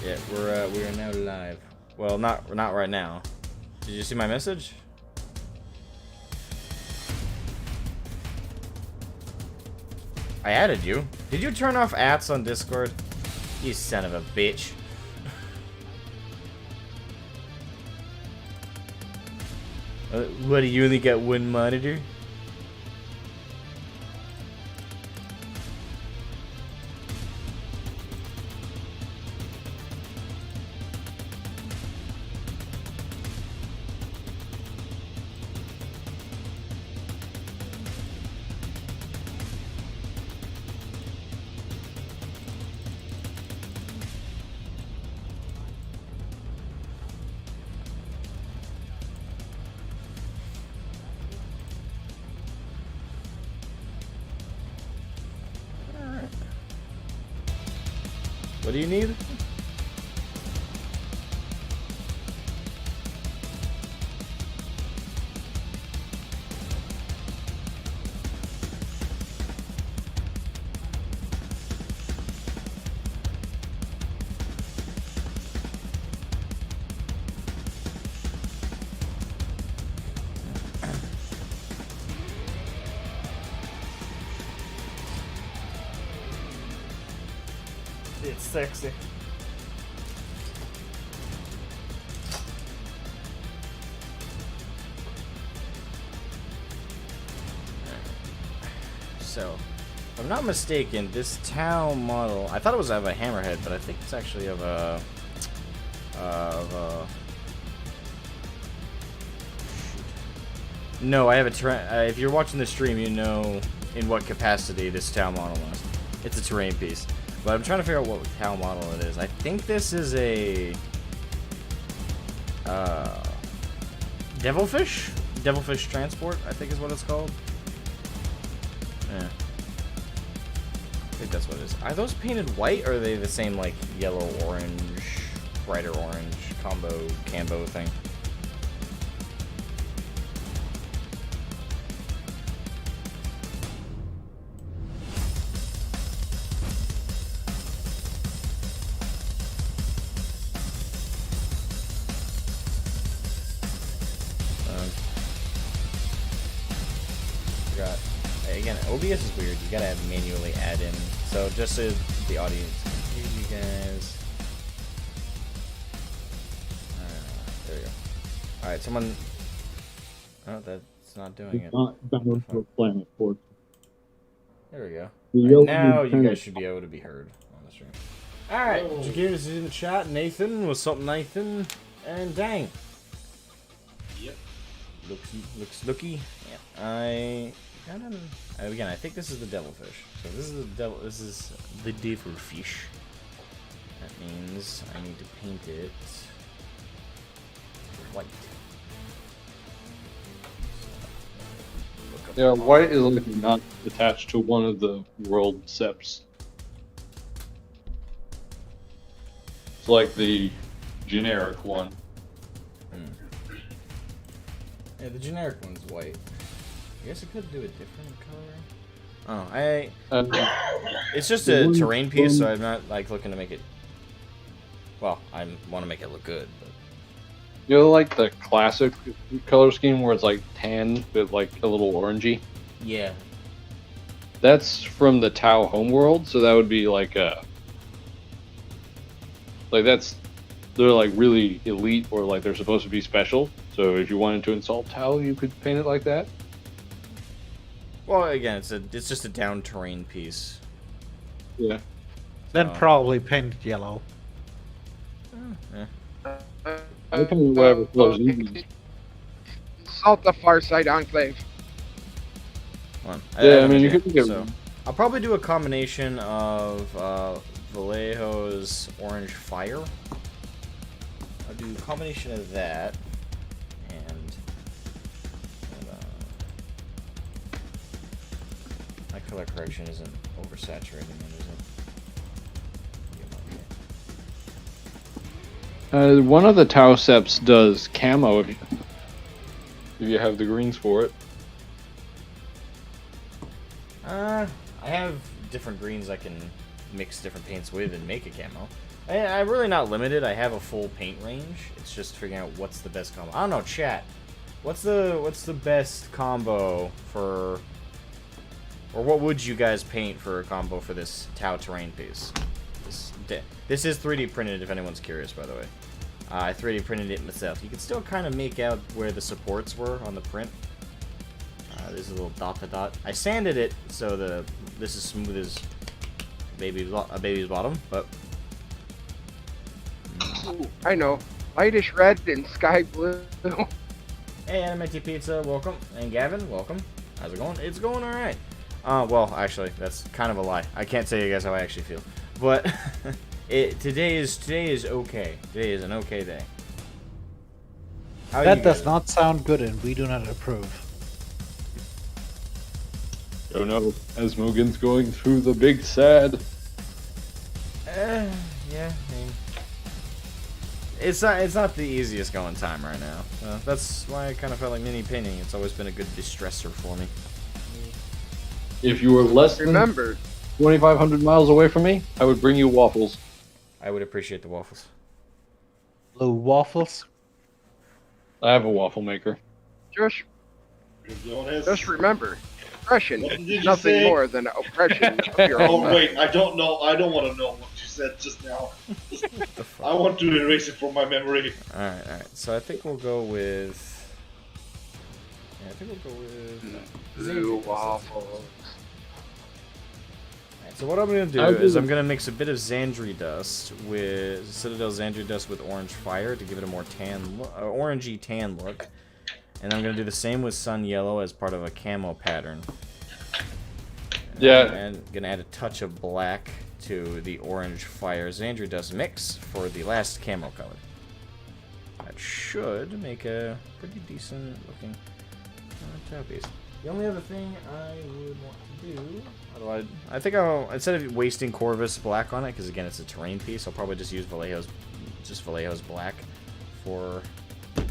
Yeah, we are now live. Well, not right now. Did you see my message? I added you. Did you turn off ats on Discord? You son of a bitch. What, do you only got one monitor? What do you need? It's sexy. So, if I'm not mistaken, this town model, I thought it was of a hammerhead, but I think it's actually of a no, I have a if you're watching the stream, you know in what capacity this town model was. It's a terrain piece. But I'm trying to figure out what town model it is. I think this is a Devilfish? Devilfish Transport, I think is what it's called. Yeah. I think that's what it is. Are those painted white, or are they the same, like, yellow, orange, brighter orange cambo thing? Again, OBS is weird. You gotta manually add in. So just so the audience can hear you guys. There we go. All right, someone. Oh, that's not doing it. Not bound to a planet for. There we go. Right, now you guys should be able to be heard on the stream. All right, Jagiris is in the chat. Nathan, what's up, Nathan? And dang. Yep. Looks looky. Yeah. Again, I think this is the devilfish. So this is the devilfish. That means I need to paint it white. Yeah, white is like not attached to one of the world seps. It's like the generic one. Yeah, the generic one's white. I guess I could do a different color. Oh, it's just a terrain piece, so I'm not like looking to make it. Well, I want to make it look good, but You know, like the classic color scheme where it's like tan but like a little orangey. yeah. That's from the Tau homeworld, so that would be like they're like really elite, or like they're supposed to be special. So if you wanted to insult Tau, you could paint it like that. Well, again, it's just a down terrain piece. Yeah. Then probably paint it yellow. Yeah. I can whatever flows easy. Salt the Far Side Enclave. Yeah, I mean you could get. So, I'll probably do a combination of Vallejo's Orange Fire. I'll do a combination of that and my color correction isn't oversaturating it, is it? One of the Tau Seps does camo if you have the greens for it. I have different greens I can mix different paints with and make a camo. I'm really not limited. I have a full paint range. It's just figuring out what's the best combo. I don't know, chat. What's the best combo for, or what would you guys paint for a combo for this Tau terrain piece? This is 3D printed, if anyone's curious, by the way. I 3D printed it myself. You can still kind of make out where the supports were on the print. There's a little dot. I sanded it so this is smooth as a baby's bottom, but Ooh, I know. Lightish red and sky blue. hey, Animati Pizza, welcome, and Gavin, welcome. How's it going? It's going all right. Well, actually, that's kind of a lie. I can't tell you guys how I actually feel, but today is okay. Today is an okay day. How are That you does guys? not sound good, and we do not approve. Oh no, Asmogan's going through the big sad. Yeah, I mean, it's not the easiest going time right now. That's why I kind of felt like mini painting. It's always been a good distressor for me. If you were less than Remember, 2,500 miles away from me, I would bring you waffles. I would appreciate the waffles. Blue waffles. I have a waffle maker. just Jonas. just remember, oppression What did is you nothing say? more than oppression of your Oh own mind. wait, I don't know. I don't want to know what you said just now. The fuck? I want to erase it from my memory. Alright. So I think we'll go with... Yeah, I think we'll go with... Blue waffles. Alright, so what I'm going to do is I'm going to mix a bit of Xandri dust with... Citadel Xandri dust with orange fire to give it a more orangey tan look. And I'm going to do the same with sun yellow as part of a camo pattern. Yeah. And going to add a touch of black to the orange fire Xandri dust mix for the last camo color. That should make a pretty decent looking Tau piece. The only other thing I would want to do, I think I'll, instead of wasting Corvus black on it, because again it's a terrain piece, I'll probably just use Vallejo's black for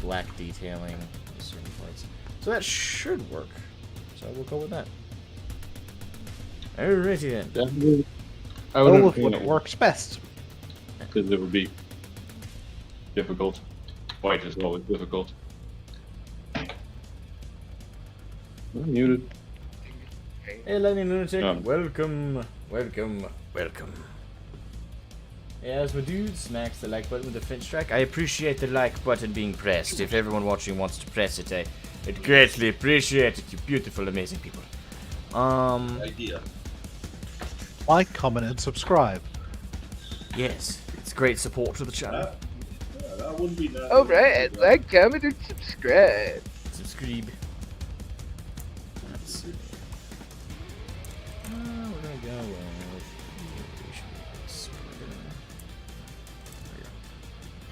black detailing of certain parts. So that should work. So we'll go with that. Alrighty then. I Go wouldn't with paint what it works best. because it would be difficult. White is always difficult. I'm muted. Hey, Lightning Lunatic, Um. welcome. As my dude smacks the like button with the flint strike, I appreciate the like button being pressed. If everyone watching wants to press it, I'd greatly appreciate it, you beautiful, amazing people. Idea. Like, comment, and subscribe. Yes, it's great support to the channel. That wouldn't be that. Alright, like, comment, and subscribe. Subscribe. Let's see. We're gonna go with...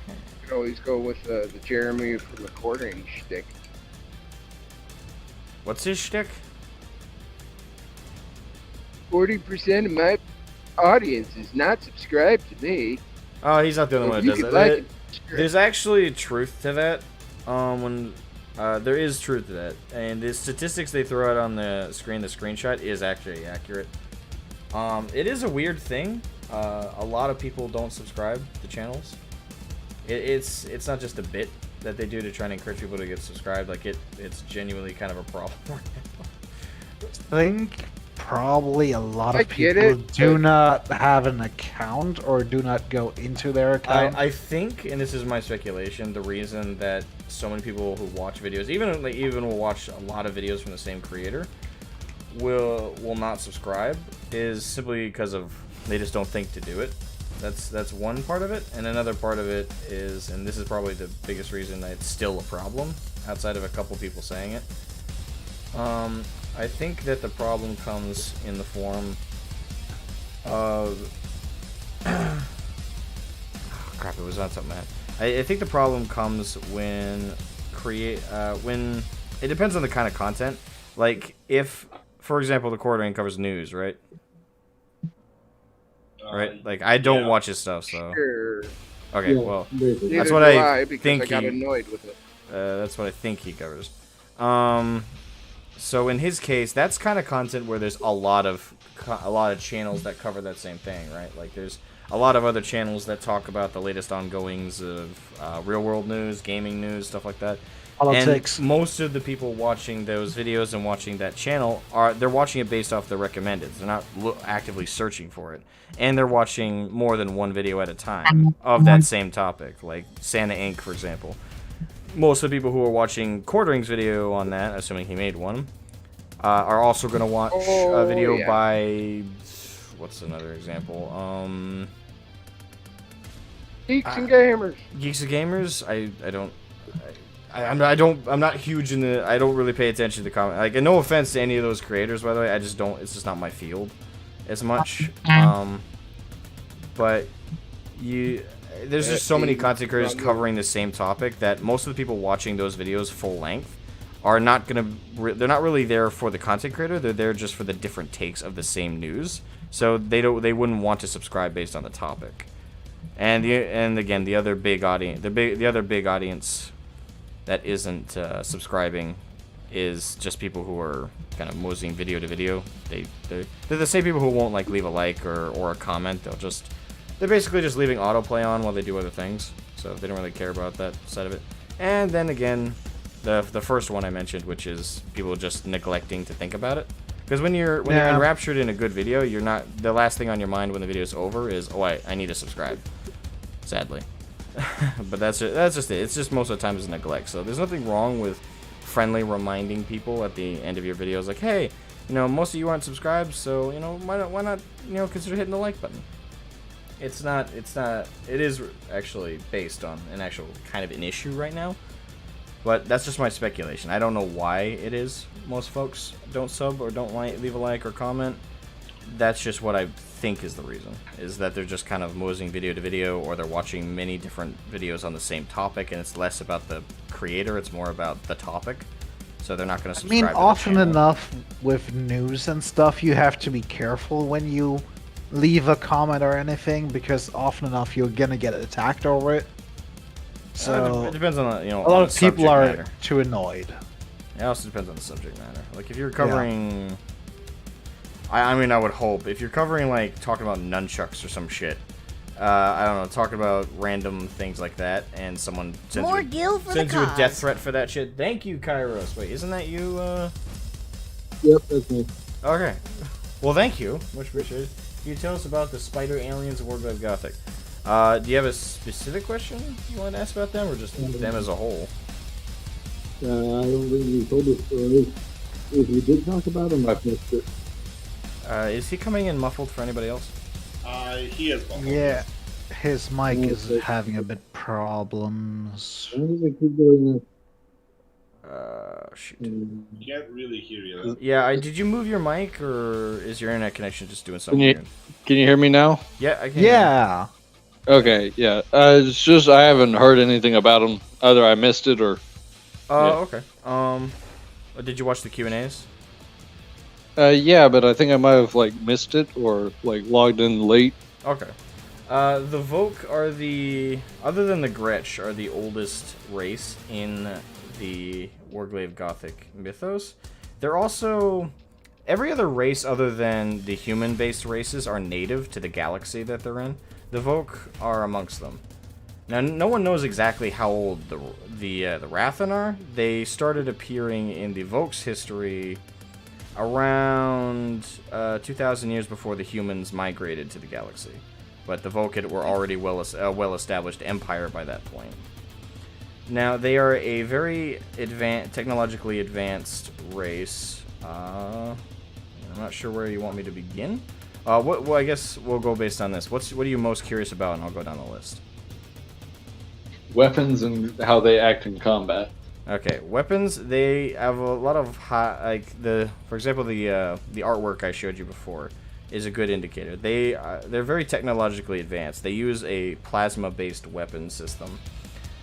You can always go with the Jeremy from the quartering shtick. What's his shtick? 40% of my audience is not subscribed to me. Oh, he's not the only So one you that does could that. like It- and subscribe. There's actually truth to that. There is truth to that, and the statistics they throw out on the screen, the screenshot, is actually accurate. It is a weird thing. A lot of people don't subscribe to channels. It's not just a bit that they do to try and encourage people to get subscribed. Like it's genuinely kind of a problem. I think probably a lot I of get people it, do but- not have an account or do not go into their account. I think, and this is my speculation, the reason that so many people who watch videos, even will watch a lot of videos from the same creator, will not subscribe, is simply because of they just don't think to do it. That's one part of it, and another part of it is, and this is probably the biggest reason that it's still a problem, outside of a couple people saying it. I think that the problem comes in the form of crap, it was on something. I think the problem comes when when it depends on the kind of content. Like if, for example, the quartering covers news, right? Right? Like I don't watch his stuff, so Sure. okay. Yeah, Well, basically. Neither That's what do I because think I got he- annoyed with it. that's what I think he covers. So in his case, that's kind of content where there's a lot of channels that cover that same thing, right? Like there's a lot of other channels that talk about the latest ongoings of real world news, gaming news, stuff like that. Politics. And most of the people watching those videos and watching that channel they're watching it based off the recommended. They're not actively searching for it, and they're watching more than one video at a time of that same topic, like Santa Inc., for example. Most of the people who are watching Quartering's video on that, assuming he made one, are also going to watch a video by what's another example? Geeks and Gamers. Geeks and Gamers. I'm not huge in the. I don't really pay attention to the comment. Like, and no offense to any of those creators, by the way. I just don't. It's just not my field as much. But there's just so many content creators covering the same topic that most of the people watching those videos full length are not gonna. They're not really there for the content creator. They're there just for the different takes of the same news. So they wouldn't want to subscribe based on the topic. And again, the other big audience, the other big audience that isn't subscribing is just people who are kind of moseying video to video. They're the same people who won't like leave a like or a comment. They're basically just leaving autoplay on while they do other things. So they don't really care about that side of it. And then again, the first one I mentioned, which is people just neglecting to think about it. Because when you're enraptured in a good video, you're not, the last thing on your mind when the video's over is, oh, I need to subscribe. Sadly. But that's just it. It's just most of the time is neglect. So there's nothing wrong with friendly reminding people at the end of your videos, like, hey, most of you aren't subscribed, so why not consider hitting the like button. It is actually based on an actual kind of an issue right now, but that's just my speculation. I don't know why it is most folks don't sub or don't leave a like or comment. That's just what I think is the reason, is that they're just kind of moseying video to video, or they're watching many different videos on the same topic, and it's less about the creator, it's more about the topic. So they're not going to subscribe to the often channel. enough with news and stuff, you have to be careful when you leave a comment or anything, because often enough you're going to get attacked over it. So it depends on a lot of people are matter. too annoyed. It also depends on the subject matter. Like if you're covering... Yeah. I mean, I would hope. If you're covering, like, talking about nunchucks or some shit, I don't know, talking about random things like that, and someone sends you a death threat for that shit. Thank you, Kairos. Wait, isn't that you, Yep, that's me. Okay. Well, thank you. Much appreciated. Can you tell us about the spider aliens of Wargrave Gothic? Do you have a specific question you want to ask about them, or just them as a whole? I don't think you told us. If you did talk about them, I've missed it. Is he coming in muffled for anybody else? He is muffled. Yeah, his mic is having a bit problems. Why does it keep doing Shoot. Can't really hear you. Yeah, did you move your mic, or is your internet connection just doing something weird? Can you hear me now? Yeah, I can. Yeah. Okay, yeah. It's just I haven't heard anything about them. Either I missed it or... Okay. Did you watch the Q&As? Yeah, but I think I might have missed it or logged in late. Okay. The Volk are other than the Gretsch, are the oldest race in the Warglaive Gothic mythos. They're also... Every other race other than the human-based races are native to the galaxy that they're in. The Volk are amongst them. Now, no one knows exactly how old the Rathan are. They started appearing in the Volk's history around 2,000 years before the humans migrated to the galaxy. But the Volk were already a well-established empire by that point. Now, they are a very technologically advanced race. I'm not sure where you want me to begin. Well, I guess we'll go based on this. What are you most curious about, and I'll go down the list. Weapons and how they act in combat. Okay, weapons. They have a lot of for example, the artwork I showed you before is a good indicator. They're very technologically advanced. They use a plasma-based weapon system.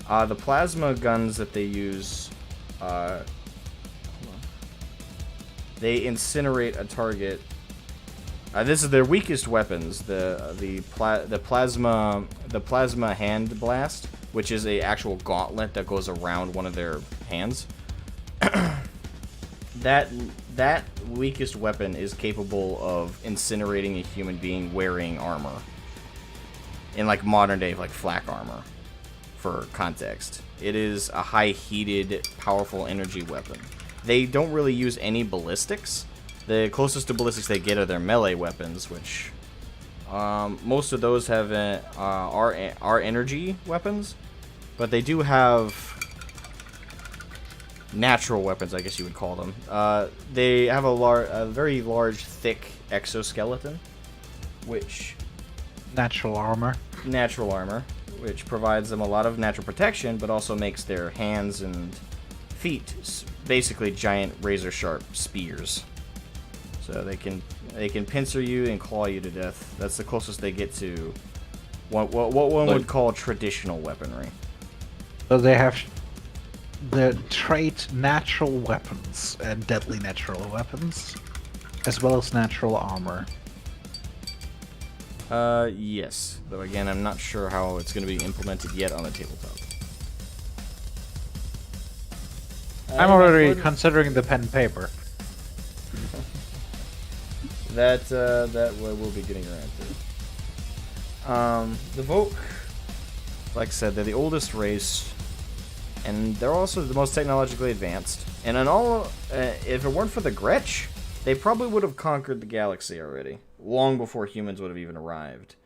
The plasma guns that they use, they incinerate a target. This is their weakest weapons. The plasma hand blast, which is a actual gauntlet that goes around one of their hands. that weakest weapon is capable of incinerating a human being wearing armor. In like modern day, like flak armor, for context. It is a high heated, powerful energy weapon. They don't really use any ballistics. The closest to ballistics they get are their melee weapons, which most of those have are energy weapons, but they do have natural weapons, I guess you would call them. They have a very large, thick exoskeleton, which Natural armor. Which provides them a lot of natural protection, but also makes their hands and feet basically giant razor-sharp spears. So they can pincer you and claw you to death. That's the closest they get to what one would call traditional weaponry. So they have the trait natural weapons and deadly natural weapons, as well as natural armor. Yes. Though again, I'm not sure how it's going to be implemented yet on the tabletop. I'm already considering the pen and paper. That we'll be getting around to. The Volk, like I said, they're the oldest race, and they're also the most technologically advanced. And in all, if it weren't for the Gretsch, they probably would have conquered the galaxy already, long before humans would have even arrived.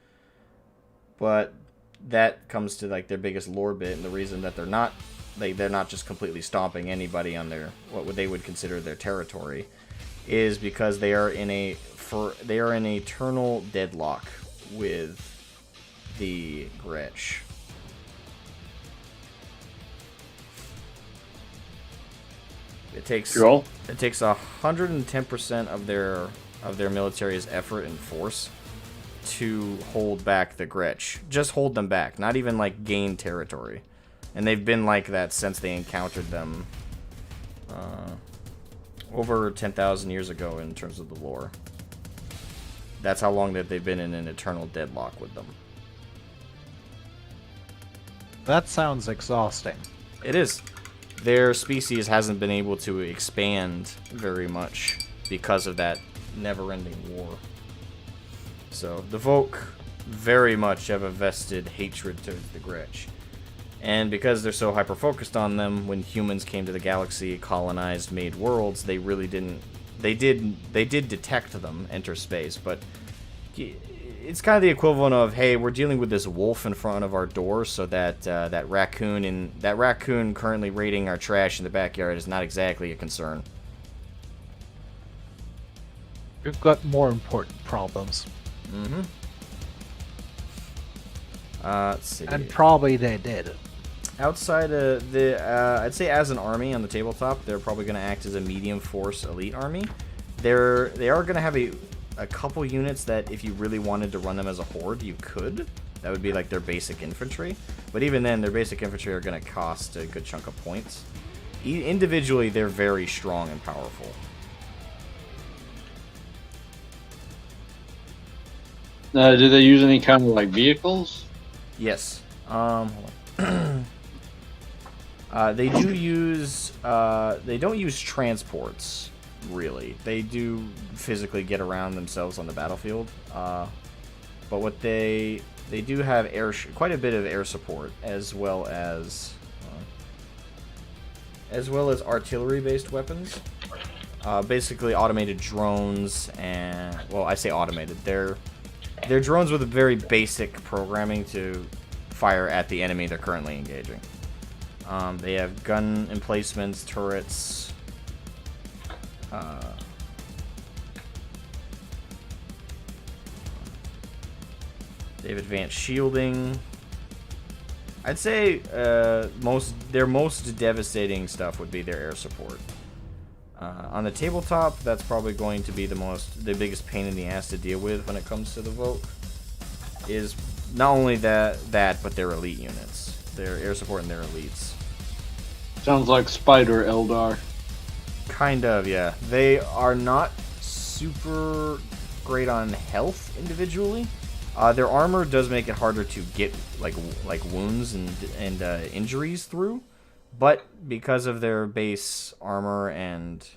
But that comes to like their biggest lore bit, and the reason that they're not just completely stomping anybody on their what they would consider their territory, is because they are in eternal deadlock with the Gretsch. It takes 110% of their military's effort and force to hold back the Gretsch. Just hold them back, not even like gain territory. And they've been like that since they encountered them over 10,000 years ago in terms of the lore. That's how long that they've been in an eternal deadlock with them. That sounds exhausting. It is. Their species hasn't been able to expand very much because of that never-ending war. So the Volk very much have a vested hatred towards the Gretsch. And because they're so hyper-focused on them, when humans came to the galaxy, colonized, made worlds, they really didn't... They did detect them enter space, but it's kind of the equivalent of, hey, we're dealing with this wolf in front of our door, so that that raccoon currently raiding our trash in the backyard is not exactly a concern. We've got more important problems. Mm-hmm. Let's see. And probably they did. Outside of the, I'd say as an army on the tabletop, they're probably going to act as a medium force elite army. They are going to have a couple units that if you really wanted to run them as a horde, you could. That would be like their basic infantry. But even then, their basic infantry are going to cost a good chunk of points. Individually, they're very strong and powerful. Do they use any kind of like vehicles? Yes. Hold on. They do use. They don't use transports, really. They do physically get around themselves on the battlefield. But what they do have quite a bit of air support, as well as artillery-based weapons. Basically, automated drones, and well, I say automated. They're drones with a very basic programming to fire at the enemy they're currently engaging. They have gun emplacements, turrets. They have advanced shielding. I'd say their most devastating stuff would be their air support. On the tabletop, that's probably going to be the biggest pain in the ass to deal with when it comes to the Volk. Is not only that, but their elite units, their air support and their elites. Sounds like Spider Eldar. Kind of, yeah. They are not super great on health individually. Their armor does make it harder to get like wounds and injuries through, but because of their base armor and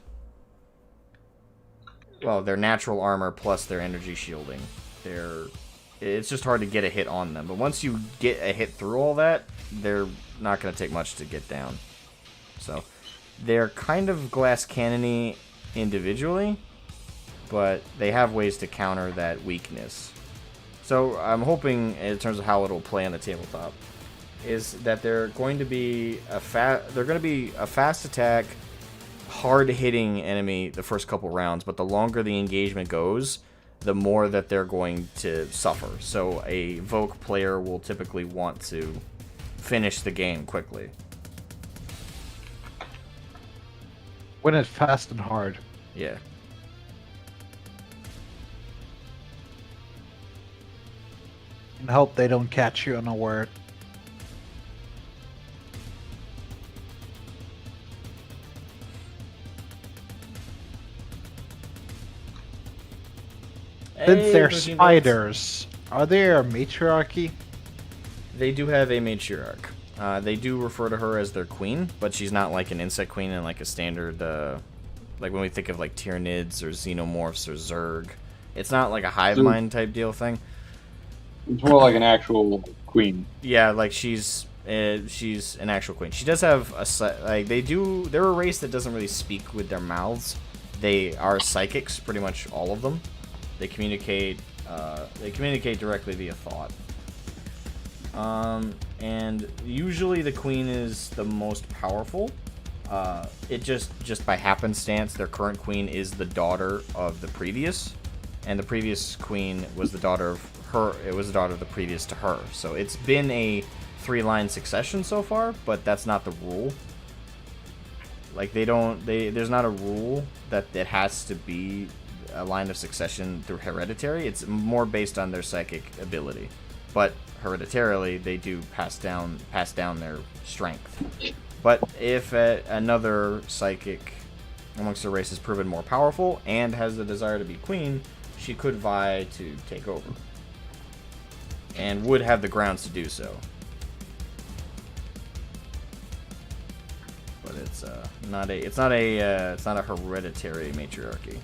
well, their natural armor plus their energy shielding. It's just hard to get a hit on them. But once you get a hit through all that, they're not going to take much to get down. So they're kind of glass cannony individually, but they have ways to counter that weakness. So I'm hoping, in terms of how it'll play on the tabletop, is that they're going to be a fast attack, hard-hitting enemy the first couple rounds, but the longer the engagement goes, the more that they're going to suffer. So a Voke player will typically want to finish the game quickly. Win it fast and hard. Yeah. And hope they don't catch you unaware. Since they're spiders, are they a matriarchy? They do have a matriarch. They do refer to her as their queen, but she's not like an insect queen in like a standard, like when we think of like Tyranids or Xenomorphs or Zerg. It's not like a hive mind type deal thing. It's more like an actual queen. Yeah, like she's an actual queen. She does have they're a race that doesn't really speak with their mouths. They are psychics, pretty much all of them. They communicate directly via thought. And usually the queen is the most powerful. It just by happenstance, their current queen is the daughter of the previous, and the previous queen was the daughter of her. It was the daughter of the previous to her. So it's been a 3-line succession so far, but that's not the rule. Like there's not a rule that it has to be a line of succession through hereditary. It's more based on their psychic ability, but hereditarily they do pass down their strength. But if another psychic amongst the race is proven more powerful and has the desire to be queen, she could vie to take over, and would have the grounds to do so. But it's not a hereditary matriarchy.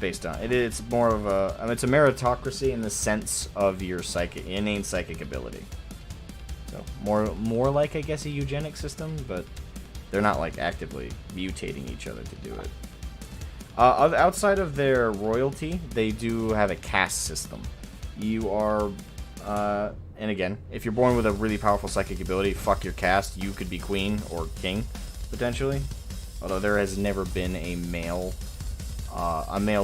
Based on it, it's more of it's a meritocracy in the sense of your innate psychic ability. So more like, I guess, a eugenic system, but they're not like actively mutating each other to do it. Outside of their royalty, they do have a caste system. You are, and again, if you're born with a really powerful psychic ability, fuck your caste. You could be queen or king potentially. Although there has never been a male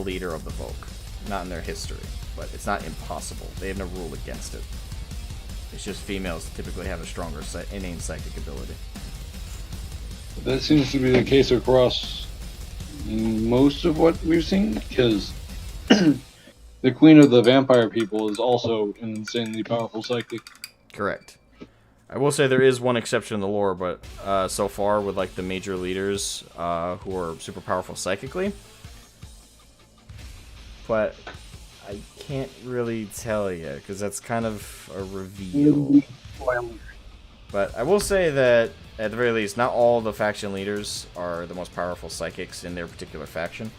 leader of the Voke, not in their history, but it's not impossible. They have no rule against it. It's just females typically have a stronger innate psychic ability. That seems to be the case across most of what we've seen, because the queen of the vampire people is also an insanely powerful psychic. Correct. I will say there is one exception in the lore, but so far with like the major leaders who are super powerful psychically. But I can't really tell you, because that's kind of a reveal. But I will say that, at the very least, not all the faction leaders are the most powerful psychics in their particular faction.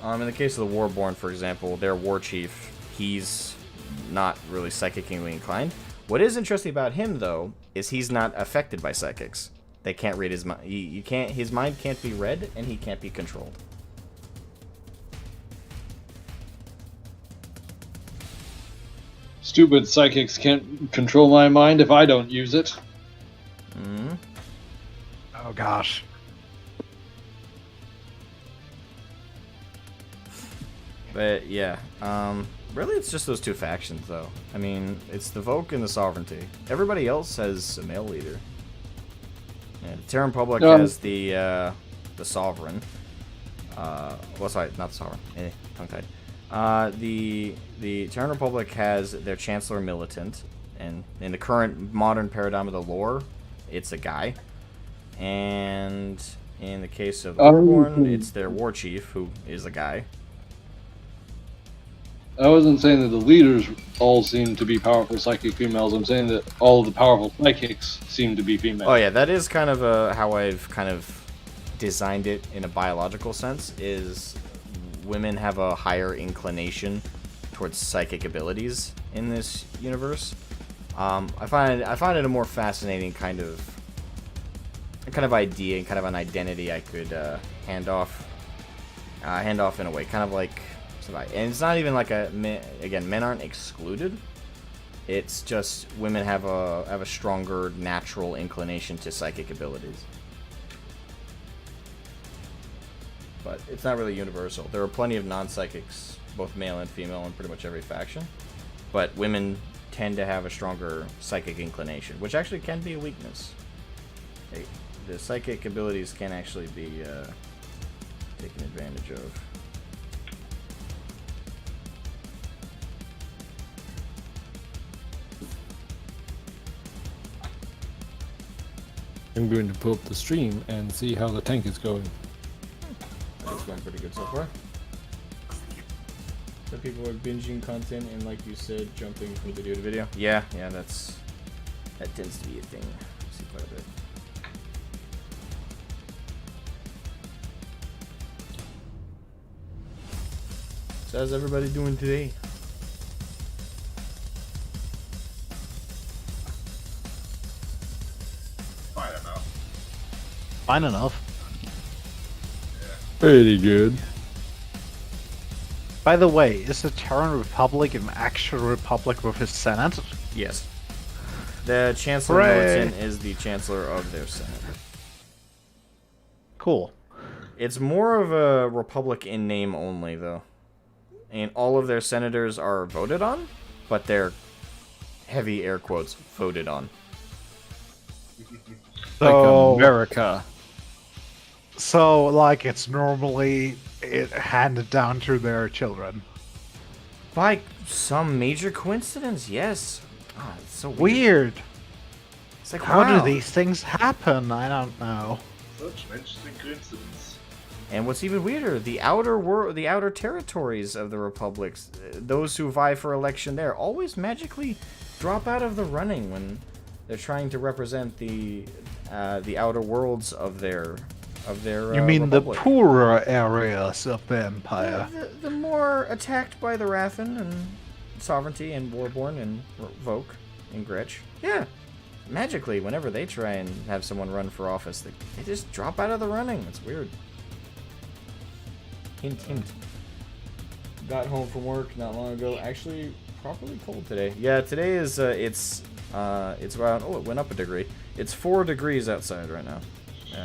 In the case of the Warborn, for example, their war chief, he's not really psychically inclined. What is interesting about him, though, is he's not affected by psychics. They can't read his mind. His mind can't be read, and he can't be controlled. Stupid psychics can't control my mind if I don't use it. Mm-hmm. Oh gosh. But yeah, really it's just those two factions, though. I mean, it's the Voke and the Sovereignty. Everybody else has a male leader. Yeah, the Terran Republic has the Sovereign. Well, sorry, not the Sovereign. Tongue-tied. The Terran Republic has their Chancellor Militant, and in the current modern paradigm of the lore, it's a guy. And in the case of the Warborn, it's their War Chief, who is a guy. I wasn't saying that the leaders all seem to be powerful psychic females. I'm saying that all of the powerful psychics seem to be females. Oh yeah, that is kind of how I've kind of designed it in a biological sense, is women have a higher inclination towards psychic abilities in this universe. I find it a more fascinating kind of idea and kind of an identity I could hand off in a way, kind of like somebody. And it's not even like men aren't excluded. It's just women have a stronger natural inclination to psychic abilities. But it's not really universal. There are plenty of non-psychics, both male and female, in pretty much every faction. But women tend to have a stronger psychic inclination, which actually can be a weakness. The psychic abilities can actually be taken advantage of. I'm going to pull up the stream and see how the tank is going. It's going pretty good so far. Some people are binging content and, like you said, jumping from video to video. Yeah, that tends to be a thing. I see quite a bit. So how's everybody doing today? Fine enough. Fine enough. Pretty good. By the way, is the Terran Republic an actual republic with his senate? Yes. The Chancellor Hooray! Militant is the Chancellor of their Senate. Cool. It's more of a republic in name only, though. And all of their senators are voted on, but they're heavy air quotes voted on. Like So, America. so like it's normally handed down to their children. By some major coincidence, yes. Oh, it's so weird. Weird. It's like, How wow. do these things happen? I don't know. Such an interesting coincidence. And what's even weirder, the outer territories of the republics, those who vie for election there, always magically drop out of the running when they're trying to represent the outer worlds of their You mean republic. the poorer areas of the Empire? Yeah, the more attacked by the Rathan and Sovereignty and Warborn and Voke and Gretch. Yeah. Magically, whenever they try and have someone run for office, they just drop out of the running. It's weird. Hint, hint. Got home from work not long ago. Actually, properly cold today. Yeah, today is, it's around, oh, it went up a degree. It's 4 degrees outside right now,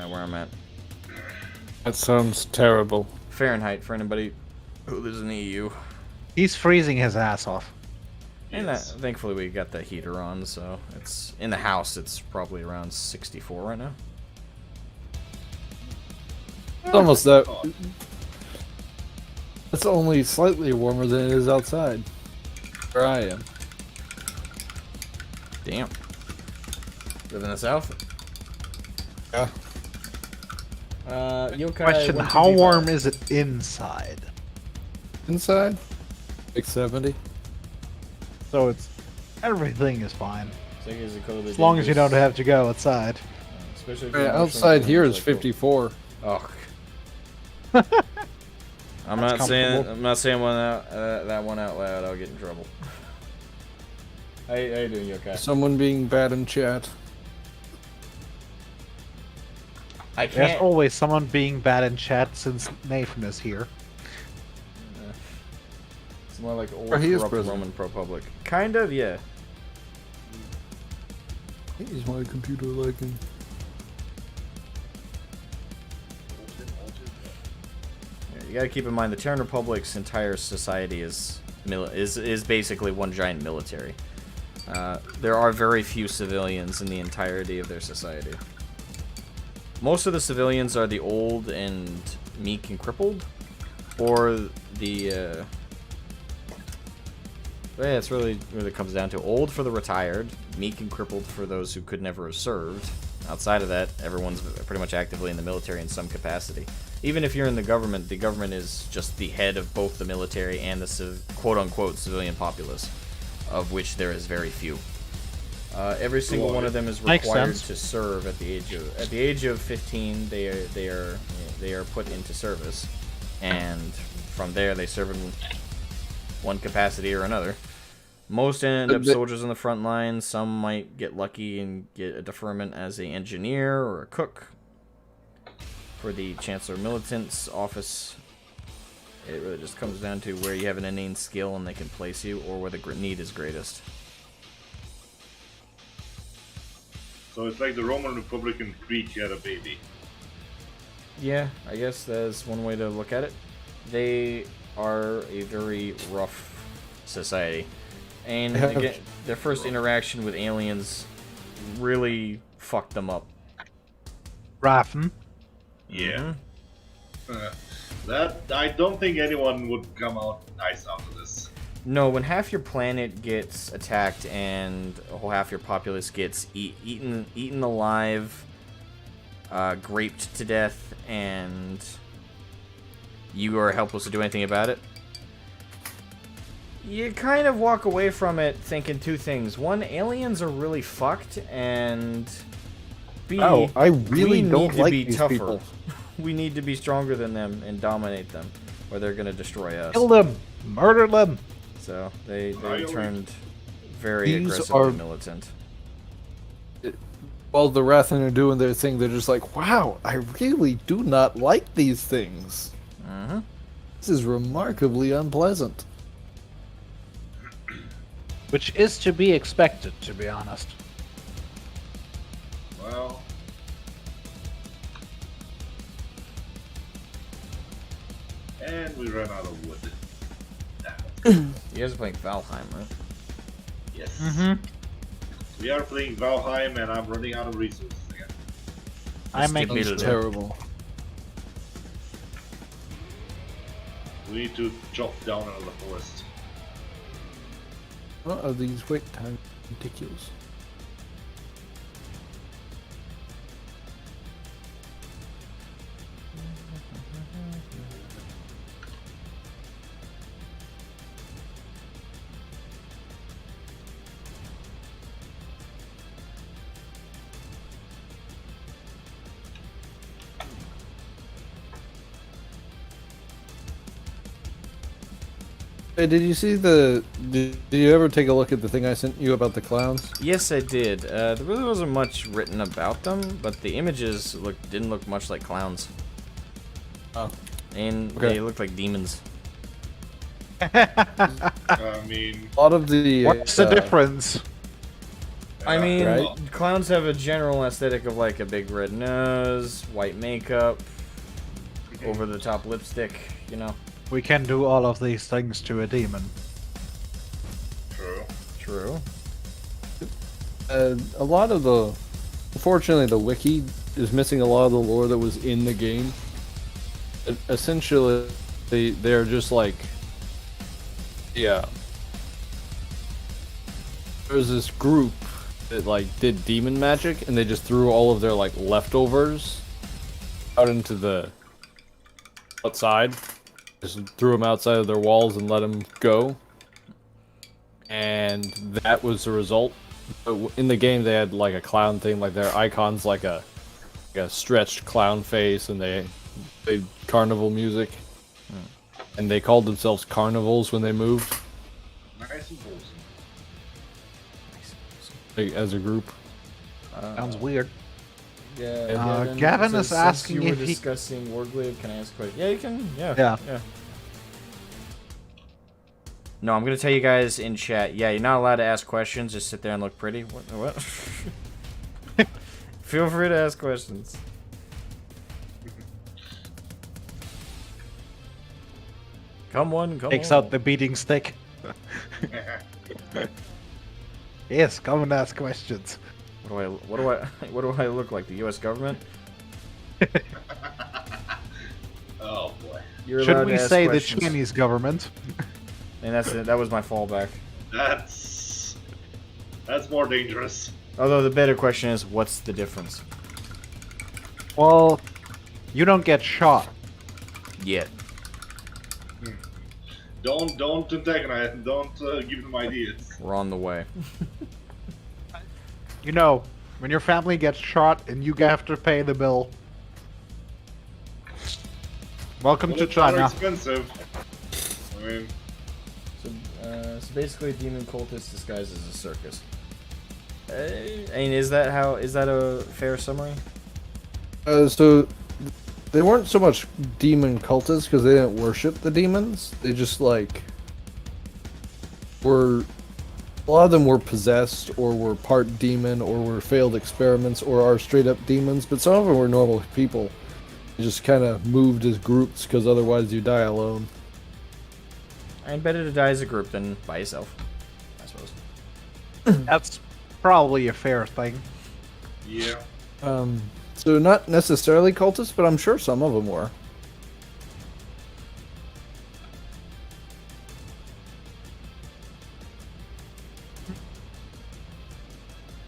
where I'm at. That sounds terrible. Fahrenheit for anybody who lives in the EU. He's freezing his ass off. And Yes. thankfully we got the heater on, so it's in the house. It's probably around 64 right now. It's almost that. It's only slightly warmer than it is outside, where I am. Damn. Live in the south. Yeah. Yokai. Question: How warm is it inside? Inside, like 70. So it's everything is fine As as long as you don't have to go outside. Especially if Yeah, you're outside here is like, cool. 54. Oh. I'm That's not saying comfortable. that one out loud. I'll get in trouble. How you doing, Yokai? Someone being bad in chat. I There's can't. always someone being bad in chat since Nathan is here. It's more like old Or he is corrupt president. Roman Republic. Kind of, yeah. Is my computer lagging? You gotta keep in mind the Terran Republic's entire society is basically one giant military. There are very few civilians in the entirety of their society. Most of the civilians are the old and meek and crippled, or the yeah, it's really comes down to old for the retired, meek and crippled for those who could never have served. Outside of that, everyone's pretty much actively in the military in some capacity. Even if you're in the government is just the head of both the military and the quote-unquote civilian populace, of which there is very few. Every single one of them is Makes required sense. to serve at the age of 15. They are put into service, and from there they serve in one capacity or another. Most end up soldiers on the front lines. Some might get lucky and get a deferment as an engineer or a cook. For the Chancellor Militant's office, it really just comes down to where you have an innate skill and they can place you, or where the need is greatest. So it's like the Roman Republic and Crete had a baby. Yeah, I guess that's one way to look at it. They are a very rough society. And again, their first interaction with aliens really fucked them up. Raffen. Yeah. That I don't think anyone would come out nice after this. No, when half your planet gets attacked and a whole half your populace gets eaten alive, raped to death, and you are helpless to do anything about it, you kind of walk away from it thinking two things. One, aliens are really fucked, and B, I really we don't need to like be these tougher. people. We need to be stronger than them and dominate them, or they're going to destroy us. Kill them. Murder them. So they turned very These aggressive are- and militant. While the Rathan are doing their thing, they're just like, wow, I really do not like these things. Mm-hmm. This is remarkably unpleasant. Which is to be expected, to be honest. Well, and we ran out of wood. You guys are playing Valheim, right? Yes. Mm-hmm. We are playing Valheim, and I'm running out of resources again. I'm making Middle. It's terrible. We need to chop down another forest. What are these wait time ridiculous? Hey, did you see the? Did you ever take a look at the thing I sent you about the clowns? Yes, I did. There really wasn't much written about them, but the images didn't look much like clowns. Oh. And Okay. they looked like demons. I mean, A lot of the. What's the difference? I mean, Right. clowns have a general aesthetic of like a big red nose, white makeup, over-the-top lipstick, you know. We can do all of these things to a demon. true. True. A lot of the. Unfortunately, the wiki is missing a lot of the lore that was in the game. Essentially, they're just like. Yeah. There's this group that like did demon magic, and they just threw all of their like leftovers out into the outside. Just threw them outside of their walls and let them go. And that was the result. But in the game, they had like a clown thing, like their icons, like a stretched clown face, and they played carnival music. And they called themselves carnivals when they moved, Nice and wholesome. like, as a group. Sounds weird. Yeah. Gavin is asking you were if he- discussing Warglaive. Can I ask a question? Yeah, you can. Yeah. Yeah. No, I'm gonna tell you guys in chat. Yeah, you're not allowed to ask questions. Just sit there and look pretty. What? Feel free to ask questions. Come on, come Takes on. out the beating stick. Yes, come and ask questions. What do I look like? The U.S. government? Oh boy. You're allowed Should to we ask say questions. the Chinese government? And that's it. That was my fallback. That's more dangerous. Although the better question is, what's the difference? Well, you don't get shot. Yet. Don't antagonize them. Don't give them ideas. We're on the way. You know, when your family gets shot and you have to pay the bill. Welcome to Bullets are China. expensive. I mean, So basically, a demon cultist disguised as a circus. I mean, is that a fair summary? So they weren't so much demon cultists because they didn't worship the demons. They just like were. A lot of them were possessed, or were part demon, or were failed experiments, or are straight up demons. But some of them were normal people. They just kind of moved as groups because otherwise you die alone. I better to die as a group than by yourself, I suppose. That's probably a fair thing. yeah. So not necessarily cultists, but I'm sure some of them were.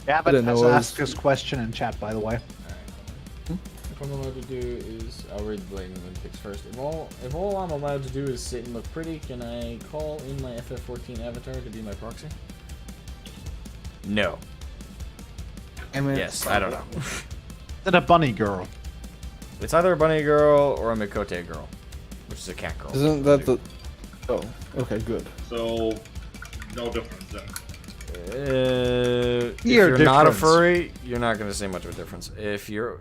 Gavin didn't has know it was- asked his question in chat, by the way. If I'm allowed to do is, I'll read the Blade Olympics first. If all I'm allowed to do is sit and look pretty, can I call in my FF14 avatar to be my proxy? No. Yes, I don't know. Then a bunny girl. It's either a bunny girl or a Mikote girl, which is a cat girl. Isn't that the? Oh, okay, good. So, no difference then. If Year you're not a difference. furry, you're not going to see much of a difference. If you,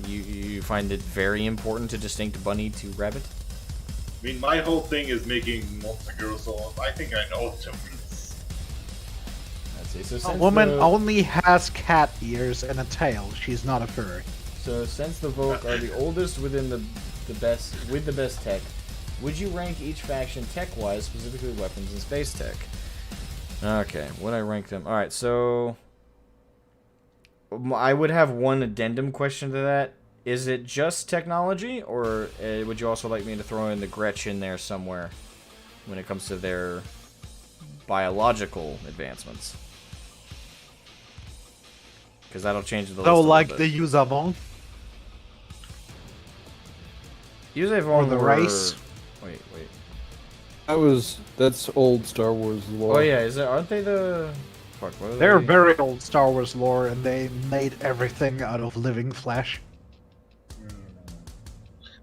you find it very important to distinct bunny to rabbit. I mean, my whole thing is making monster girl, so I think I know the difference. Let's see. So A since woman the, only has cat ears and a tail. She's not a furry. So since the Volk are the oldest within the best tech, would you rank each faction tech-wise, specifically weapons and space tech? Okay, would I rank them? Alright, so I would have one addendum question to that. Is it just technology, or would you also like me to throw in the Gretchen there somewhere when it comes to their biological advancements? Because that'll change the list So, a like little the bit. Yuzavon Use a or the race. Wait. That's old Star Wars lore. Oh yeah, aren't they the? Fuck, what are They're they? very old Star Wars lore, and they made everything out of living flesh.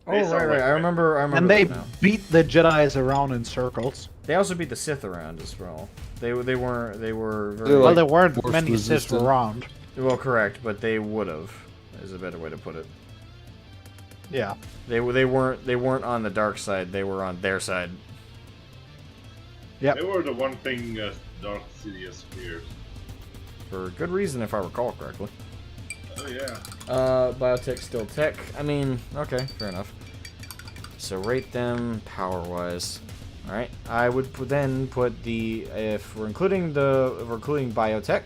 Oh They sound right. like I remember. And they that now. beat the Jedis around in circles. They also beat the Sith around as well. They were very They're Well, like there weren't force many Sith resistant. around. well correct, but they would have. Is a better way to put it. Yeah. They weren't on the dark side. They were on their side. Yep. They were the one thing Darth Sidious feared. For good reason, if I recall correctly. Oh yeah. Biotech still tech. I mean, okay, fair enough. So rate them power-wise. All right, I would then put the if we're including biotech.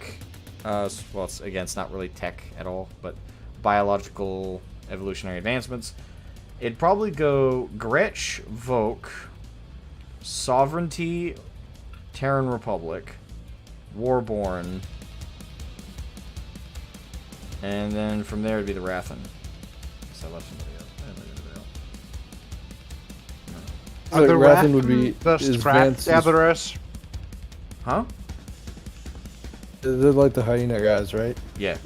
Well, it's not really tech at all, but biological evolutionary advancements. It'd probably go Gretsch, Voke, Sovereignty, Terran Republic, Warborn, and then from there it'd be the Rathan. So I left somebody out. I didn't leave anybody out. So the Rathan would be the is scrap Vance is- gatherers. Huh? They're like the hyena guys, right? Yeah.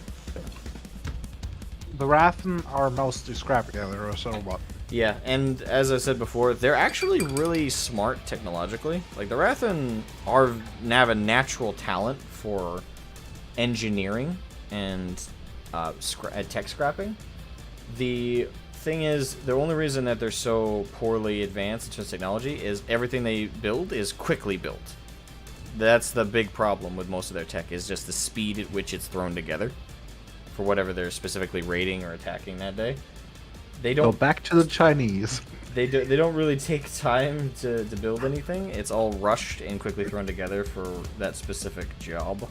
The Rathan are mostly scrap gatherers, or what? Yeah, and as I said before, they're actually really smart technologically. Like, the Rathan have a natural talent for engineering and tech scrapping. The thing is, the only reason that they're so poorly advanced in terms of technology is everything they build is quickly built. That's the big problem with most of their tech, is just the speed at which it's thrown together for whatever they're specifically raiding or attacking that day. They Go don't back to the Chinese. they don't really take time to build anything. It's all rushed and quickly thrown together for that specific job.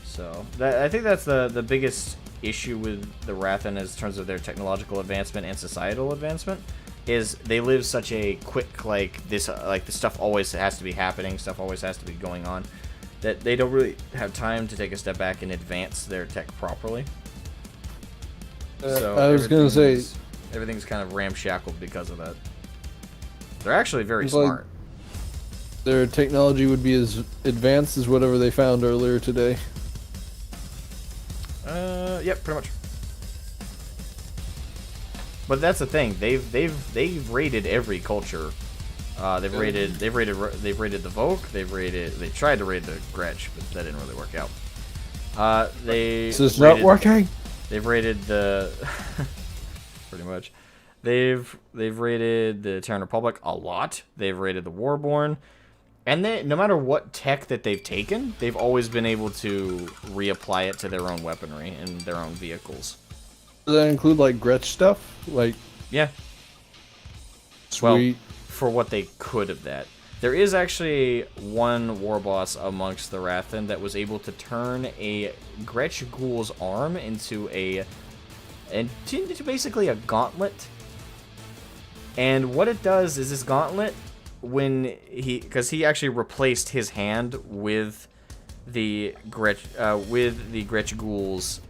So I think that's the biggest issue with the Rathan in terms of their technological advancement and societal advancement, is they live such a quick the stuff always has to be happening, stuff always has to be going on, that they don't really have time to take a step back and advance their tech properly. So I was gonna say, everything's kind of ramshackled because of that. They're actually very It's like- smart. their technology would be as advanced as whatever they found earlier today. Yep, pretty much. But that's the thing. They've raided every culture. They've raided the Volk. They tried to raid the Gretsch, but that didn't really work out. This is not working. They've raided the pretty much. They've raided the Terran Republic a lot. They've raided the Warborn. And no matter what tech that they've taken, they've always been able to reapply it to their own weaponry and their own vehicles. Does that include like Gretsch stuff? Like, yeah. Sweet. Well, for what they could of that. There is actually one war boss amongst the Rathan that was able to turn a Gretsch Ghoul's arm into basically a gauntlet. And what it does is this gauntlet, because he actually replaced his hand with the Gretsch Ghoul's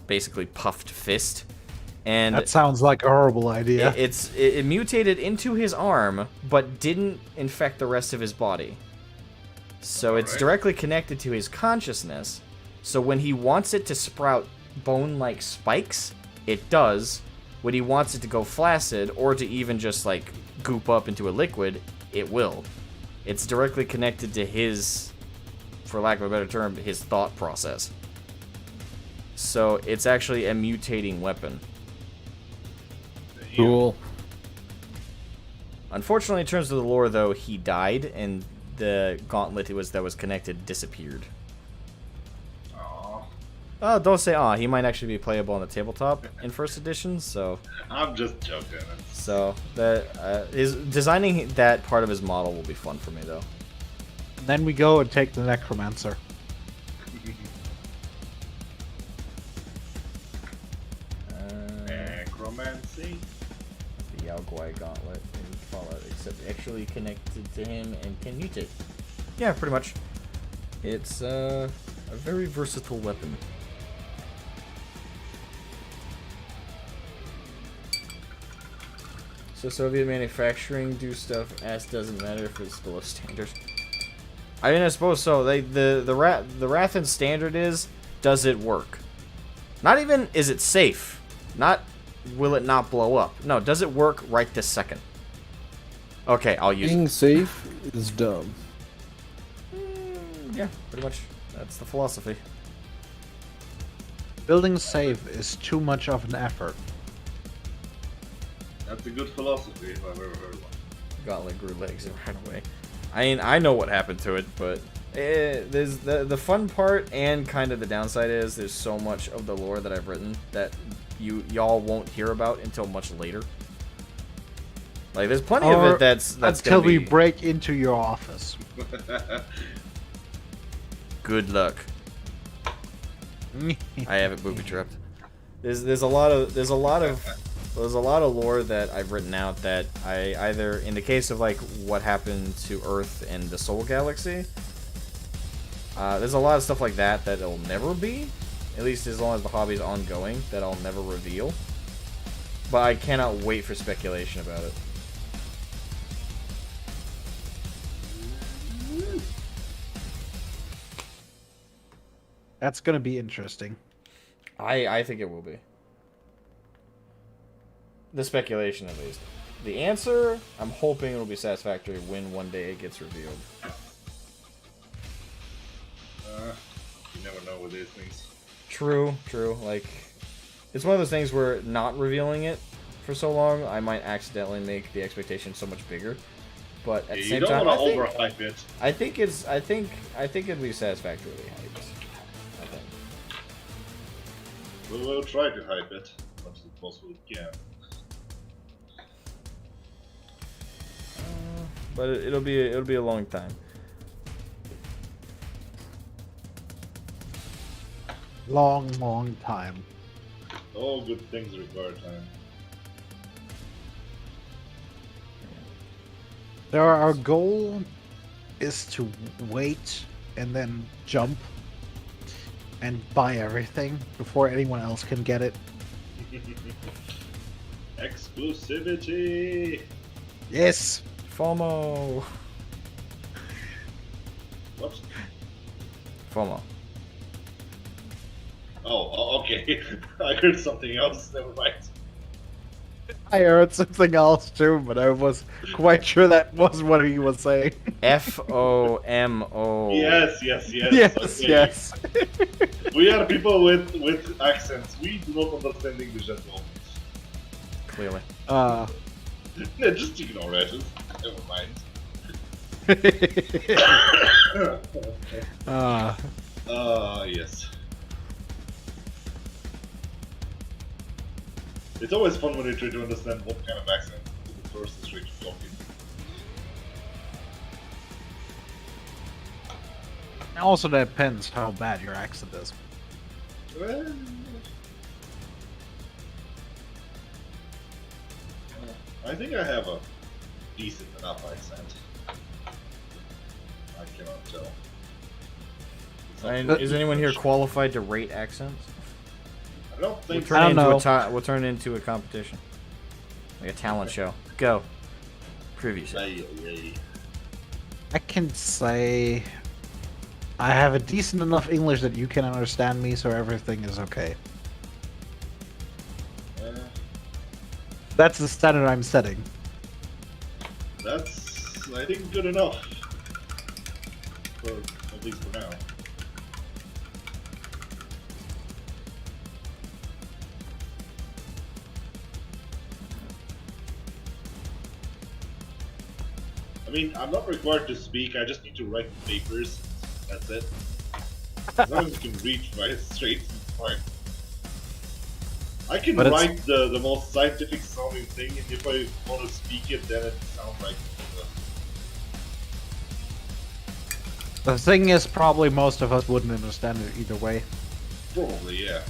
basically puffed fist. And that sounds like a horrible idea. It mutated into his arm, but didn't infect the rest of his body. So it's directly connected to his consciousness. So when he wants it to sprout bone-like spikes, it does. When he wants it to go flaccid, or to even just like goop up into a liquid, it will. It's directly connected to his, for lack of a better term, his thought process. So it's actually a mutating weapon. Cool. Unfortunately, in terms of the lore, though, he died, and the gauntlet that was connected disappeared. Aww. Oh, don't say aw. He might actually be playable on the tabletop in first edition, so... I'm just joking. So, designing that part of his model will be fun for me, though. Then we go and take the Necromancer. Necromancy. The Yaogwai gauntlet in Fallout, except actually connected to him and can mutate. Yeah, pretty much. It's a very versatile weapon. So Soviet manufacturing do stuff as doesn't matter if it's below standard. I mean, I suppose so. The Rathan standard is, does it work? Not even is it safe. Not will it not blow up. No, does it work right this second? Okay, I'll use Being it. safe is dumb. Yeah, pretty much. That's the philosophy. Building safe is too much of an effort. That's a good philosophy if I've ever heard one. Gauntlet grew legs and ran away. I mean, I know what happened to it, but there's the fun part and kind of the downside is there's so much of the lore that I've written that y'all won't hear about until much later. Like, there's plenty of it that's until gonna be... we break into your office. Good luck. I have it booby trapped. There's a lot of lore that I've written out that I either, in the case of like what happened to Earth and the Soul Galaxy, there's a lot of stuff like that it'll never be, at least as long as the hobby's ongoing, that I'll never reveal. But I cannot wait for speculation about it. That's gonna be interesting. I think it will be. The speculation, at least. The answer, I'm hoping it'll be satisfactory when one day it gets revealed. You never know with these things. True. Like, it's one of those things where not revealing it for so long, I might accidentally make the expectation so much bigger. But at the same time, you don't want to overhype it. I think it'll be satisfactorily hyped. I think. We'll try to hype it as much as possible we can. But it'll be a long time. Long time. All good things require time. Our goal is to wait and then jump and buy everything before anyone else can get it. Exclusivity! Yes! FOMO. What? FOMO. Oh, okay. I heard something else. Never mind. I heard something else too, but I was quite sure that was what he was saying. FOMO. Yes, yes, yes. Yes, okay. yes. We are people with accents. We do not understand English at all. Clearly. Uh, No, just ignore it. Never mind. Yes. It's always fun when you try to understand what kind of accent the person is trying to talk in. it also depends how bad your accent is. Well, I think I have a decent enough accent. I cannot tell. It's not And good. is anyone here qualified to rate accents? I don't We'll think turn, I it don't into know. we'll turn it into a competition. Like a talent show. Go. Prove yourself. Ay. I can say I have a decent enough English that you can understand me, so everything is okay. That's the standard I'm setting. That's, I think, good enough. For, at least for now. I mean, I'm not required to speak, I just need to write papers. That's it. As long as you can read right straight, it's fine. I can But it's- write the most scientific sounding thing, and if I want to speak it, then it sounds like. The thing is, probably most of us wouldn't understand it either way. Probably, yeah.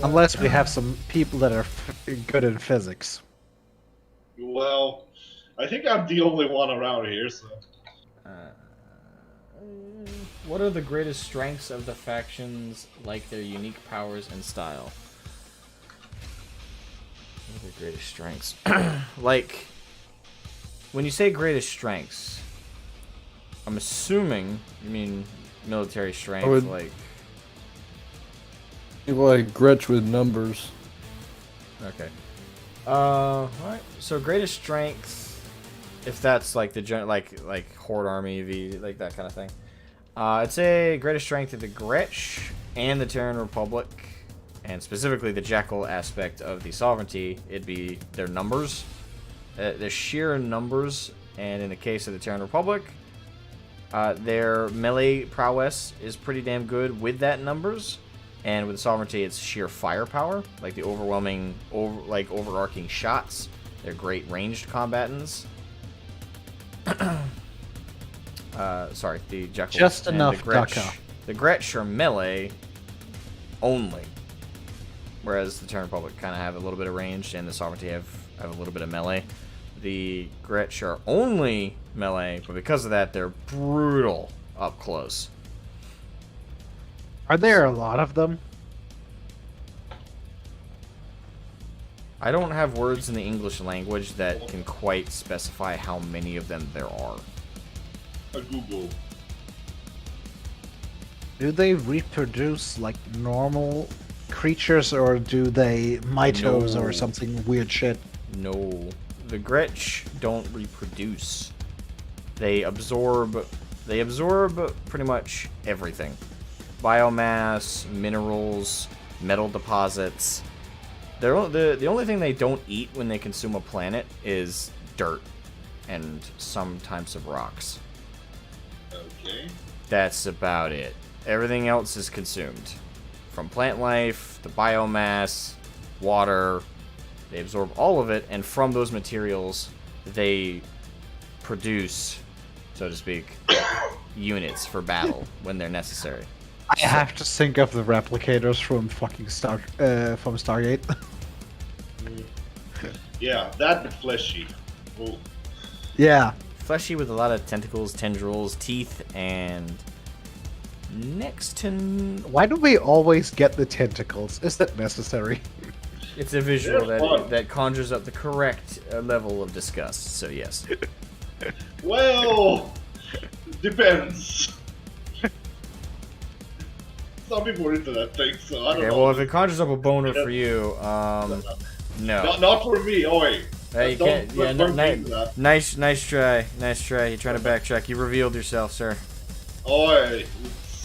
Unless we have some people that are good in physics. Well, I think I'm the only one around here, so. What are the greatest strengths of the factions, like their unique powers and style? What are their greatest strengths? Like, when you say greatest strengths, I'm assuming you mean military strength, would- like... People like Gretsch with numbers. Okay. Alright. So greatest strength, if that's like the like Horde Army V, like that kind of thing. I'd say greatest strength of the Gretsch and the Terran Republic, and specifically the Jackal aspect of the Sovereignty, it'd be their numbers. Their sheer numbers, and in the case of the Terran Republic, their melee prowess is pretty damn good with that numbers. And with Sovereignty, it's sheer firepower, like the overwhelming, overarching shots. They're great ranged combatants. Sorry, the Jekyll. Just and enough the Gretsch. Daka. The Gretsch are melee only, whereas the Terran Republic kind of have a little bit of ranged, and the Sovereignty have a little bit of melee. The Gretsch are only melee, but because of that, they're brutal up close. Are there a lot of them? I don't have words in the English language that can quite specify how many of them there are. A Google. Do they reproduce like normal creatures, or do they mitos No. or something weird shit? No. The Gretsch don't reproduce. They absorb pretty much everything. Biomass, minerals, metal deposits. The only thing they don't eat when they consume a planet is dirt and some types of rocks. Okay. That's about it. Everything else is consumed. From plant life, the biomass, water, they absorb all of it, and from those materials, they produce, so to speak, units for battle when they're necessary. I have to think of the replicators from fucking from Stargate. Yeah, that fleshy. Oh, Yeah. Fleshy with a lot of tentacles, tendrils, teeth, and next to... Why do we always get the tentacles? Is that necessary? It's a visual They're fun. that conjures up the correct level of disgust, so yes. well, depends. some people are into that thing, so I don't Okay, know. well, if it conjures up a boner for you, no. Not for me, oi. Hey, you Don't- can't. Yeah, don't do that. nice try. Nice try. You trying to backtrack. You revealed yourself, sir. Oi.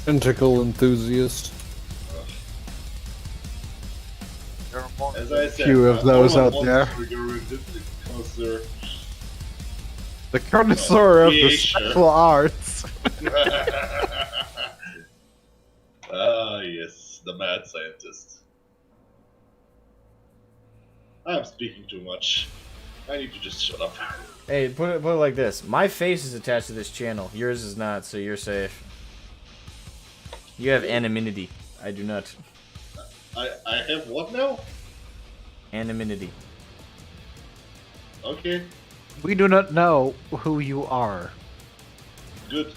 Tentacle enthusiast. As I said, Few of those all I out want there. is to go into the connoisseur. The connoisseur of the Creation. sexual arts. Ah, yes, the mad scientist. I'm speaking too much. I need to just shut up. Hey, put it like this. My face is attached to this channel. Yours is not, so you're safe. You have anonymity. I do not. I have what now? Anonymity. Okay, We do not know who you are. good.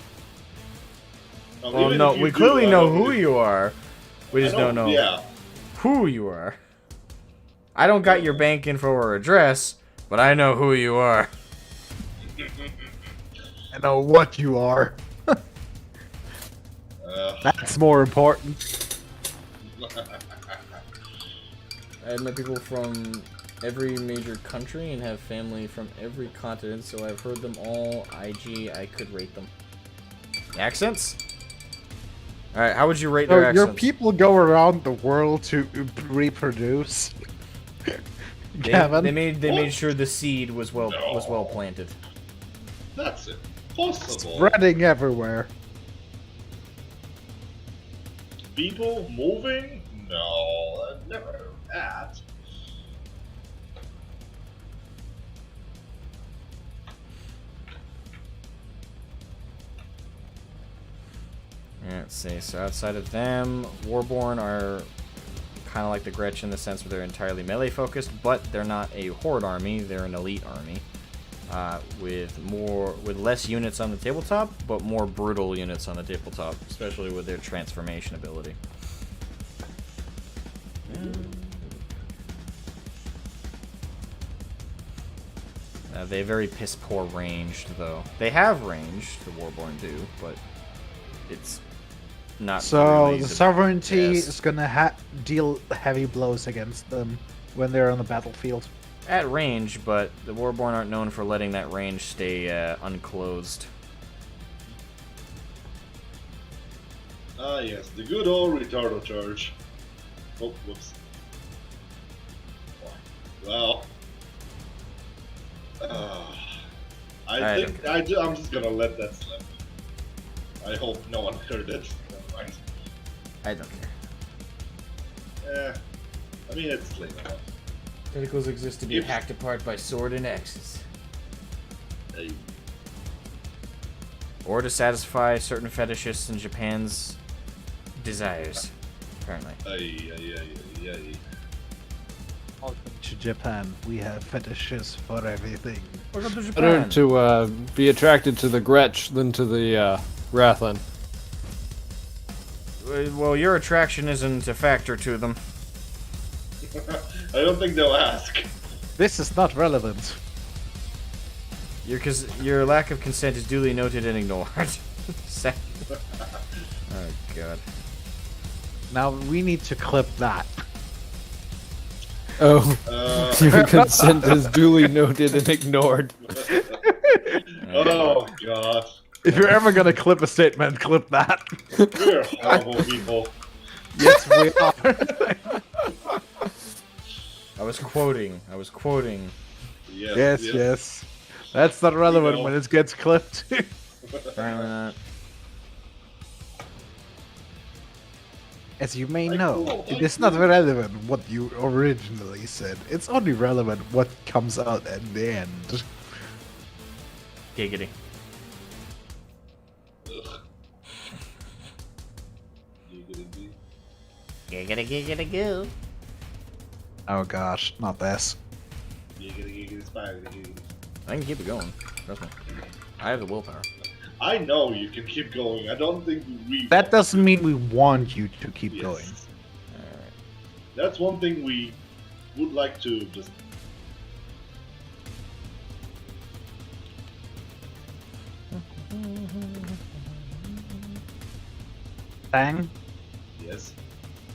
Now, Well, even no, if you we do, clearly I know don't who really- you are. We I just don't know Yeah. who you are. I don't got your bank info or address, but I know who you are. I know what you are. That's more important. I met people from every major country and have family from every continent, so I've heard them all. IG, I could rate them. Accents? Alright, how would you rate their So accents? your people go around the world to reproduce. Gavin, They made What? sure the seed was well No. planted. That's impossible. spreading everywhere. People moving? No, I've never heard of that. Yeah, let's see. So outside of them, Warborn are kind of like the Gretsch in the sense where they're entirely melee focused, but they're not a horde army. They're an elite army with less units on the tabletop, but more brutal units on the tabletop, especially with their transformation ability. They very piss poor ranged though. They have ranged, the Warborn do, but it's not So really the sovereignty best. is gonna deal heavy blows against them when they're on the battlefield. At range, but the Warborn aren't known for letting that range stay unclosed. Ah, yes, the good old retardo charge. Oh, whoops. Well. I think I'm just gonna let that slip. I hope no one heard it. Never mind. I don't care. I mean, it's late enough. Tentacles exist to be If- hacked apart by sword and axes. Hey, Or to satisfy certain fetishists in Japan's desires, apparently. ay. Welcome to Japan. We have fetishes for everything. Welcome to Better Japan. to be attracted to the Gretsch than to the Rathlin. Well, your attraction isn't a factor to them. I don't think they'll ask. This is not relevant. Your lack of consent is duly noted and ignored. Oh god. Now we need to clip that. Oh, Uh, your consent is duly noted and ignored. oh god. If you're ever gonna clip a statement, clip that. We're horrible people. Yes, we are. I was quoting. Yes. yes. That's not relevant know. when it gets clipped. Apparently not. As you may Like, know, oh, it is not relevant what you originally said. It's only relevant what comes out at the end. Giggity. Ugh. Giggity. Giggity goo. Oh gosh, not this. Giggity, spider, giggity. I can keep it going. Trust me. I have the willpower. I know you can keep going. I don't think we. That doesn't mean we want you to keep Yes. going. Alright. That's one thing we would like to just. Bang. Yes.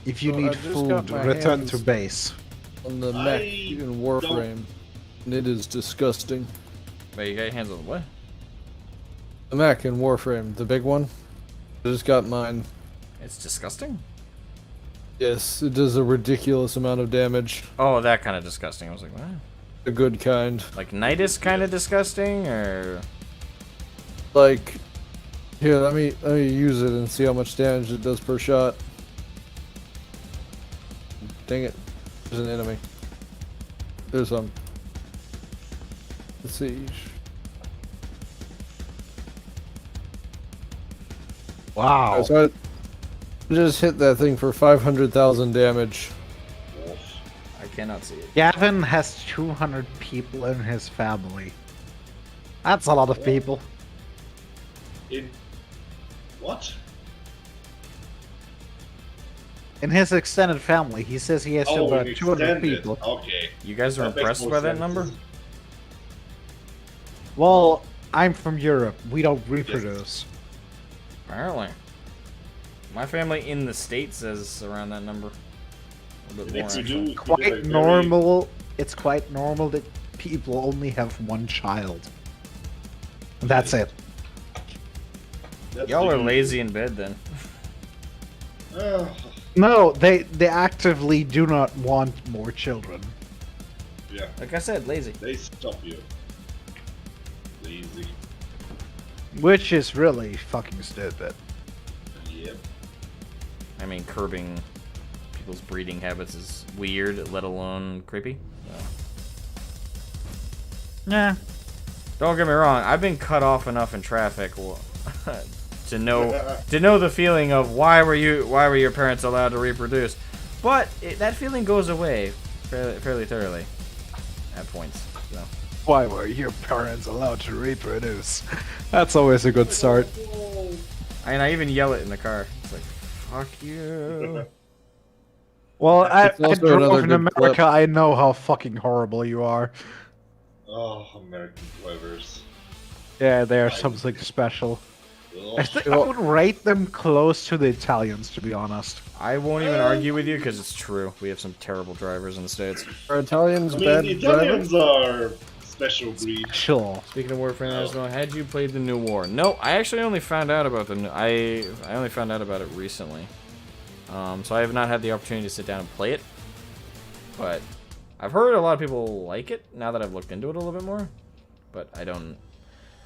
If you Well, need I just got food, my return hands- to base. On the I Mac in Warframe, and it is disgusting. Wait, you got your hands on what? The Mac in Warframe, the big one. I just got mine. It's disgusting. Yes, it does a ridiculous amount of damage. Oh, that kind of disgusting. I was like, what? The good kind. Like Nidus kind of disgusting, or Like, here, let me use it and see how much damage it does per shot. Dang it. There's an enemy. There's some. Let's see. Wow. So I just hit that thing for 500,000 damage. I cannot see it. Gavin has 200 people in his family. That's a lot of people. In what? In his extended family, he says he has Oh, about in 200 extended. people. Okay. You guys are That makes impressed more by that sense. number? Well, I'm from Europe. We don't reproduce. Apparently. My family in the States is around that number. A little bit more. If we actually. do, we Quite do like very- normal. It's quite normal that people only have one child. That's it. that's Y'all the are good- lazy in bed then. Ah, No, they actively do not want more children. yeah, Like I said, lazy. they stop you. Lazy. Which is really fucking stupid. Yep. I mean, curbing people's breeding habits is weird, let alone creepy. So. Yeah. Don't get me wrong, I've been cut off enough in traffic to know the feeling of why were your parents allowed to reproduce, but that feeling goes away fairly thoroughly at points. So. Why were your parents allowed to reproduce? That's always a good start. And I even yell it in the car. It's like, fuck you. Well, I It's also drove another in good America. clip. I know how fucking horrible you are. Oh, American drivers. Yeah, they are something special. Ugh. I think I would rate them close to the Italians, to be honest. I won't even argue with you because it's true. We have some terrible drivers in the States. Are Italians I bad mean, drivers? Italians are special breed. Sure. Speaking of Warframe, Asmogan, had you played the new war? No, I actually only found out about the new. I only found out about it recently. So I have not had the opportunity to sit down and play it. But I've heard a lot of people like it now that I've looked into it a little bit more. But I don't know.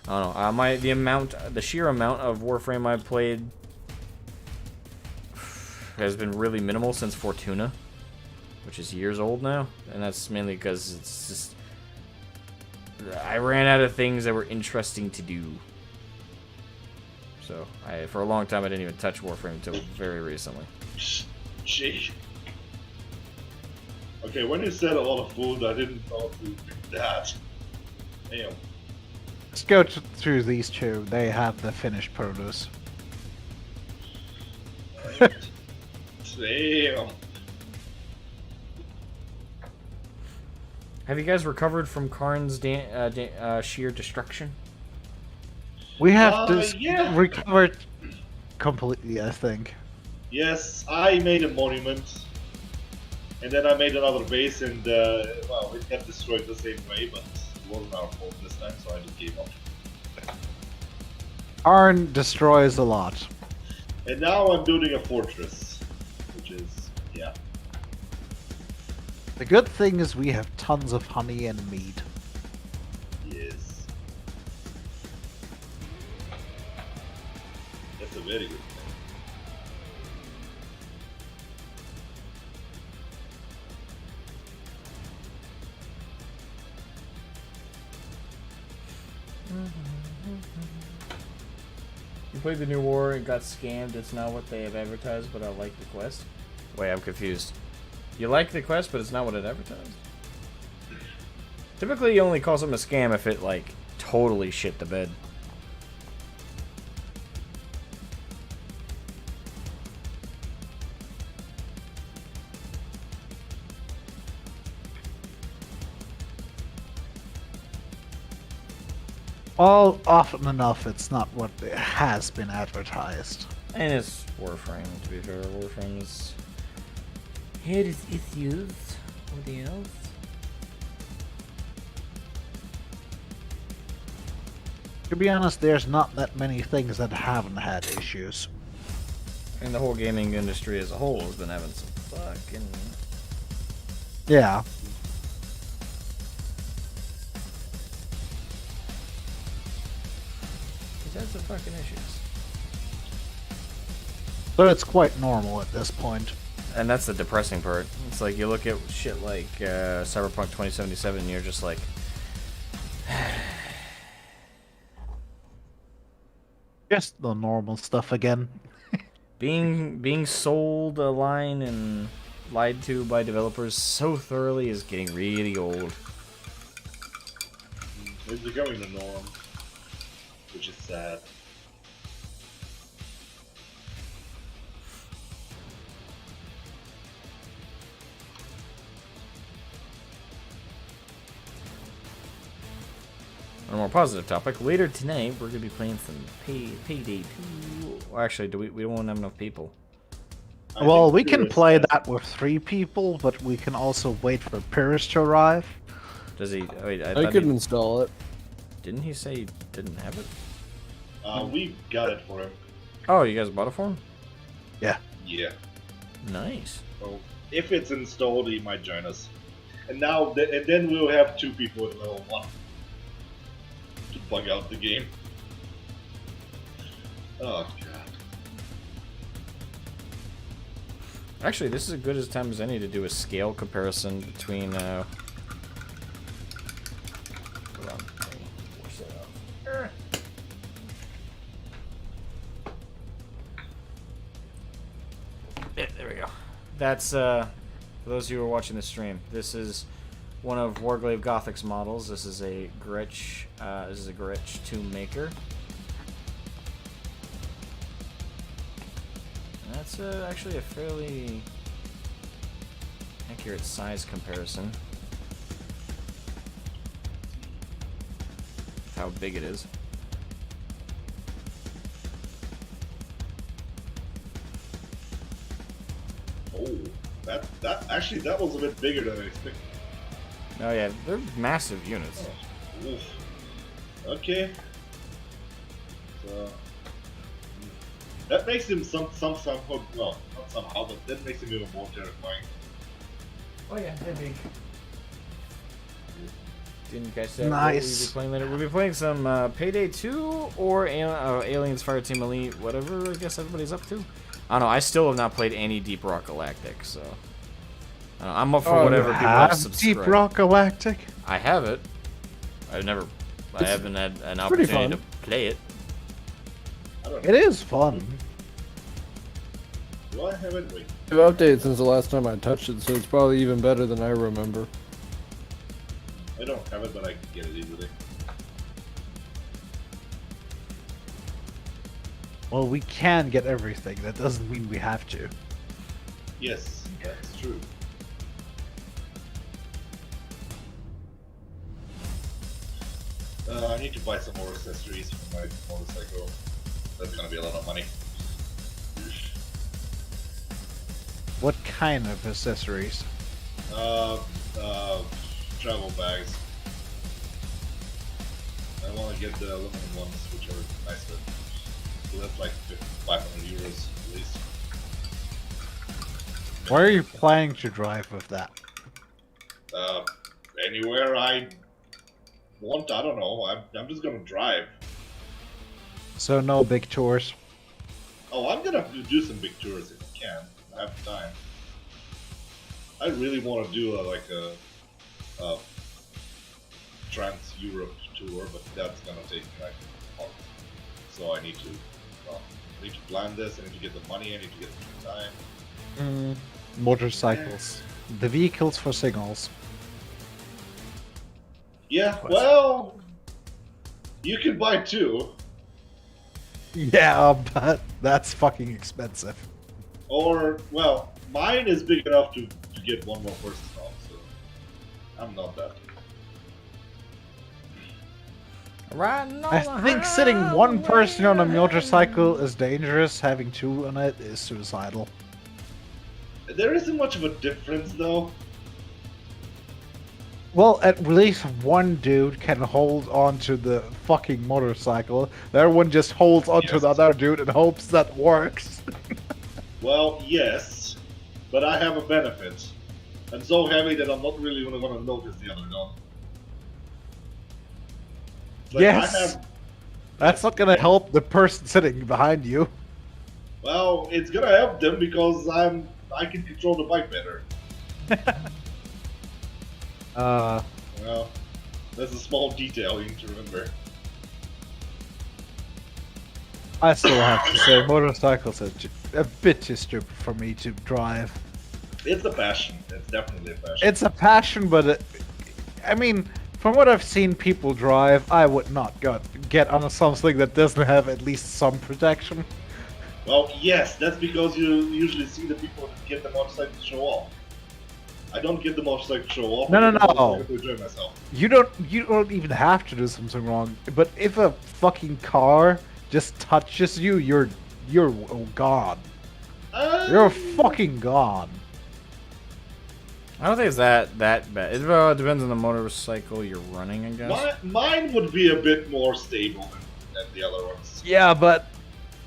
The sheer amount of Warframe I've played has been really minimal since Fortuna, which is years old now, and that's mainly because it's just I ran out of things that were interesting to do. So for a long time, I didn't even touch Warframe until very recently. Gee. Okay, when you said a lot of food, I didn't know to do that. Damn. Let's go through these two. They have the finished produce. Damn. Have you guys recovered from Karn's sheer destruction? We have yeah. recovered completely, I think. Yes, I made a monument. And then I made another base, and well, it got destroyed the same way, but it wasn't our fault this time, so I just gave up. Arn destroys a lot. And now I'm building a fortress, which is, yeah. The good thing is we have tons of honey and meat. Yes. That's a very good thing. You played the new war and got scammed. It's not what they have advertised, but I like the quest. Wait, I'm confused. You like the quest, but it's not what it advertised? Typically, you only call something a scam if it, like, totally shit the bed. Well, often enough, it's not what it has been advertised. And it's Warframe, to be fair. Warframe's had its issues with the elves. To be honest, there's not that many things that haven't had issues. And the whole gaming industry as a whole has been having some fucking... Yeah. It's had some fucking issues. But it's quite normal at this point. And that's the depressing part. It's like you look at shit like Cyberpunk 2077 and you're just like... Just the normal stuff again. Being sold a line and lied to by developers so thoroughly is getting really old. It's becoming the norm, which is sad. On a more positive topic, later tonight we're gonna be playing some Payday 2. Well, actually, we don't have enough people. I Well, think we can Pyrrhus play has- that with 3 people, but we can also wait for Pyrrhus to arrive. Does he? Wait, I I thought could he, install it. didn't he say he didn't have it? We got it for him. Oh, you guys bought it for him? Yeah. Nice. So if it's installed, he might join us. And now, and then we'll have 2 people at level 1 to bug out the game. Oh god. Actually, this is as good a time as any to do a scale comparison between. Hold on. Let me force that out. There we go. That's for those of you who are watching the stream. This is one of Warglaive Gothic's models. This is a Gretsch. This is a Gretsch Tomb Maker. And that's actually a fairly accurate size comparison. How big it is. Oh, that was a bit bigger than I expected. Oh yeah, they're massive units. Oof. Okay. So that makes him somehow, well, not somehow, but that makes him even more terrifying. Oh yeah, they're big. Didn't catch that. Nice. What we'll be playing later. We'll be playing some Payday 2 or Aliens Fireteam Elite, whatever I guess everybody's up to. I don't know. I still have not played any Deep Rock Galactic, so I'm up for whatever people have subscribed. Deep Rock Galactic? I have it. I haven't had an pretty opportunity fun. to play it. I don't It is fun. Do I have it? Wait. They've updated since the last time I touched it, so it's probably even better than I remember. I don't have it, but I can get it easily. Well, we can get everything. That doesn't mean we have to. Yes, that's true. I need to buy some more accessories for my motorcycle. That's gonna be a lot of money. What kind of accessories? Travel bags. I want to get the aluminum ones, which are nicer. So that's like 500 euros at least. Where are you planning to drive with that? Anywhere I want, I don't know. I'm just gonna drive. So no big tours. Oh, I'm gonna do some big tours if I can. I have time. I really want to do a trans-Europe tour, but that's gonna take me like a month. So I need to plan this. I need to get the money. I need to get the time. Motorcycles. The vehicles for signals. Yeah, well, you can buy 2, Yeah, but that's fucking expensive. or well, mine is big enough to get one more person on. So I'm not that. Riding on I the think sitting one person on a highway. motorcycle is dangerous. Having two on it is suicidal. There isn't much of a difference though. Well, at least one dude can hold onto the fucking motorcycle. The other one just holds onto Yes. the other dude and hopes that works. Well, yes, but I have a benefit. I'm so heavy that I'm not really gonna notice the other dog. Like, Yes. I have, That's not gonna help the person sitting behind you. well, it's gonna help them because I can control the bike better. Well, that's a small detail you need to remember. I still have to say, motorcycles are a bit too stupid for me to drive. It's a passion. It's definitely a passion. It's a passion, but I mean, from what I've seen people drive, I would not get on something that doesn't have at least some protection. Well, yes, that's because you usually see the people that get the motorcycle to show off. I don't get the motorcycle to show off. No, I no, get the no. motorcycle to enjoy myself. You don't even have to do something wrong. But if a fucking car just touches you, you're gone. You're fucking gone. I don't think it's that bad. It depends on the motorcycle you're running, I guess. Mine would be a bit more stable than the other ones. Yeah, but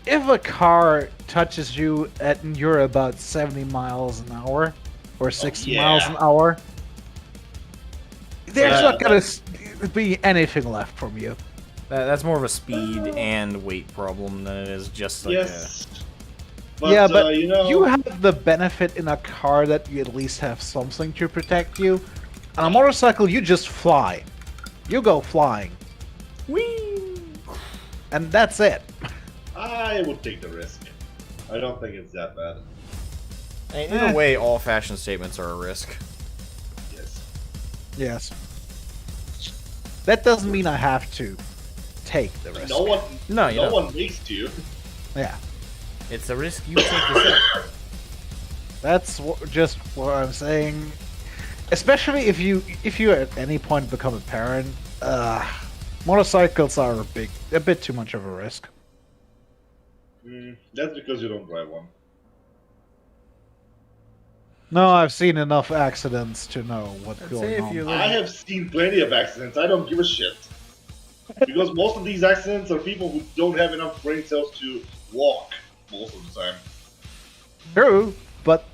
if a car touches you and you're about 70 miles an hour or 60 yeah. miles an hour, there's Yeah, not gonna be anything left from you. That's more of a speed and weight problem than it is just like Yes. Yeah, but you know, you have the benefit in a car that you at least have something to protect you. On a motorcycle, you just fly. You go flying. Whee! And that's it. I would take the risk. I don't think it's that bad. Either way, all fashion statements are a risk. Yes. Yes. That doesn't mean I have to take the risk. No one. No, you no don't. one makes you. Yeah. It's a risk you take yourself. That's just what I'm saying. Especially if you at any point become a parent, motorcycles are a bit too much of a risk. That's because you don't drive one. No, I've seen enough accidents to know what's I'd going say if on. you I have seen plenty of accidents. I don't give a shit. Because most of these accidents are people who don't have enough brain cells to walk most of the time. True, but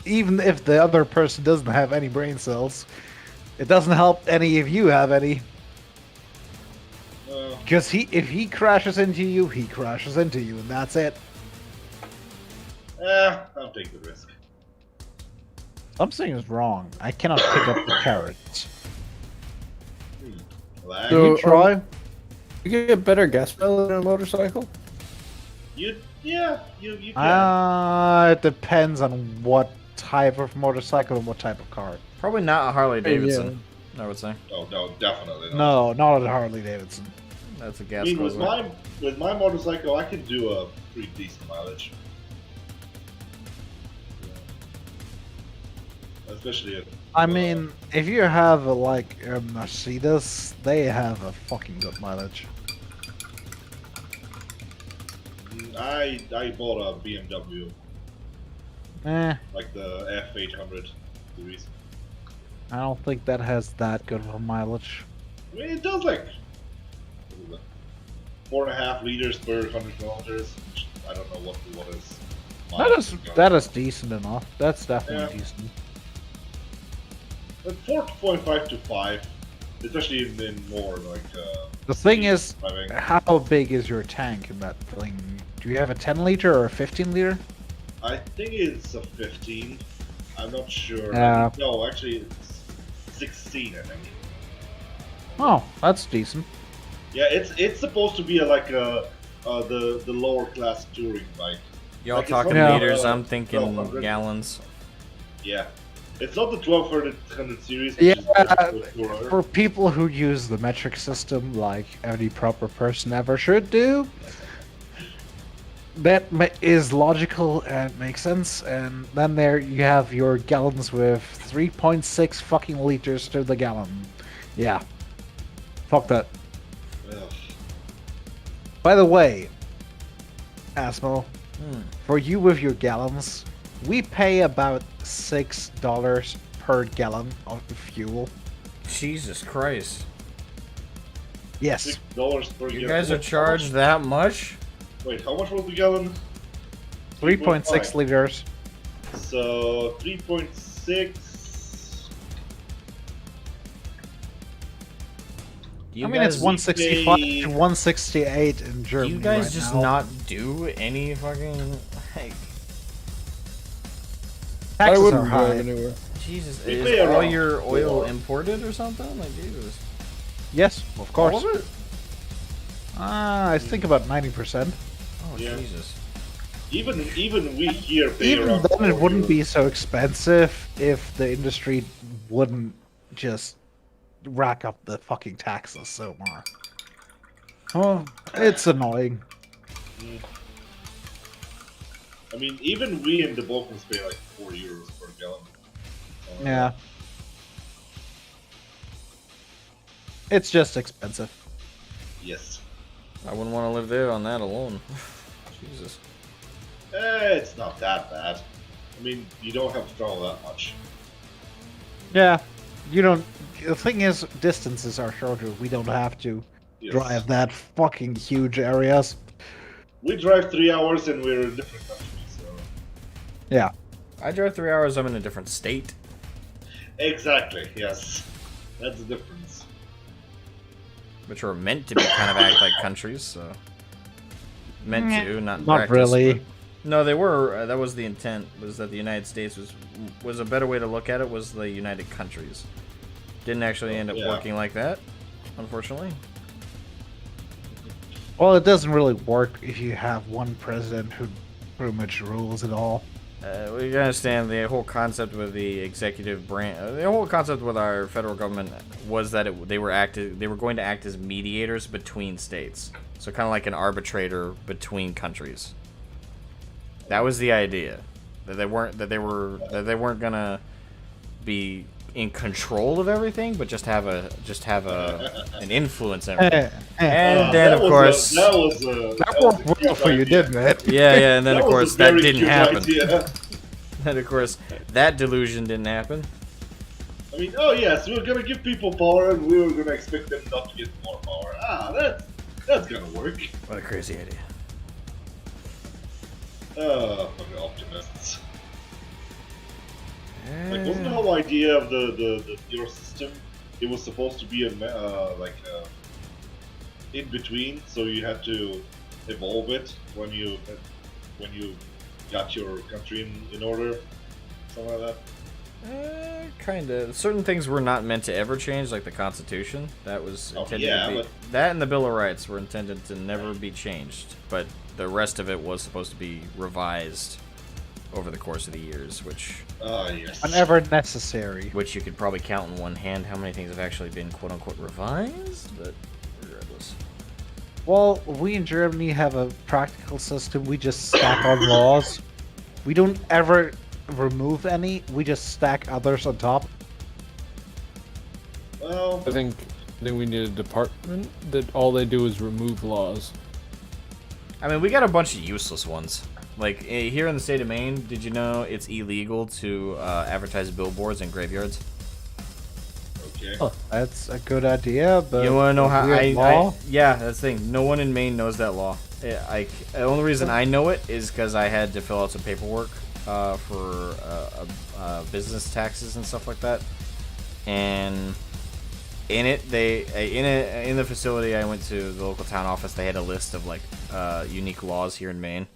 even if the other person doesn't have any brain cells, it doesn't help any of you have any. Because if he crashes into you, he crashes into you, and that's it. I'll take the risk. Something is wrong. I cannot pick up the carrots. Lag. So- You try? You get better gas mileage on a motorcycle? You can. It depends on what type of motorcycle and what type of car. Probably not a Harley Davidson, I would say. Oh no, definitely not. No, not a Harley Davidson. That's a I gas mean, with guzzler. my motorcycle, I can do a pretty decent mileage. Especially at, I mean, if you have like a Mercedes, they have a fucking good mileage. I bought a BMW, like the F800 series. I don't think that has that good of a mileage. I mean, it does like 4.5 liters per 100 kilometers. Which I don't know what is. That is decent enough. That's definitely Yeah. decent. But 4.5 to 5, especially in more like. The thing is, driving. how big is your tank in that thing? Do you have a 10 liter or a 15 liter? I think it's a 15. I'm not sure. Yeah. No, actually, it's 16. I think. Oh, that's decent. Yeah, it's supposed to be the lower class touring bike. Y'all Like, it's talking not- liters, I'm thinking 1200. gallons. Yeah, it's not the 1200 series. Yeah, Which is 400. For people who use the metric system like every proper person ever should do, that is logical and makes sense. And then there you have your gallons with 3.6 fucking liters to the gallon. Yeah. Fuck that. Ugh. By the way, Asmo, Hmm. for you with your gallons, we pay about $6 per gallon of fuel. Jesus Christ. Yes. $6 per You gallon. guys are charged that much? Wait, how much was the gallon? 3.6 liters. So 3.6. Do you I mean, guys, it's 165 pay- to 168 in do Germany. you guys right just now. not do any fucking like I Taxes are wouldn't drive high. anywhere. Jesus, We is pay all around your oil 4. imported or something? Like Jesus. Yes, of course. All of it? I think about 90%. Oh Yeah. Jesus. Even we here pay Even around then, it 4 wouldn't euros. be so expensive if the industry wouldn't just rack up the fucking taxes so much. Oh, it's annoying. I mean, even we in the Balkans pay like 4 euros per gallon. Yeah. It's just expensive. Yes. I wouldn't want to live there on that alone. Jesus. It's not that bad. I mean, you don't have to travel that much. Yeah. You don't. The thing is, distances are shorter. We don't have to Yes. drive that fucking huge areas. We drive 3 hours and we're in different countries, so. Yeah. I drive 3 hours. I'm in a different state. Exactly, yes. That's the difference. Which are meant to be kind of act like countries, so meant to, not in Not practice, really. but- No, they were. That was the intent. Was that the United States was a better way to look at it? Was the United Countries? Didn't actually end up Yeah. working like that, unfortunately. Well, it doesn't really work if you have one president who pretty much rules it all. We gotta understand the whole concept with the executive branch. The whole concept with our federal government was that they were going to act as mediators between states, so kind of like an arbitrator between countries. That was the idea. That they weren't gonna be in control of everything, but just have an influence on everything. And then of course, that was That worked well for you, didn't it? yeah, and then That of was a course that very didn't cute happen. idea. And of course that delusion didn't happen. I mean, oh yes, we were gonna give people power and we were gonna expect them not to get more power. That's gonna work. What a crazy idea. Fucking optimists. Like, wasn't the whole idea of the Euro system? It was supposed to be in between, so you had to evolve it when you got your country in order, something like that. Kind of. Certain things were not meant to ever change, like the Constitution. That was Oh, intended yeah, to be. but- That and the Bill of Rights were intended to never be changed, but the rest of it was supposed to be revised over the course of the years, which Yes. Whenever necessary. you could probably count in one hand how many things have actually been quote unquote revised, but regardless. Well, we in Germany have a practical system. We just stack on laws. We don't ever remove any. We just stack others on top. Well, I think we need a department that all they do is remove laws. I mean, we got a bunch of useless ones. Like, here in the state of Maine, did you know it's illegal to advertise billboards in graveyards? okay. That's a good idea, but You want to know how weird law? yeah, that's the thing. No one in Maine knows that law. The only reason I know it is because I had to fill out some paperwork for business taxes and stuff like that. And in it, in the facility I went to, the local town office, they had a list of like unique laws here in Maine,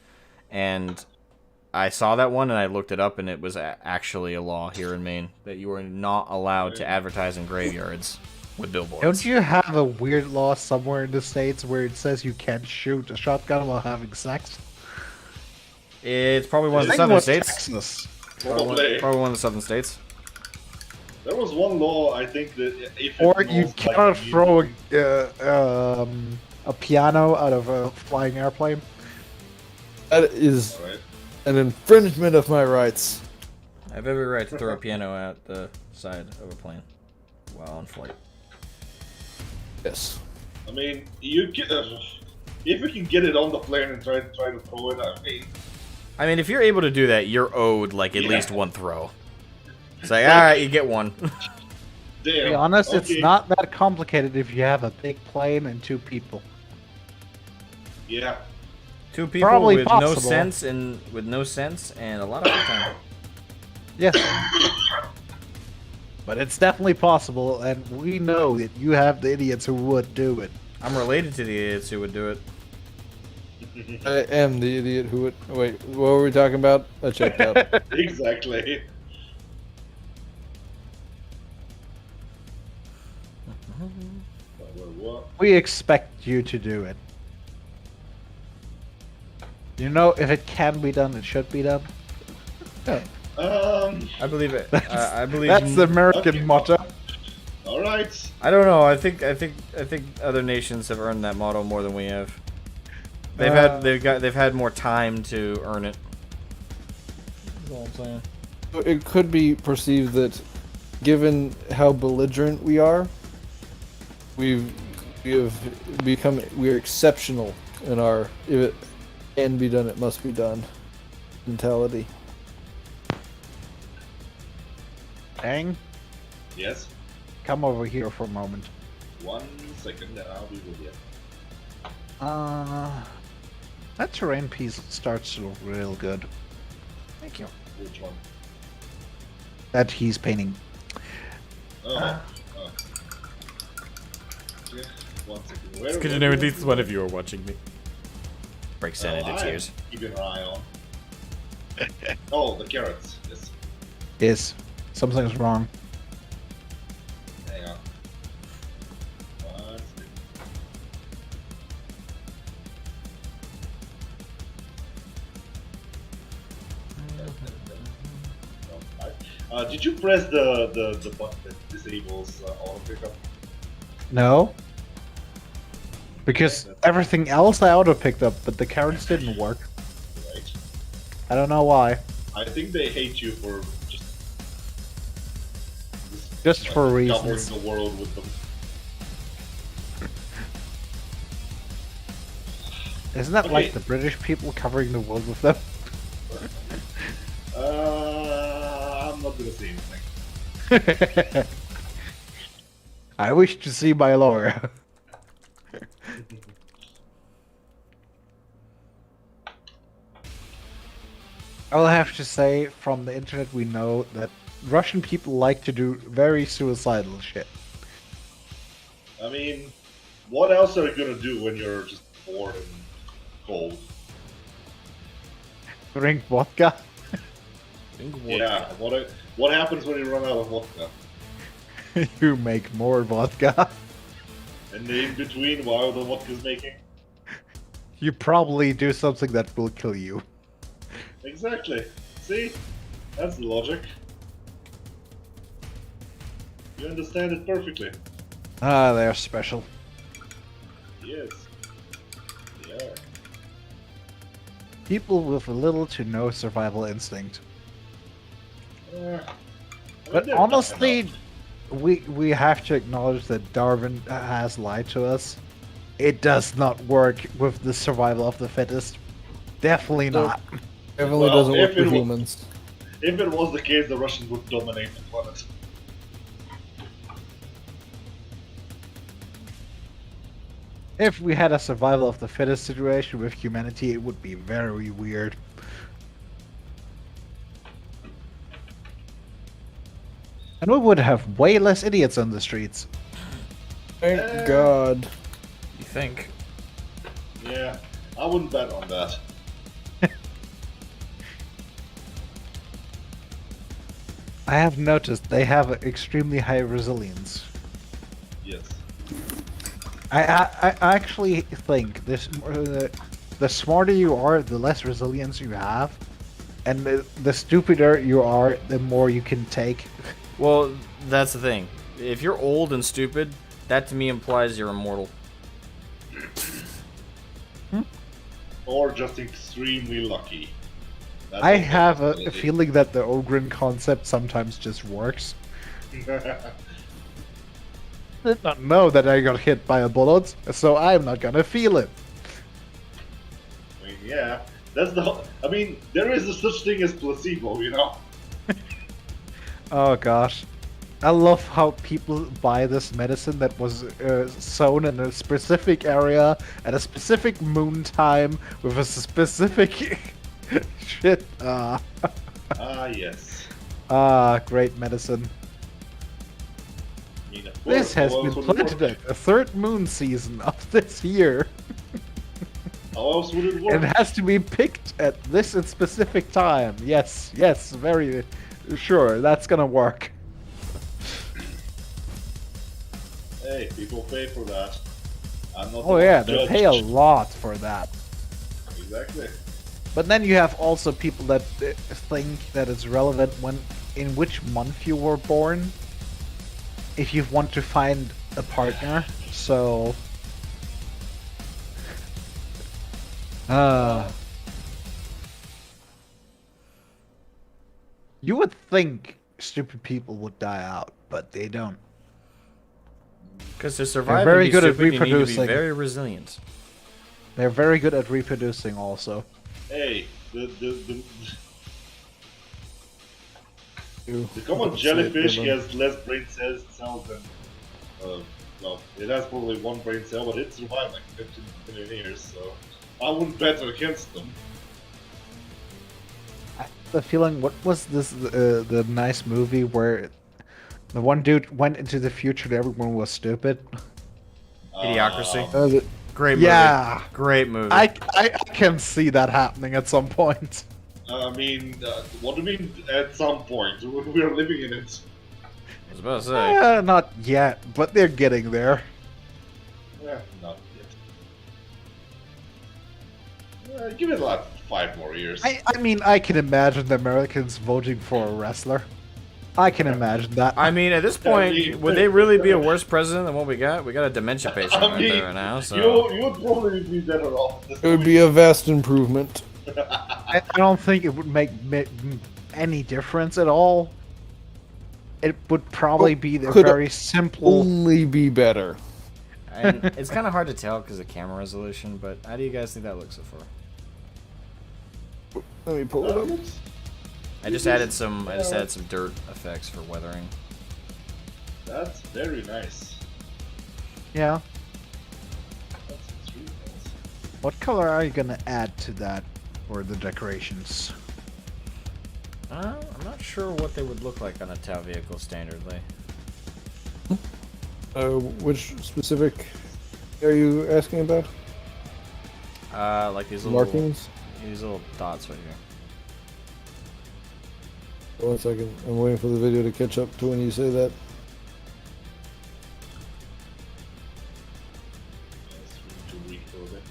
and I saw that one and I looked it up, and it was actually a law here in Maine that you are not allowed to advertise in graveyards with billboards. Don't you have a weird law somewhere in the States where it says you can't shoot a shotgun while having sex? It's probably one of the I think it southern was states. Texas. Probably. Probably one of the southern states. There was one law, I think, that if it Or you involves, cannot like, throw a piano out of a flying airplane. That is Right. an infringement of my rights. I have every right to throw a piano at the side of a plane while on flight. Yes. I mean, you can. if we can get it on the plane and try to throw it, I mean, if you're able to do that, you're owed like at Yeah. least one throw. It's like, all right, you get one. damn. To be honest, okay. it's not that complicated if you have a big plane and 2 people. Yeah. 2 people Probably with possible. no sense and a lot of time. Yes. But it's definitely possible, and we know that you have the idiots who would do it. I'm related to the idiots who would do it. I am the idiot who would. Wait, what were we talking about? I checked out. Exactly. What? We expect you to do it. You know, if it can be done, it should be done. I believe it. I believe That's the American Okay. motto. All right. I don't know. I think other nations have earned that motto more than we have. They've had more time to earn it. That's all I'm saying. It could be perceived that, given how belligerent we are, we are exceptional in our if it can be done, it must be done mentality. Dang, Yes. come over here for a moment. 1 second, and I'll be with you. That terrain piece starts to look real good. Thank you. Which one? That he's painting. Oh. Yeah. 1 second. Where? Good to where- know where- at least one of you are watching me. Breaks that Oh, into I'm tears. keeping an eye on. Oh, the carrots. Yes. Yes, something's wrong. Hang on. 1 second. Did you press the button that disables auto pickup? No. Because everything else I auto picked up, but the carrots didn't work. Right. I don't know why. I think they hate you for Just for covering reasons. the world with them. Isn't that like Okay. the British people covering the world with them? I'm not gonna say anything. I wish to see my lawyer. I'll have to say, from the internet, we know that Russian people like to do very suicidal shit. I mean, what else are you gonna do when you're just bored and cold? Drink vodka. Yeah. What happens when you run out of vodka? You make more vodka. And in between, while the vodka's making? You probably do something that will kill you. Exactly. See? That's the logic. You understand it perfectly. Ah, they're special. Yes. They are. People with little to no survival instinct. I mean, But they're tough honestly, enough. we have to acknowledge that Darwin has lied to us. It does not work with the survival of the fittest. Definitely Nope. not. Definitely Well, doesn't work if for it wa- humans. If it was the case, the Russians would dominate the planet. If we had a survival of the fittest situation with humanity, it would be very weird. And we would have way less idiots on the streets. Thank God. You think? Yeah, I wouldn't bet on that. I have noticed they have extremely high resilience. Yes. I actually think this the smarter you are, the less resilience you have, and the stupider you are, the more you can take. Well, that's the thing. If you're old and stupid, that to me implies you're immortal. Or just extremely lucky. That's I also have a possibility. feeling that the Ogren concept sometimes just works. Did not know that I got hit by a bullet, so I'm not gonna feel it. Yeah, that's the. I mean, there is a such thing as placebo, you know. Oh gosh. I love how people buy this medicine that was sown in a specific area at a specific moon time with a specific shit. Ah, yes. Great medicine. I mean, of This course, has how been else would it planted work? at the third moon season of this year. How else would it work? It has to be picked at this specific time. Yes, yes, very sure. That's gonna work. Hey, people pay for that. I'm not. Oh the yeah, one to they judge. pay a lot for that. Exactly. But then you have also people that think that it's relevant when in which month you were born. If you want to find a partner, so. You would think stupid people would die out, but they don't. Because to survive very and be good at stupid, you need to be reproducing. very resilient. They're very good at reproducing also. Hey, the Ew. common Don't say it, jellyfish Dylan. has less brain cells than. Well, it has probably one brain cell, but it survived like 15 million years, so I wouldn't bet against them. I have the feeling, what was this, the nice movie where the one dude went into the future and everyone was stupid? Idiocracy. Great movie. Yeah. Great movie. I can see that happening at some point. I mean, what do you mean at some point? We are living in it. I was about to say. Not yet, but they're getting there. Not yet. Give it like 5 more years. I mean, I can imagine the Americans voting for a wrestler. I can imagine that. I mean, at this point, would they really be a worse president than what we got? We got a dementia patient right there right now, so... You would probably be better off. It would be a vast improvement. I don't think it would make any difference at all. It would probably be the Could very simple. Only be better. And it's kind of hard to tell because of camera resolution, but how do you guys think that looks so far? Let me pull it up. I just added some dirt effects for weathering. That's very nice. Yeah. That's really nice. What color are you gonna add to that for the decorations? I'm not sure what they would look like on a Tau vehicle standardly. Which specific are you asking about? Like these little Markings? These little dots right here. 1 second. I'm waiting for the video to catch up to when you say that. Yes, we need to recode it.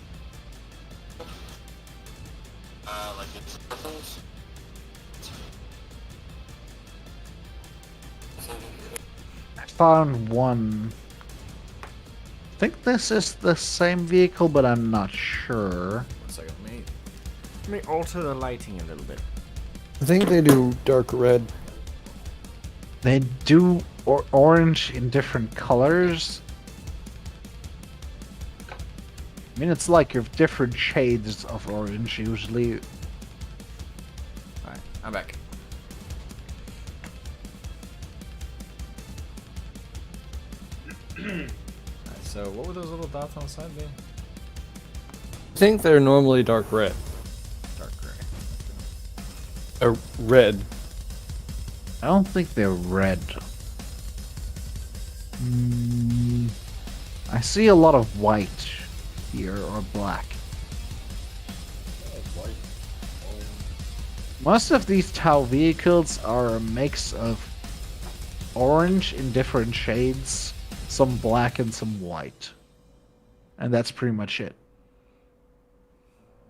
I found one. I think this is the same vehicle, but I'm not sure. 1 second, let me alter the lighting a little bit. I think they do dark red. They do orange in different colors. I mean, it's like your different shades of orange usually. Alright, I'm back. Alright, so what were those little dots on the side be? I think they're normally dark red. Dark gray. Red. I don't think they're red. I see a lot of white here, or black. White. Most of these Tau vehicles are a mix of orange in different shades, some black and some white. And that's pretty much it.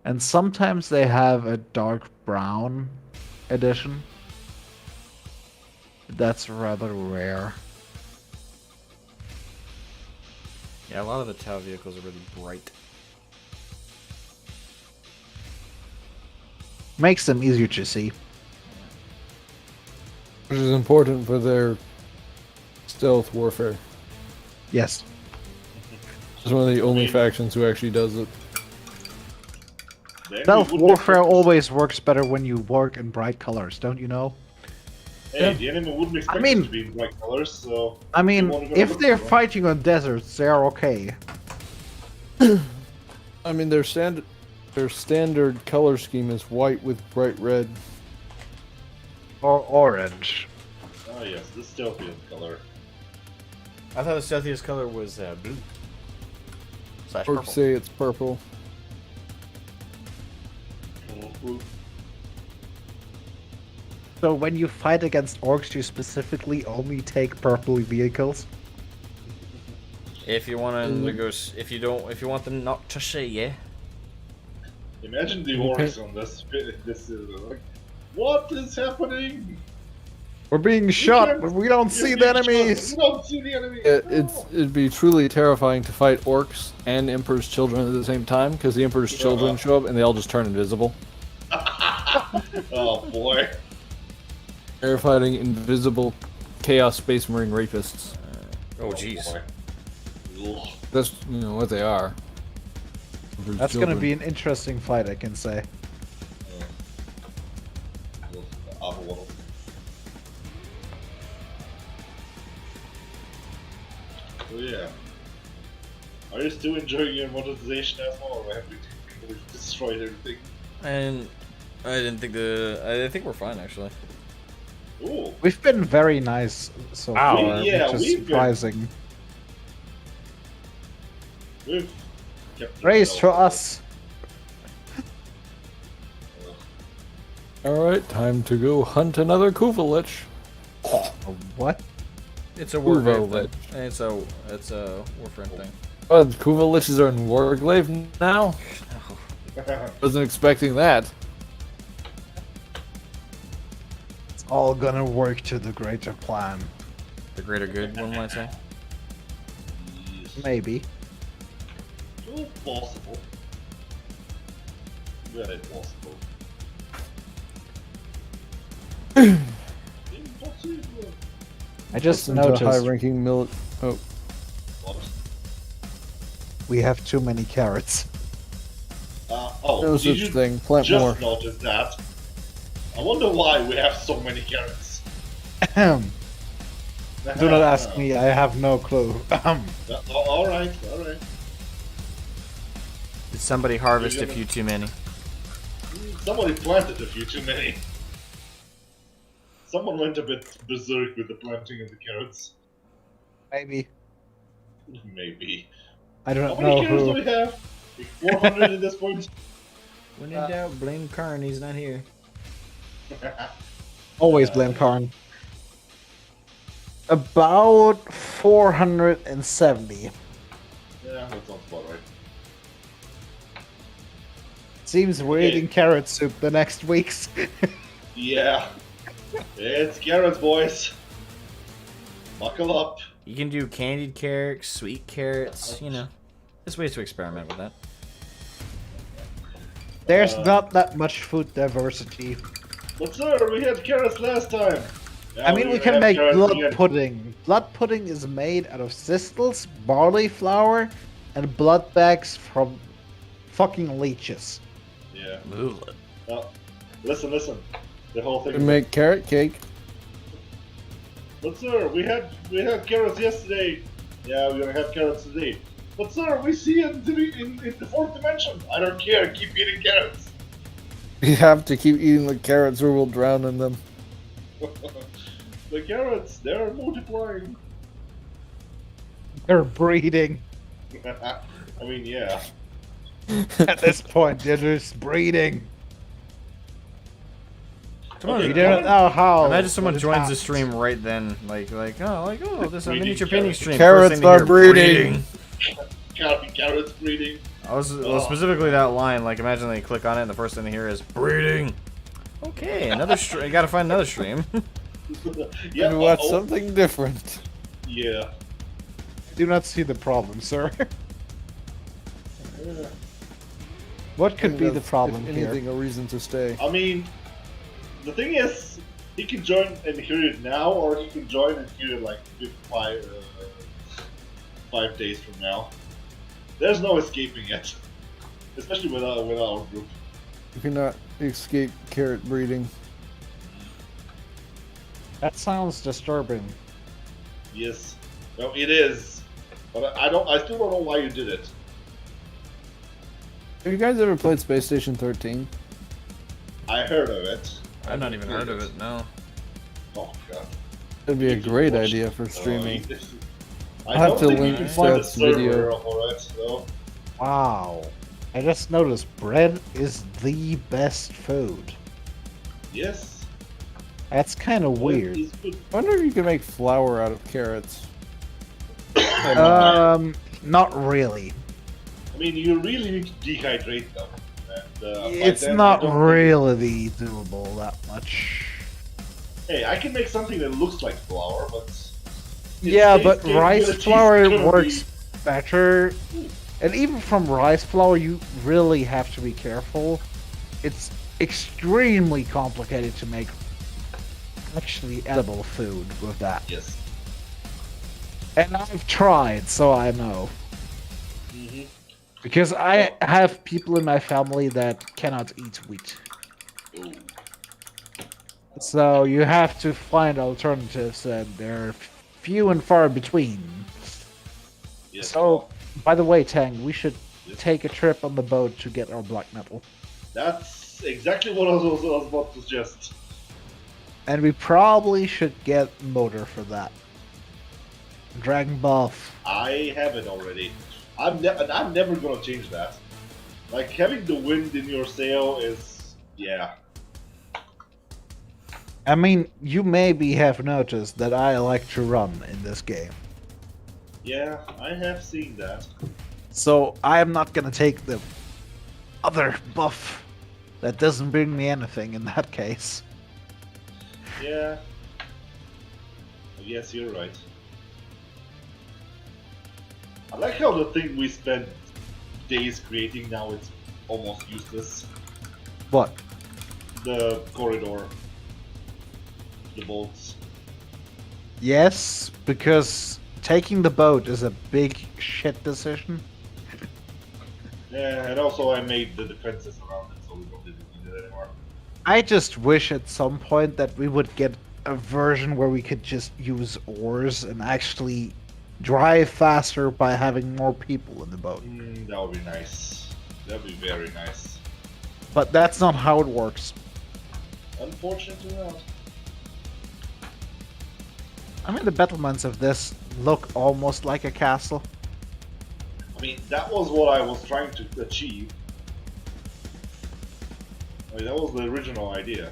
And sometimes they have a dark brown edition. That's rather rare. Yeah, a lot of the Tau vehicles are really bright. Makes them easier to see. Which is important for their stealth warfare. Yes. It's one of the only factions who actually does it. The enemy Stealth wouldn't warfare expect us- always works better when you work in bright colors, don't you know? Hey, the enemy wouldn't expect mean- us to be in bright colors, so... I mean, won't even if look they're for it. fighting on deserts, they're okay. I mean, their standard color scheme is white with bright red. Or orange. Oh yes, the stealthiest color. I thought the stealthiest color was blue. Slash Or purple. say it's purple. So when you fight against orcs, you specifically only take purple vehicles? If you want to go, if you want them not to say, yeah. Imagine the orcs on this. This is like, what is happening? We're being shot, can't- but we don't see the enemies! We don't see the enemy. It'd be truly terrifying to fight orcs and Emperor's children at the same time, because the Emperor's children show up and they all just turn invisible. Oh boy. They're fighting invisible Chaos Space Marine rapists. Oh jeez. boy. Ugh. That's what they are. Emperor's That's gonna children. be an interesting fight, I can say. Ugh. Awful little. So yeah. Are you still enjoying your monetization as well, or have we destroyed everything? And I think we're fine actually. Ooh. We've been very nice so Wow. far, Yeah, which is we've been- surprising. We've kept Praise for ourselves- us! Alright, time to go hunt another Kuvalich. What? It's a warfare Uvo thing. It's a warfare thing. Oh, the Kuvaliches are in Warglaive now? Wasn't expecting that. It's all gonna work to the greater plan. The greater good, one might say. Yes. Maybe. Well, possible. Very possible. Impossible. I just Listen to a noticed high-ranking Oh, What? we have too many carrots. Oh, no did such you thing. Plant just more. noticed that? I wonder why we have so many carrots. Ahem. Do not ask me, I have no clue. Ahem. Alright, alright. Did somebody harvest a You're gonna- few too many? Somebody planted a few too many. Someone went a bit berserk with the planting of the carrots. Maybe. Maybe. I How don't many know carrots do who. we have? Like 400 at this point? When in doubt, blame Karn. He's not here. Always blame Karn. About 470. Yeah, that sounds about right. Seems we're Okay. eating carrot soup the next weeks. Yeah. It's carrots, boys. Buckle up. You can do candied carrots, sweet carrots, you know. There's ways to experiment with that. There's not that much food diversity. But sir, we had carrots last time. I mean, we we're can gonna have make carrots blood again. pudding. Blood pudding is made out of thistles, barley flour, and blood bags from fucking leeches. Yeah. Ooh. Listen. The whole thing. We make carrot cake. But sir, we had carrots yesterday. Yeah, we're gonna have carrots today. But sir, we see it in the fourth dimension. I don't care. Keep eating carrots. We have to keep eating the carrots or we'll drown in them. The carrots, they're multiplying. They're breeding. I mean, yeah. At this point, they're just breeding. Come on, Okay, We don't know how. Imagine someone but it joins the happens. stream right then, like, oh, this is a Breeding miniature painting carrots. stream. Carrots First thing to are hear, breeding. Carrots breeding. Well, specifically that line, like, imagine they click on it and the first thing they hear is breeding. Okay, another stream. You gotta find another stream. Yeah. And watch uh-oh. something different. Yeah. Do not see the problem, sir. What could be the If problem anything, here? a reason to stay. I mean, the thing is, he can join and hear it now, or he can join and hear it like 5 days from now. There's no escaping it, especially with our group. You cannot escape carrot breeding. That sounds disturbing. Yes. Well, it is. But I still don't know why you did it. Have you guys ever played Space Station 13? I heard of it. I've not even heard of it. No. Oh god. It'd be a You should great watch idea it. for streaming. I I'll have don't to think link you can find a Seth's video. server for it, though. Wow. I just noticed bread is the best food. Yes. That's kind of weird. It's good. I wonder if you can make flour out of carrots. Not really. I mean, you really need to dehydrate them. And, by It's then, I not don't think- really doable that much. Hey, I can make something that looks like flour, but... its Yeah, taste but rice capability is flour gonna works be- better. And even from rice flour, you really have to be careful. It's extremely complicated to make actually edible food with that. Yes. And I've tried, so I know. hmm Because I have people in my family that cannot eat wheat. Ooh. So you have to find alternatives, and they're few and far between. Yes. So, by the way, Tang, we should Yes. take a trip on the boat to get our black metal. That's exactly what I was about to suggest. And we probably should get motor for that. Dragon buff. I have it already. I'm never gonna change that. Like, having the wind in your sail is... yeah. I mean, you maybe have noticed that I like to run in this game. Yeah, I have seen that. So I am not gonna take the other buff that doesn't bring me anything in that case. Yeah. Yes, you're right. I like how the thing we spent days creating now it's almost useless. What? The corridor. The bolts. Yes, because taking the boat is a big shit decision. Yeah, and also I made the defenses around it so we don't need it anymore. I just wish at some point that we would get a version where we could just use oars and actually drive faster by having more people in the boat. That would be nice. That would be very nice. But that's not how it works. Unfortunately not. I mean, the battlements of this look almost like a castle. I mean, that was what I was trying to achieve. I mean, that was the original idea.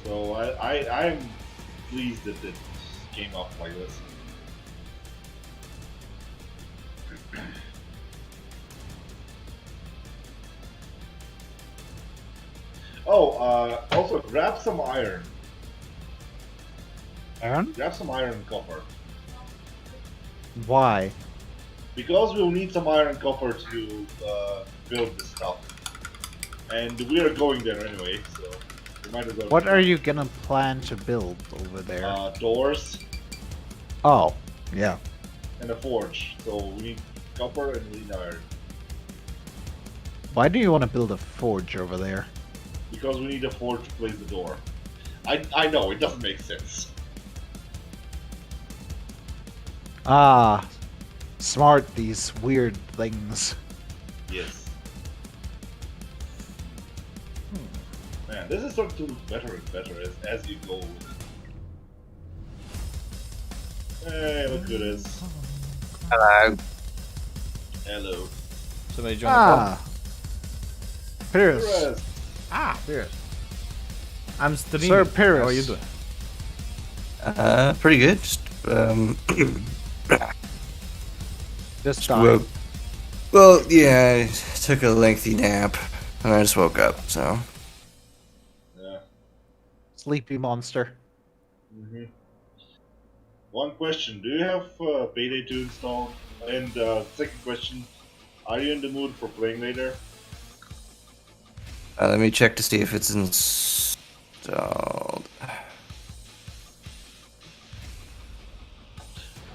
So I'm pleased that it came up like this. Oh, also grab some iron. Aaron? Grab some iron and copper. Why? Because we'll need some iron and copper to build this stuff. And we are going there anyway, so we might as well. What are you gonna plan to build over there? Doors Oh, yeah. and a forge. So we need copper and we need iron. Why do you want to build a forge over there? Because we need a forge to place the door. I know, it doesn't make sense. Ah, smart, these weird things. Yes. Man, this is starting to look better and better as you go with it. Hey, look who it is. Hello. Hello. Somebody join the call. Pyrrhus. Perez. Pierce. I'm streaming. Sir Pyrrhus. How are you doing? Pretty good. Just Woke. Well, yeah, I took a lengthy nap and I just woke up. So Yeah. Sleepy monster. hmm One question: do you have Payday 2 installed? And second question: are you in the mood for playing later? let me check to see if it's installed.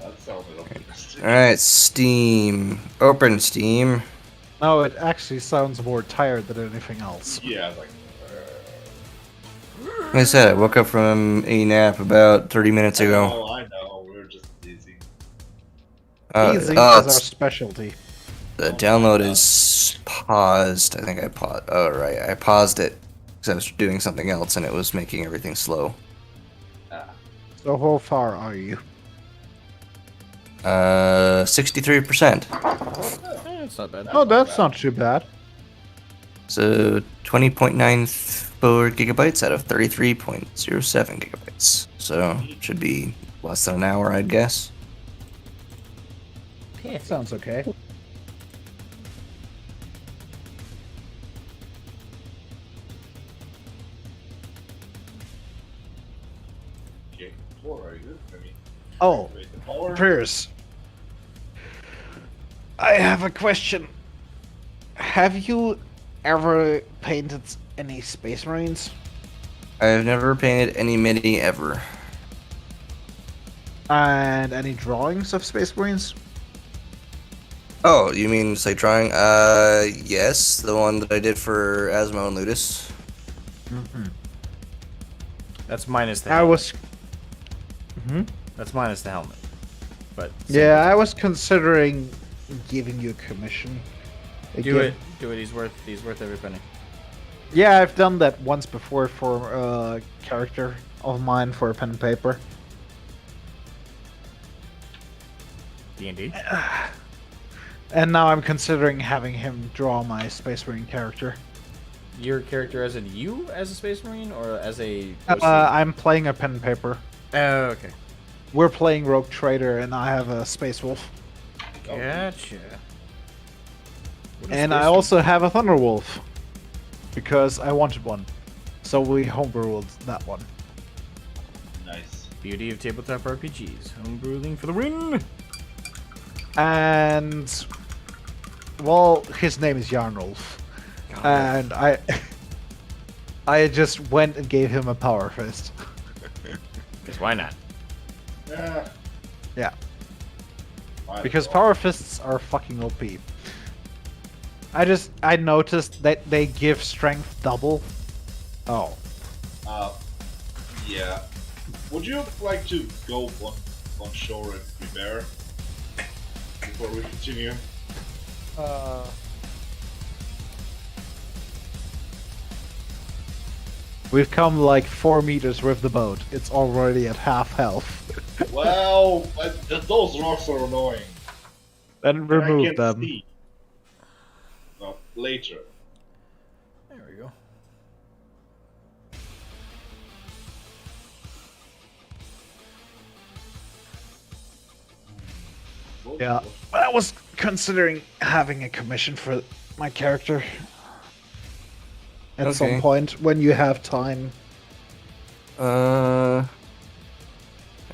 That sounded optimistic. Alright, Steam. Open Steam. No, it actually sounds more tired than anything else. Yeah, like. Like I said, I woke up from a nap about 30 minutes ago. Oh, I know. We're just busy. Easy is Oh, our it's- specialty. the download is paused. I think I paused. Oh, right. I paused it because I was doing something else and it was making everything slow. So how far are you? 63%. It's not bad. Oh, that's not too bad. So 20.94 gigabytes out of 33.07 gigabytes. So should be less than an hour, I'd guess. Sounds okay. Okay, four, very good. I mean, Oh, wait, the power. Pierce. I have a question. Have you ever painted any Space Marines? I've never painted any mini ever. And any drawings of Space Marines? Oh, you mean say drawing? Yes, the one that I did for Asmo and Ludus. That's minus the I helmet. was. That's minus the helmet. But Yeah, I was considering giving you a commission. do Again. it. Do it. He's worth every penny. Yeah, I've done that once before for a character of mine for a pen and paper. D&D. And now I'm considering having him draw my Space Marine character. Your character as in you as a Space Marine or as a? OC? I'm playing a pen and paper. Oh, okay. We're playing Rogue Trader, and I have a Space Wolf. Gotcha. What is And Space I Marine? also have a Thunder Wolf. Because I wanted one. So we homebrewed that one. Nice. Beauty of tabletop RPGs. Homebrewing for the win. And well, his name is Yarnulf. And I just went and gave him a power fist. Because why not? Yeah. Yeah. Might as Because well. power fists are fucking OP. I noticed that they give strength double. Oh. Yeah. Would you like to go on shore and prepare before we continue? We've come like 4 meters with the boat. It's already at half health. Well, those rocks are annoying. Then And I remove can't them. see. No, later. There we go. Yeah. I was considering having a commission for my character. At some Okay. point when you have time. Like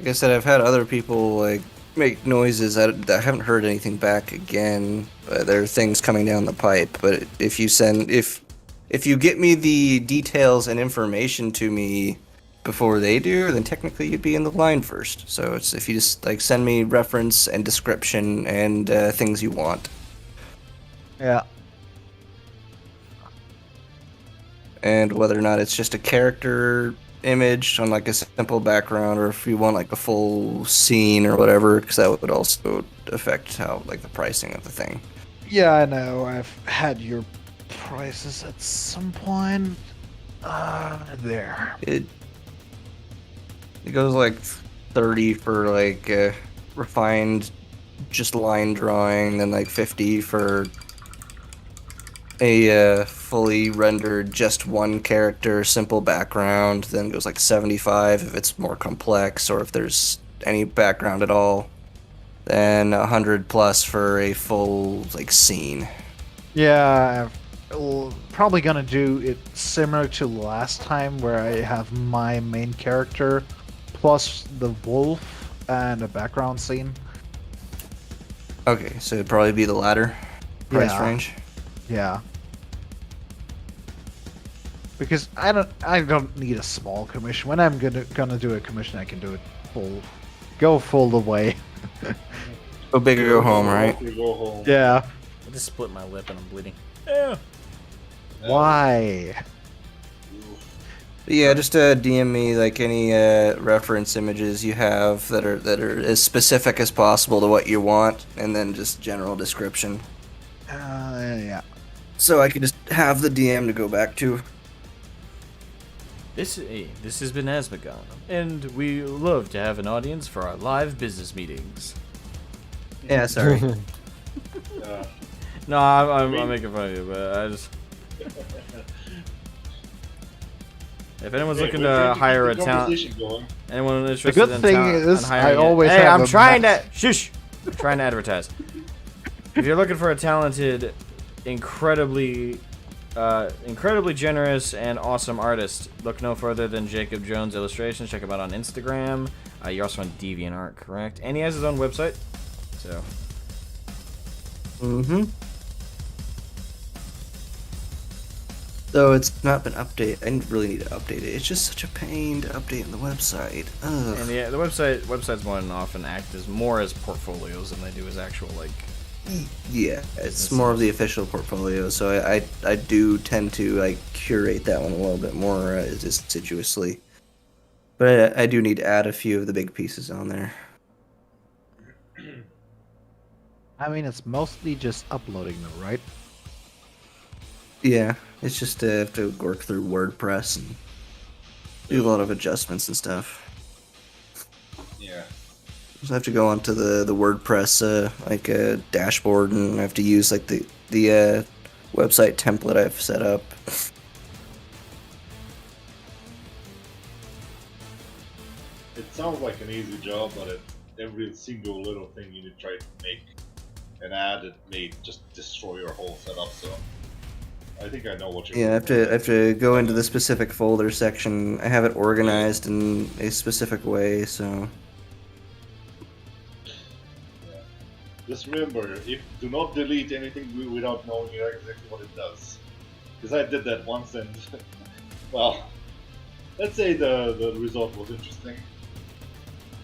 I said, I've had other people like make noises. I haven't heard anything back again. There are things coming down the pipe. But if you get me the details and information to me before they do, then technically you'd be in the line first. So it's if you just like send me reference and description and things you want. Yeah. And whether or not it's just a character image on like a simple background, or if you want like a full scene or whatever, because that would also affect how like the pricing of the thing. Yeah, I know. I've had your prices at some point. There. It goes like 30 for like refined just line drawing, then like 50 for a fully rendered just one character simple background, then it goes like 75 if it's more complex or if there's any background at all, then 100 plus for a full like scene. Yeah, probably gonna do it similar to last time where I have my main character plus the wolf and a background scene. Okay, so it'd probably be the latter price Yeah. range. Yeah. Because I don't need a small commission. When I'm gonna do a commission, I can do it full, go full the way. Go big or go home, right? Go home. Yeah. I just split my lip and I'm bleeding. Yeah. Why? But yeah, just DM me like any reference images you have that are as specific as possible to what you want, and then just general description, Yeah. so I can just have the DM to go back to. This has been Asmogan, and we love to have an audience for our live business meetings. Yeah, sorry. No, I'm making fun of you, but I just. If anyone's looking to hire a talent, anyone interested good in thing talent, is on hiring I always hey, have I'm a trying match. to shush. I'm trying to advertise. If you're looking for a talented, incredibly generous and awesome artist, look no further than Jacob Jones Illustrations. Check him out on Instagram. You're also on DeviantArt, correct? And he has his own website. So. Mm-hmm. Though it's not been updated, I didn't really need to update it. It's just such a pain to update on the website. Ugh. And the websites more than often act as more as portfolios than they do as actual like. Yeah, it's more of the official portfolio, so I do tend to like curate that one a little bit more assiduously. But I do need to add a few of the big pieces on there. I mean, it's mostly just uploading though, right? Yeah, it's just to have to work through WordPress and do a lot of adjustments and stuff. Yeah. So I have to go onto the WordPress dashboard, and I have to use like the website template I've set up. It sounds like an easy job, but every single little thing you try to make an ad, it may just destroy your whole setup. So I think I know what you're. Yeah, I have to go into the specific folder section. I have it organized in a specific way, so. Just remember, do not delete anything without knowing exactly what it does. Because I did that once, and well, let's say the result was interesting.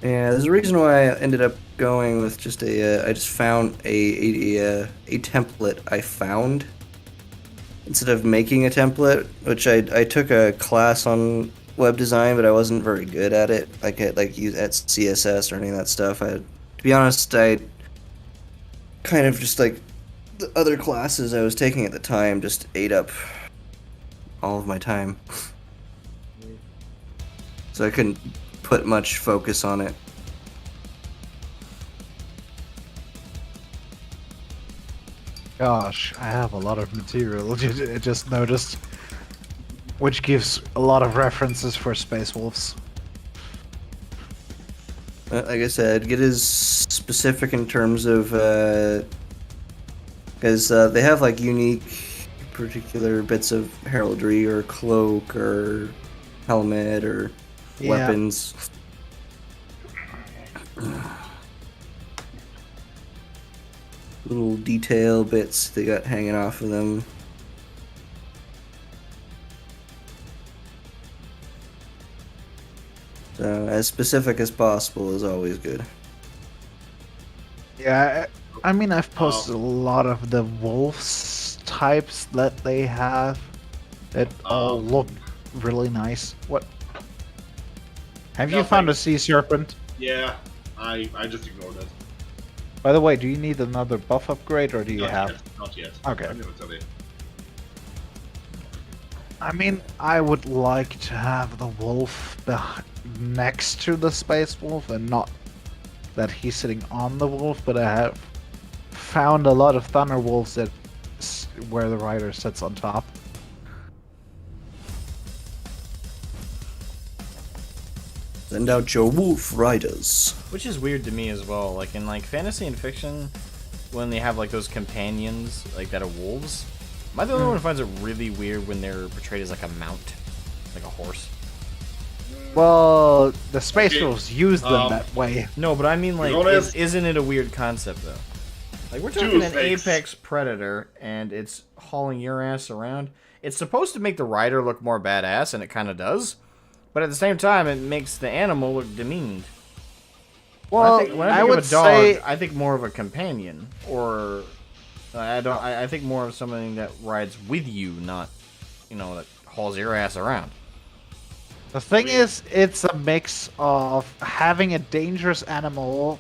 Yeah, there's a reason why I ended up going with just I just found a template I found instead of making a template, which I took a class on web design, but I wasn't very good at it, like at CSS or any of that stuff. To be honest, I kind of just like the other classes I was taking at the time just ate up all of my time, so I couldn't put much focus on it. Gosh, I have a lot of material. I just noticed, which gives a lot of references for Space Wolves. Like I said, get as specific in terms of because they have like unique, particular bits of heraldry or cloak or helmet or Yeah. weapons. Little detail bits they got hanging off of them. So as specific as possible is always good. Yeah, I mean, I've posted a lot of the wolves types that they have. That all look really nice. What? Have you found a sea serpent? Yeah, I just ignored it. By the way, do you need another buff upgrade, or do you Not have? yet. Not yet. Okay. I'm gonna tell you. I mean, I would like to have the wolf next to the space wolf, and not that he's sitting on the wolf. But I have found a lot of thunder wolves that where the rider sits on top. Send out your wolf riders. Which is weird to me as well. Like in like fantasy and fiction, when they have like those companions like that are wolves. Am I the only one who finds it really weird when they're portrayed as like a mount, like a horse? Well, the space Okay, wolves use them that way. No, but I mean like, honest- isn't it a weird concept though? Like we're talking Two an things. apex predator, and it's hauling your ass around. It's supposed to make the rider look more badass, and it kind of does. But at the same time, it makes the animal look demeaned. Well, when I I think would of a dog, say I think more of a companion, or I don't. I think more of something that rides with you, not, that hauls your ass around. the thing is, it's a mix of having a dangerous animal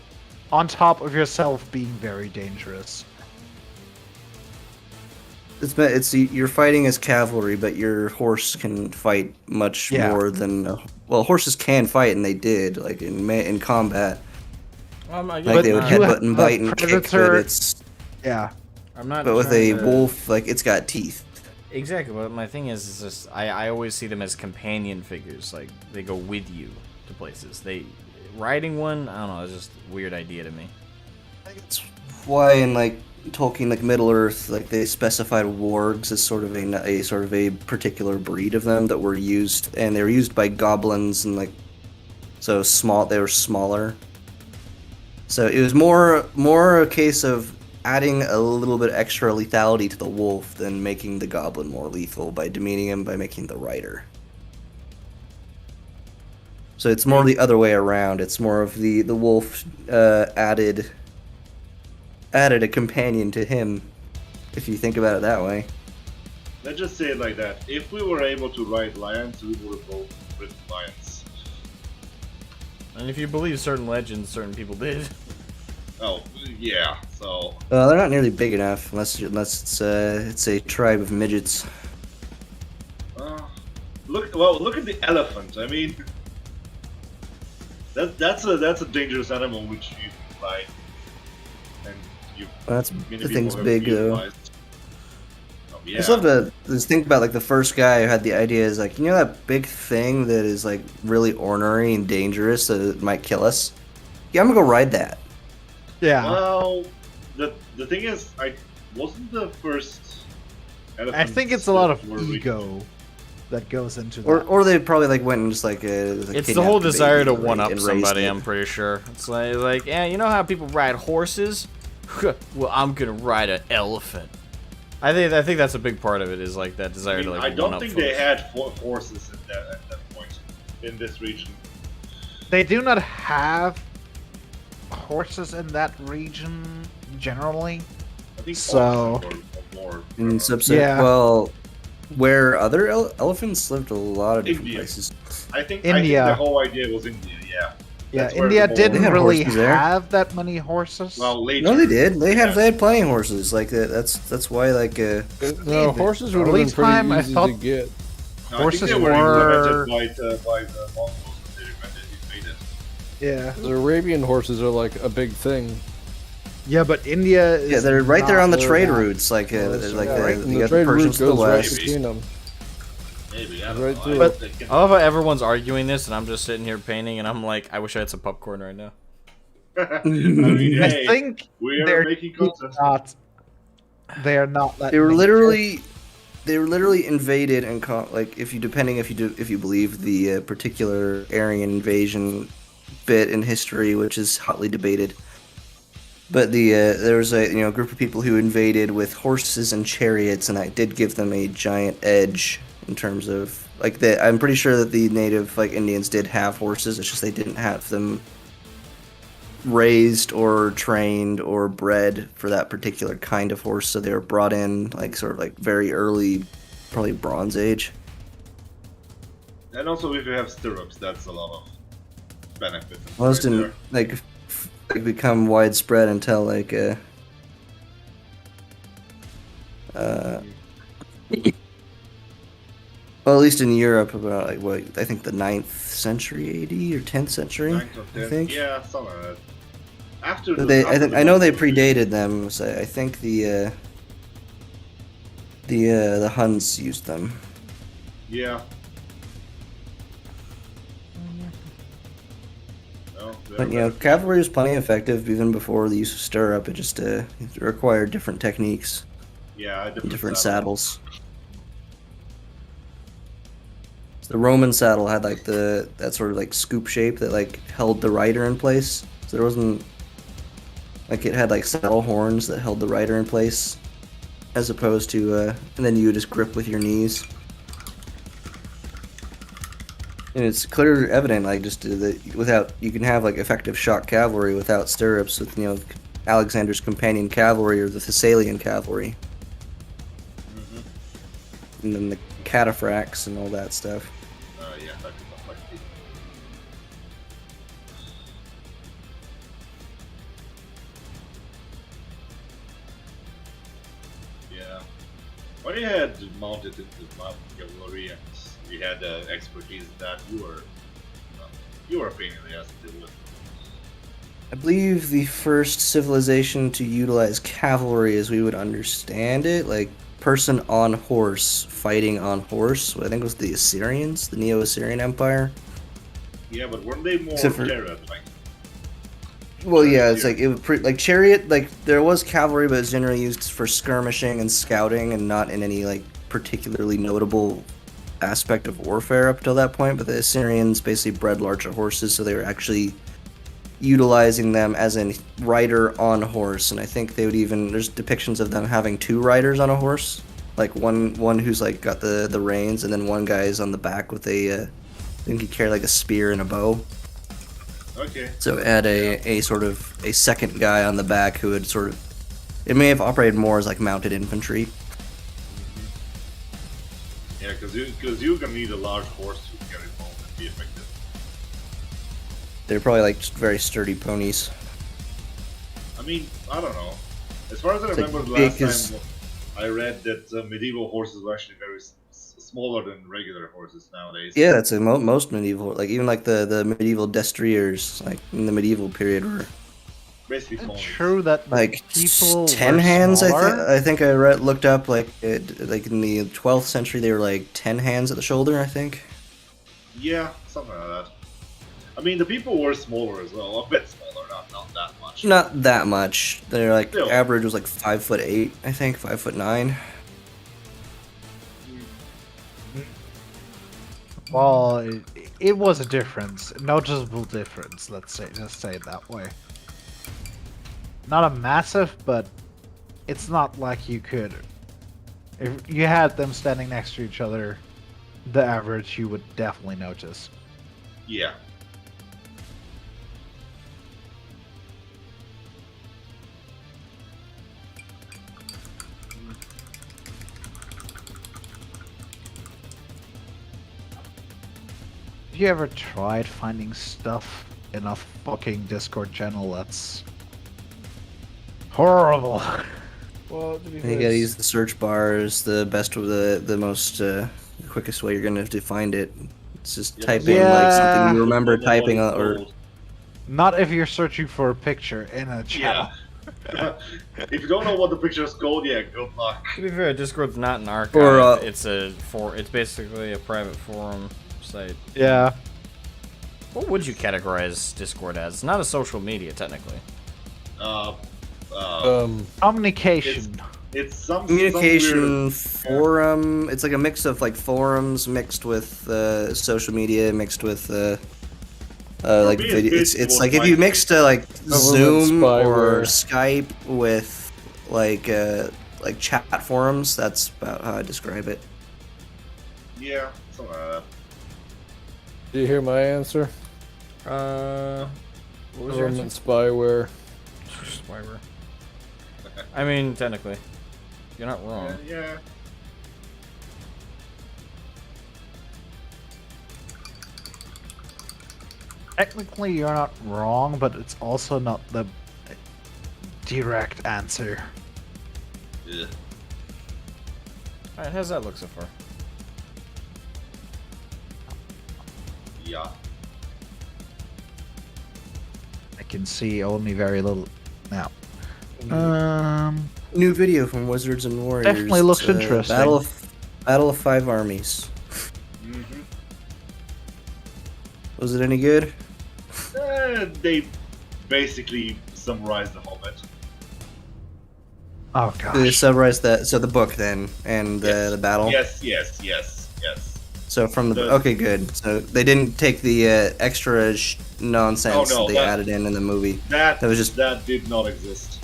on top of yourself being very dangerous. It's you're fighting as cavalry, but your horse can fight much Yeah. more than well, horses can fight, and they did like in combat. I Like they would you headbutt have and a bite and kick, but predator- it's Yeah. I'm not. but with trying a to- wolf, like it's got teeth. Exactly. But my thing is just I always see them as companion figures. Like they go with you to places. Riding one, I don't know. It's just a weird idea to me. That's why in like Tolkien, like Middle Earth, like they specified wargs as sort of a particular breed of them that were used, and they were used by goblins and like so small. They were smaller. So it was more a case of adding a little bit extra lethality to the wolf than making the goblin more lethal by demeaning him by making the rider. So it's more the other way around. It's more of the wolf added a companion to him, if you think about it that way. Let's just say it like that. If we were able to ride lions, we would have both ridden lions. And if you believe certain legends, certain people did. Oh, yeah, so... They're not nearly big enough unless it's a tribe of midgets. Look at the elephant. I mean... That's a dangerous animal which you can ride. And That's many the people thing's have big though. realized. Oh, yeah. I still have to just think about like the first guy who had the idea is like, that big thing that is like really ornery and dangerous that it might kill us? Yeah, I'm gonna go ride that. Yeah. Well, the thing is, I wasn't the first I elephants think it's a lot that of were ego that goes into that. Or they probably like went and just like It's the whole desire to one up and raised somebody. it. I'm pretty sure. It's like, yeah, you know how people ride horses? Well, I'm gonna ride an elephant. I think that's a big part of it. Is like that desire to like I don't one-up think folks. they had horses at that point in this region. They do not have horses in that region generally. I think So- horses were more. In Sub-Saharan. Yeah. Well, where other elephants lived a lot of different India. places. I think India. the whole idea was India. Yeah. Yeah, That's where India the didn't They had really horses there. have that many horses. Well, later. No, they did. They Yeah. had plenty of horses. Like that's why like No, horses would have early been pretty time, I easy thought- to get. No, horses I think they were- implemented by the Mongols when they invaded. yeah, The Arabian horses are like a big thing. yeah, but India is yeah, they're right there on the not- trade routes. Like That's like right. the, And you the got the trade route Persians to the goes right west. between them. Maybe, I don't Right know. through I it. don't think- I love how everyone's arguing this, and I'm just sitting here painting, and I'm like, I wish I had some popcorn right now. I mean, I hey, think we are they're making content. not. They are not that. They were many. literally invaded and like if you believe the particular Aryan invasion bit in history, which is hotly debated. But there was a group of people who invaded with horses and chariots, and that did give them a giant edge in terms of like I'm pretty sure that the native like Indians did have horses. It's just they didn't have them raised or trained or bred for that particular kind of horse, so they were brought in like sort of like very early, probably Bronze Age. And also, if you have stirrups, that's a lot of benefit. Most right didn't like become widespread until like well, at least in Europe, about like what I think the 9th century AD or 10th century. there. 9th or I 10th. think. Yeah, something like that. After But the, after the I know they Mongols, predated them. So I think the Huns used them. Yeah. Well, But cavalry was plenty effective even before the use of stirrup. It just it required different techniques, yeah, different saddles. So the Roman saddle had like that sort of like scoop shape that like held the rider in place. So there wasn't like it had like saddle horns that held the rider in place, as opposed to and then you would just grip with your knees. And it's clear evident, like, just that without, you can have, like, effective shock cavalry without stirrups with, Alexander's companion cavalry or the Thessalian cavalry. And then the cataphracts and all that stuff. Yeah, that could not like it. Yeah. When you had mounted into mountain cavalry and you had expertise in that, you were a pain in the ass to deal with. I believe the first civilization to utilize cavalry as we would understand it, like person on horse fighting on horse, I think was the Assyrians, the Neo-Assyrian Empire. Yeah, but weren't they more Except for- chariot like? Well, yeah, it's like it would like chariot. Like there was cavalry, but it's generally used for skirmishing and scouting, and not in any like particularly notable aspect of warfare up till that point. But the Assyrians basically bred larger horses, so they were actually utilizing them as a rider on horse. And I think they would even there's depictions of them having two riders on a horse, like one who's like got the reins, and then one guy is on the back with a I think he carried like a spear and a bow. Okay. So add a sort of a second guy on the back who would sort of, it may have operated more as like mounted infantry. Yeah, because you're gonna need a large horse to carry home and be effective. They're probably like just very sturdy ponies. I mean, I don't know. As far as I It's remember, like the last big as- time I read that medieval horses were actually very smaller than regular horses nowadays. Yeah, that's a most medieval, like even like the medieval destriers, like in the medieval period were Basically Is it small. true that like people 10 were hands. smaller? I think I looked up like like in the 12th century they were like 10 hands at the shoulder. I think. Yeah, something like that. I mean, the people were smaller as well, a bit smaller, not that much. Not that much. They're like Still. average was like 5'8", I think 5'9". Well, it was a difference, a noticeable difference. Let's say, just say it that way. Not a massive, but it's not like you could. If you had them standing next to each other, the average you would definitely notice. Yeah. Have you ever tried finding stuff in a fucking Discord channel that's horrible? Well, to be You fair, gotta use the search bar as the best of the most quickest way you're gonna have to find it. It's just Yeah, type but- in like Yeah. something you remember Don't know what typing it's or called. Not if you're searching for a picture in a channel. Yeah. If you don't know what the picture is called, yeah, good luck. to be fair, Discord's not an archive. Or, it's basically a private forum site. Yeah. What would you categorize Discord as? It's not a social media, technically. Communication. It's some communication weird, forum. It's like a mix of like forums mixed with social media mixed with like me, it's video. It's basically like what if you my- mix to like Zoom or spyware. Skype with like chat forums. That's about how I describe it. Yeah, something like that. Do you hear my answer? What was your Government answer? spyware. Spyware. I mean, technically, you're not wrong. Yeah. Technically, you're not wrong, but it's also not the direct answer. Yeah. Alright, how's that look so far? Yeah. I can see only very little now. New video from Wizards and Warriors. Definitely looks It's, interesting. Battle of Five Armies. Mm-hmm. Was it any good? They basically summarized the whole bit. Oh They gosh. summarized that. So the book then and Yes. the battle. Yes. So from the The- okay, good. So they didn't take the extra nonsense Oh, no, they that- added in the movie. That That was just- that did not exist.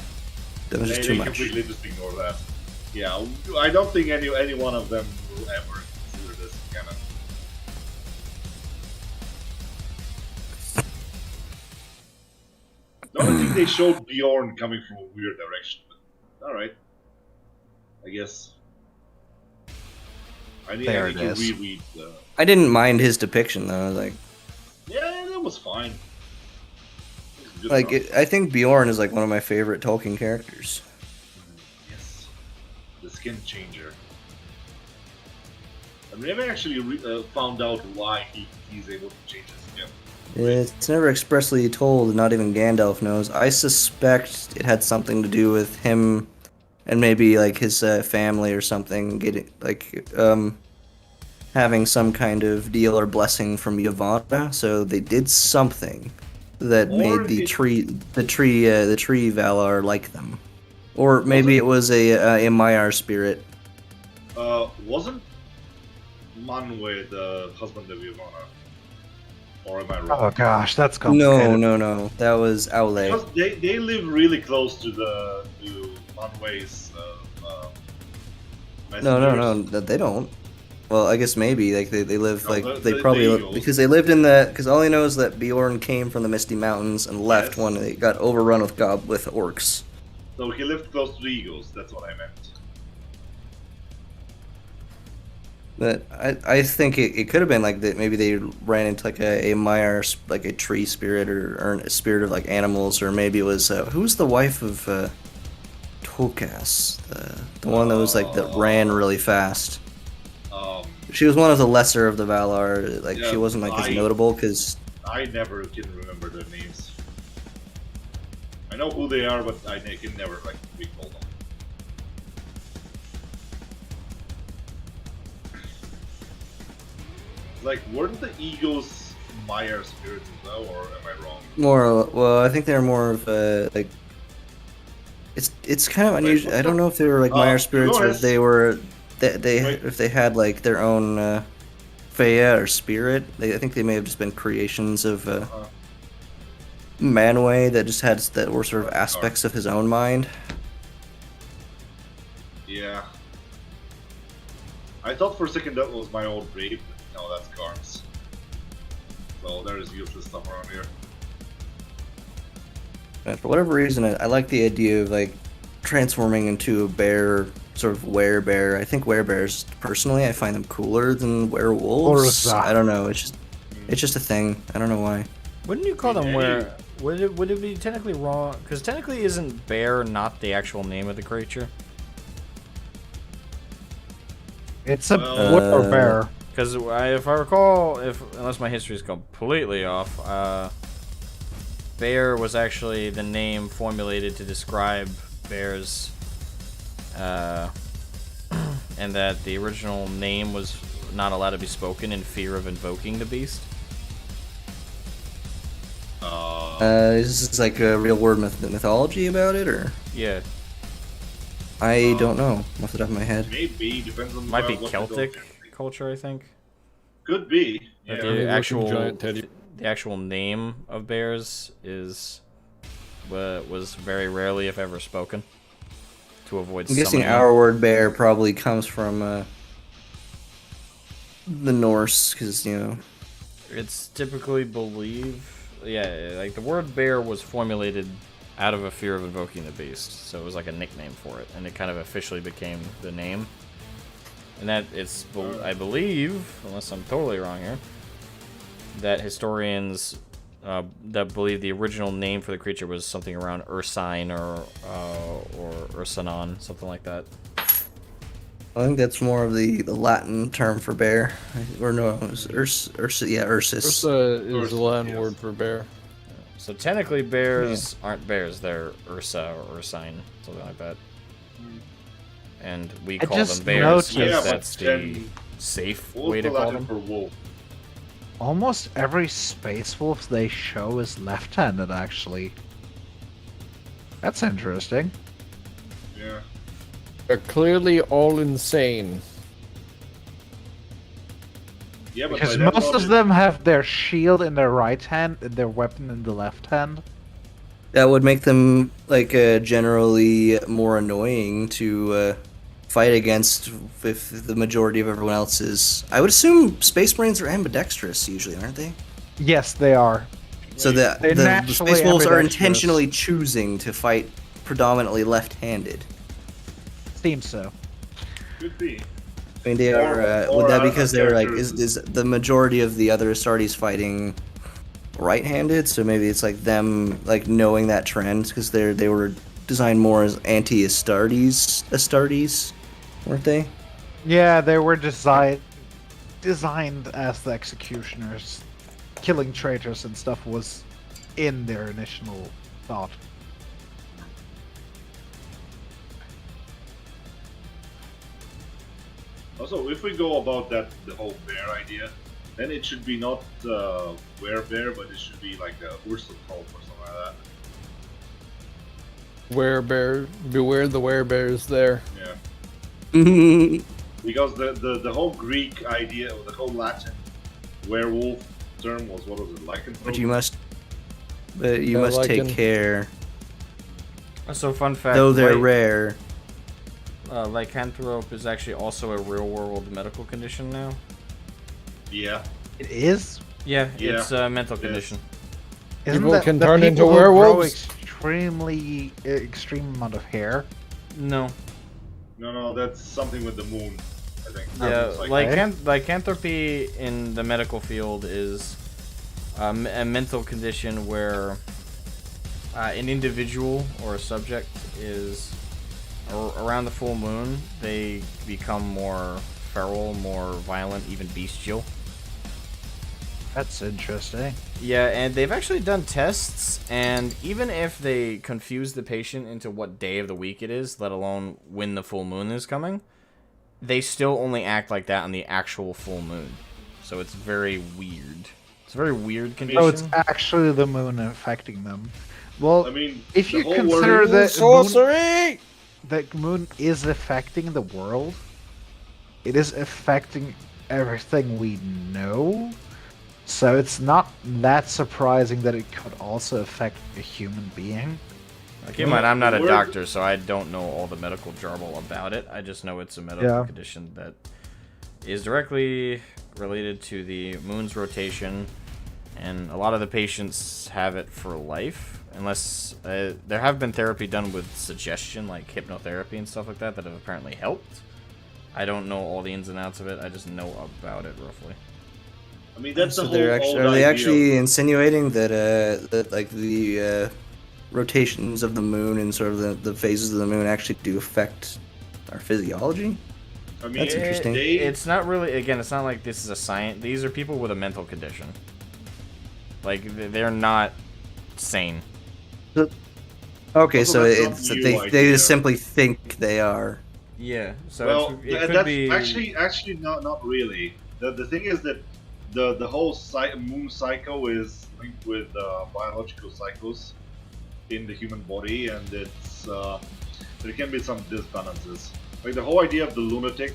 That was just They too much. completely just ignore that. Yeah, I don't think any one of them will ever consider this canon. think they showed Bjorn coming from a weird direction. But all right, I guess. I need There to it is. reread the. I didn't mind his depiction though. Yeah, that was fine. It was good Like enough. I think Bjorn is like one of my favorite Tolkien characters. Yes, the skin changer. I never actually found out why he's able to change his skin. It's never expressly told, not even Gandalf knows. I suspect it had something to do with him and maybe like his family or something getting like having some kind of deal or blessing from Yavanna. So they did something that Or made the it- tree Valar like them, or maybe it was a Maiar spirit. Wasn't Manwe the husband of Yavanna? Or am I wrong? Oh gosh, that's complicated. No, that was Aule. Because they live really close to Manwe's. No, they don't. Well, I guess maybe like they live No, like the they probably Eagles. because they lived in the because all he knows is that Bjorn came from the Misty Mountains and left Yes. when they got overrun with orcs. So he lived close to the Eagles. That's what I meant. But I think it could have been like that. Maybe they ran into like a Maiar, like a tree spirit or a spirit of like animals, or maybe it was who's the wife of Tolkas, the one that was like that ran really fast. She was one of the lesser of the Valar. Like Yeah, she wasn't like as I- notable because I never can remember their names. I know who they are, but I can never like recall them. Like, weren't the Eagles Maiar spirits as well, or am I wrong? well, I think they're more of like it's kind of unusual. I don't know if they were like Maiar spirits or if they were if they had like their own Fea or spirit. I think they may have just been creations of Manwë that were sort of aspects of his own mind. Yeah. I thought for a second that was my old raid, but no, that's Garms. So there's useless stuff around here. But for whatever reason, I like the idea of like transforming into a bear, sort of werebear. I think werebears, personally, I find them cooler than werewolves. Urza. I don't know. It's just a thing. I don't know why. Wouldn't you call them Yeah, where? Would it be technically wrong? Because technically, isn't bear not the actual name of the creature? It's a Well- wood or bear. Because if I recall, unless my history is completely off, bear was actually the name formulated to describe bears, and that the original name was not allowed to be spoken in fear of invoking the beast. Is this like a real world mythology about it, or Yeah, I don't know off the top of my head. Maybe, depends on might be what you Celtic go- culture, I think. Could be. That Yeah. the Looking actual giant teddy. the actual name of bears was very rarely, if ever, spoken to avoid. I'm guessing summoning our word bear probably comes from the Norse, because It's typically believed, yeah, like the word bear was formulated out of a fear of invoking the beast, so it was like a nickname for it, and it kind of officially became the name. And that it's, I believe, unless I'm totally wrong here, that historians that believe the original name for the creature was something around Ursine or Ursanon, something like that. I think that's more of the Latin term for bear, or no, it's Ursus. Ursa is the Latin yes. word for bear. So technically, bears aren't bears; they're Ursa or Ursine, something like that. And we I call just them bears noticed- because Yeah, but that's the then safe What's way the to call Latin them. for wolf? Almost every Space Wolf they show is left-handed, actually. That's interesting. Yeah. They're clearly all insane. Yeah, but Because by that most of logic- them have their shield in their right hand and their weapon in the left hand. That would make them like generally more annoying to fight against if the majority of everyone else is. I would assume Space Marines are ambidextrous usually, aren't they? Yes, they are. So the They the naturally Space Wolves are ambidextrous. intentionally choosing to fight predominantly left-handed. Seems so. Could be. I mean, they are. Or Would that be a because they're like character- is the majority of the other Astartes fighting right-handed? So maybe it's like them like knowing that trend because they were designed more as Astartes, weren't they? Yeah, they were designed as the executioners. Killing traitors and stuff was in their initial thought. Also, if we go about the whole bear idea, then it should be not werebear, but it should be like a Ursa cult or something like that. Beware the werebears there. Yeah. Mhm. Because the whole Greek idea, or the whole Latin werewolf term was, what was it, lycanthrope? But you must like take in- care, So fun fact, though they're rare. lycanthrope is actually also a real world medical condition now. Yeah. It is? Yeah, Yeah. it's a mental Yes. condition. Isn't People that can the turn people into who grow werewolves? extreme amount of hair? No. No, that's something with the moon, I think. Yeah, It's lycanthropy in the medical field is a mental condition where an individual or a subject is around the full moon, they become more feral, more violent, even bestial. That's interesting. Yeah, and they've actually done tests, and even if they confuse the patient into what day of the week it is, let alone when the full moon is coming, they still only act like that on the actual full moon. So it's very weird. It's a very weird condition. Oh, it's actually the moon affecting them. Well, I mean, if the you whole consider world- that Sorcery! the moon is affecting the world, it is affecting everything we know. So it's not that surprising that it could also affect a human being. Keep in mind, I'm not a Word- doctor, so I don't know all the medical jargon about it. I just know it's a medical Yeah. condition that is directly related to the moon's rotation, and a lot of the patients have it for life, unless there have been therapy done with suggestion, like hypnotherapy and stuff like that, that have apparently helped. I don't know all the ins and outs of it. I just know about it roughly. I mean, that's So the they're whole actually, old are they idea actually insinuating that that like the rotations of the moon and sort of the phases of the moon actually do affect our physiology? I mean, That's interesting. It's not really, again, it's not like this is a science. These are people with a mental condition. Like, they're not sane. Okay, Also, so that's not it's new they idea. just simply think they are. Yeah, so Well, it could that's be... actually not really. The thing is that the whole moon cycle is linked with biological cycles in the human body, and there can be some disbalances. Like the whole idea of the lunatic,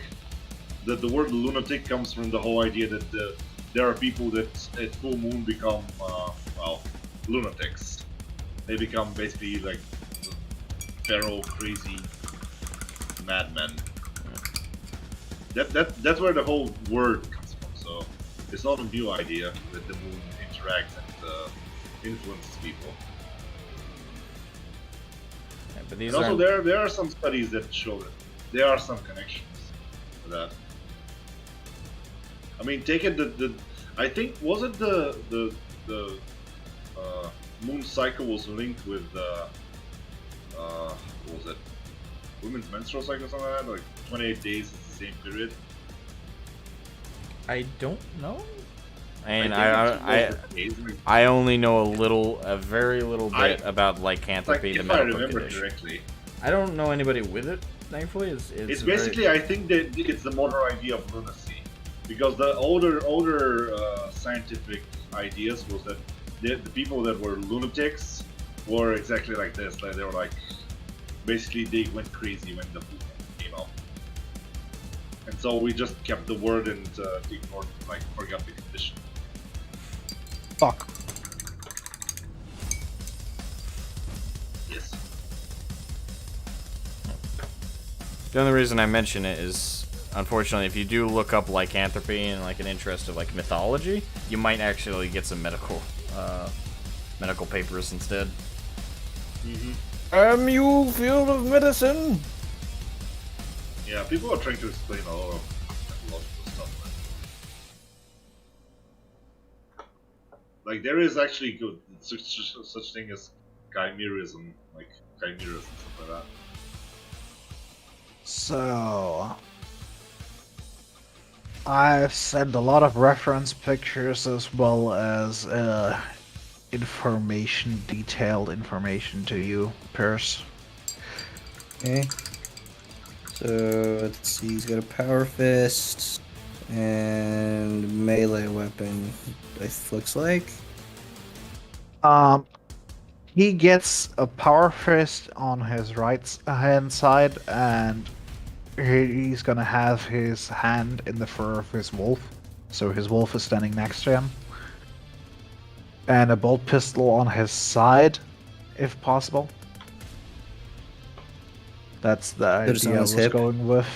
the word lunatic comes from the whole idea that there are people that at full moon become lunatics. They become basically like feral, crazy madmen. That's where the whole word comes from. So it's not a new idea that the moon interacts and influences people. Yeah, but these And also, aren't- there are some studies that show that there are some connections to that. I mean, take it I think was it the moon cycle was linked with what was it? Women's menstrual cycle or something like that. Like 28 days is the same period. I don't know. And think it's days, like, I only know a very little bit about like lycanthropy, the if I medical remember condition. correctly. I don't know anybody with it, thankfully. It's very- basically, I think that it's the modern idea of lunacy, because the older scientific ideas was that the people that were lunatics were exactly like this. Like they were like, basically they went crazy when the full moon came up, and so we just kept the word and ignored, like forgot the condition. Fuck. Yes. The only reason I mention it is, unfortunately, if you do look up lycanthropy and like an interest of like mythology, you might actually get some medical medical papers instead. You field of medicine. Yeah, people are trying to explain a lot of logical stuff. Like there is actually good such thing as chimerism, like chimeras and stuff like that. So, I've sent a lot of reference pictures as well as detailed information to you, Pierce. Okay. So let's see. He's got a power fist and melee weapon. It looks like. He gets a power fist on his right hand side, and he's gonna have his hand in the fur of his wolf. So his wolf is standing next to him. And a bolt pistol on his side, if possible. That's the Just on idea I his was hip? going with.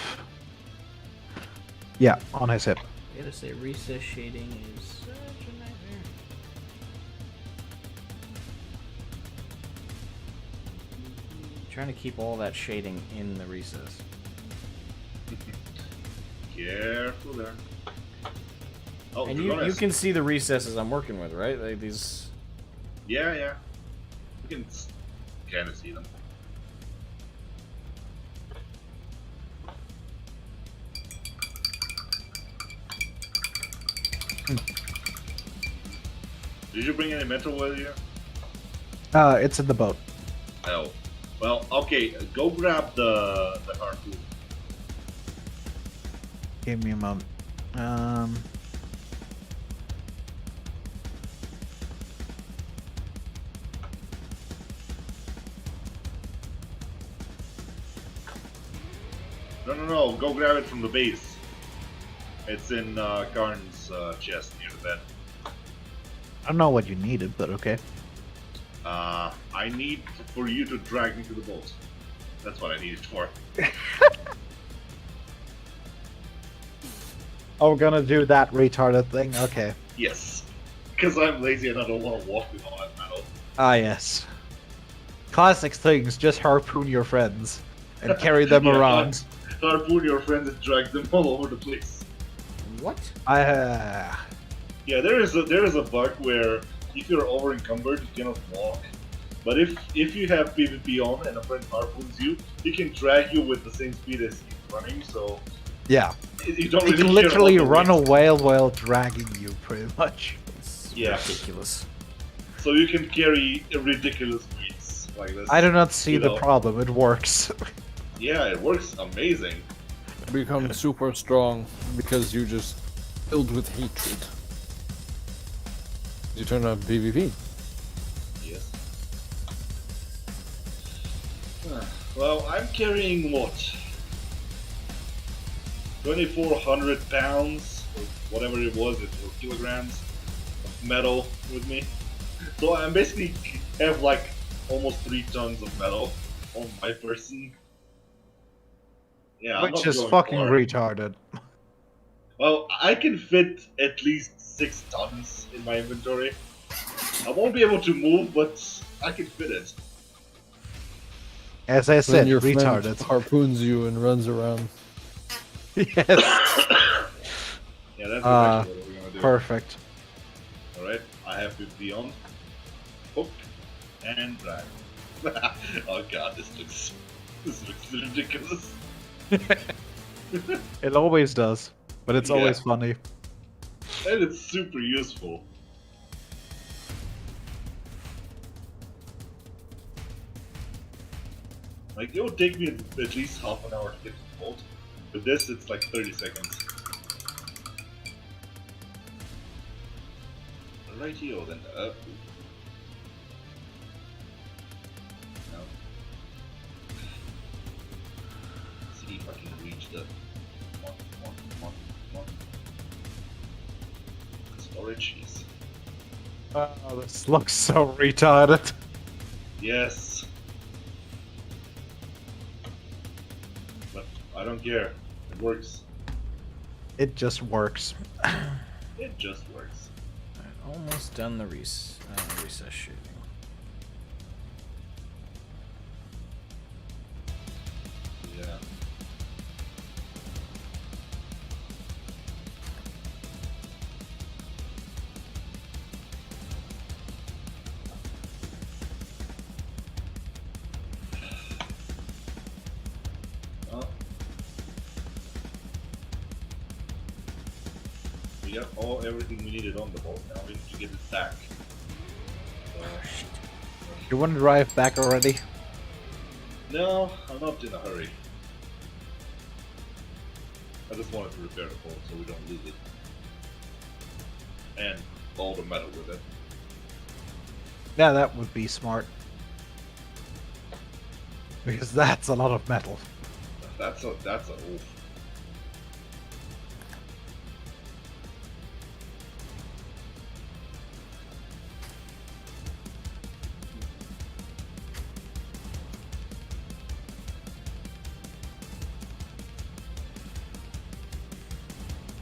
Yeah, on his hip. I gotta say, recess shading is such a nightmare. Trying to keep all that shading in the recess. Careful there. Oh, And to be you honest, can see the recesses I'm working with, right? Like these. yeah, you can kind of see them. Did you bring any metal with you? It's in the boat. Oh. Well, okay, go grab the harpoon. Give me a moment. No, go grab it from the base. It's in Karn's chest near the bed. I don't know what you needed, but okay. I need for you to drag me to the boat. That's what I need it for. Oh, we're gonna do that retarded thing? Okay. Yes. Because I'm lazy and I don't want to walk with all that metal. Ah, yes. Classic things, just harpoon your friends and carry them Yeah, around. Harpoon your friends and drag them all over the place. What? Yeah, there is a bug where if you're over encumbered, you cannot walk. But if you have PvP on and a friend harpoons you, he can drag you with the same speed as he's running. So yeah. you don't He really can care literally about the run weight. away while dragging you, pretty much. It's Yeah. ridiculous. So you can carry ridiculous weights like this. I do not see you the know. problem, it works. Yeah, it works amazing. Become super strong because you just filled with hatred. You turn on PvP. Yes. Well, I'm carrying what? 2,400 pounds, or whatever it was, or kilograms of metal with me. So I'm basically have like almost 3 tons of metal on my person. Yeah, I'm Which not is going fucking far. retarded. Well, I can fit at least 6 tons in my inventory. I won't be able to move, but I can fit it. As I Then said, your friend retarded. harpoons you and runs around. Yes. Yeah, that's exactly what we're gonna do. Perfect. Alright, I have to be on. Hook and drag. Oh god, this looks ridiculous. It always does, but it's Yeah. always funny. And it's super useful. Like, it would take me at least half an hour to get to the boat. With this, it's like 30 seconds. Rightio then. No. See if I can reach the one. Storage is. Oh, this looks so retarded. Yes. But I don't care. It works. It works. It just works. Alright, almost done the recess shooting. we have everything we needed on the boat. Now we need to get it back. So, You want to drive back already? no, I'm not in a hurry. I just wanted to repair the boat so we don't lose it. And all the metal with it. Yeah, that would be smart. Because that's a lot of metal. That's a oof.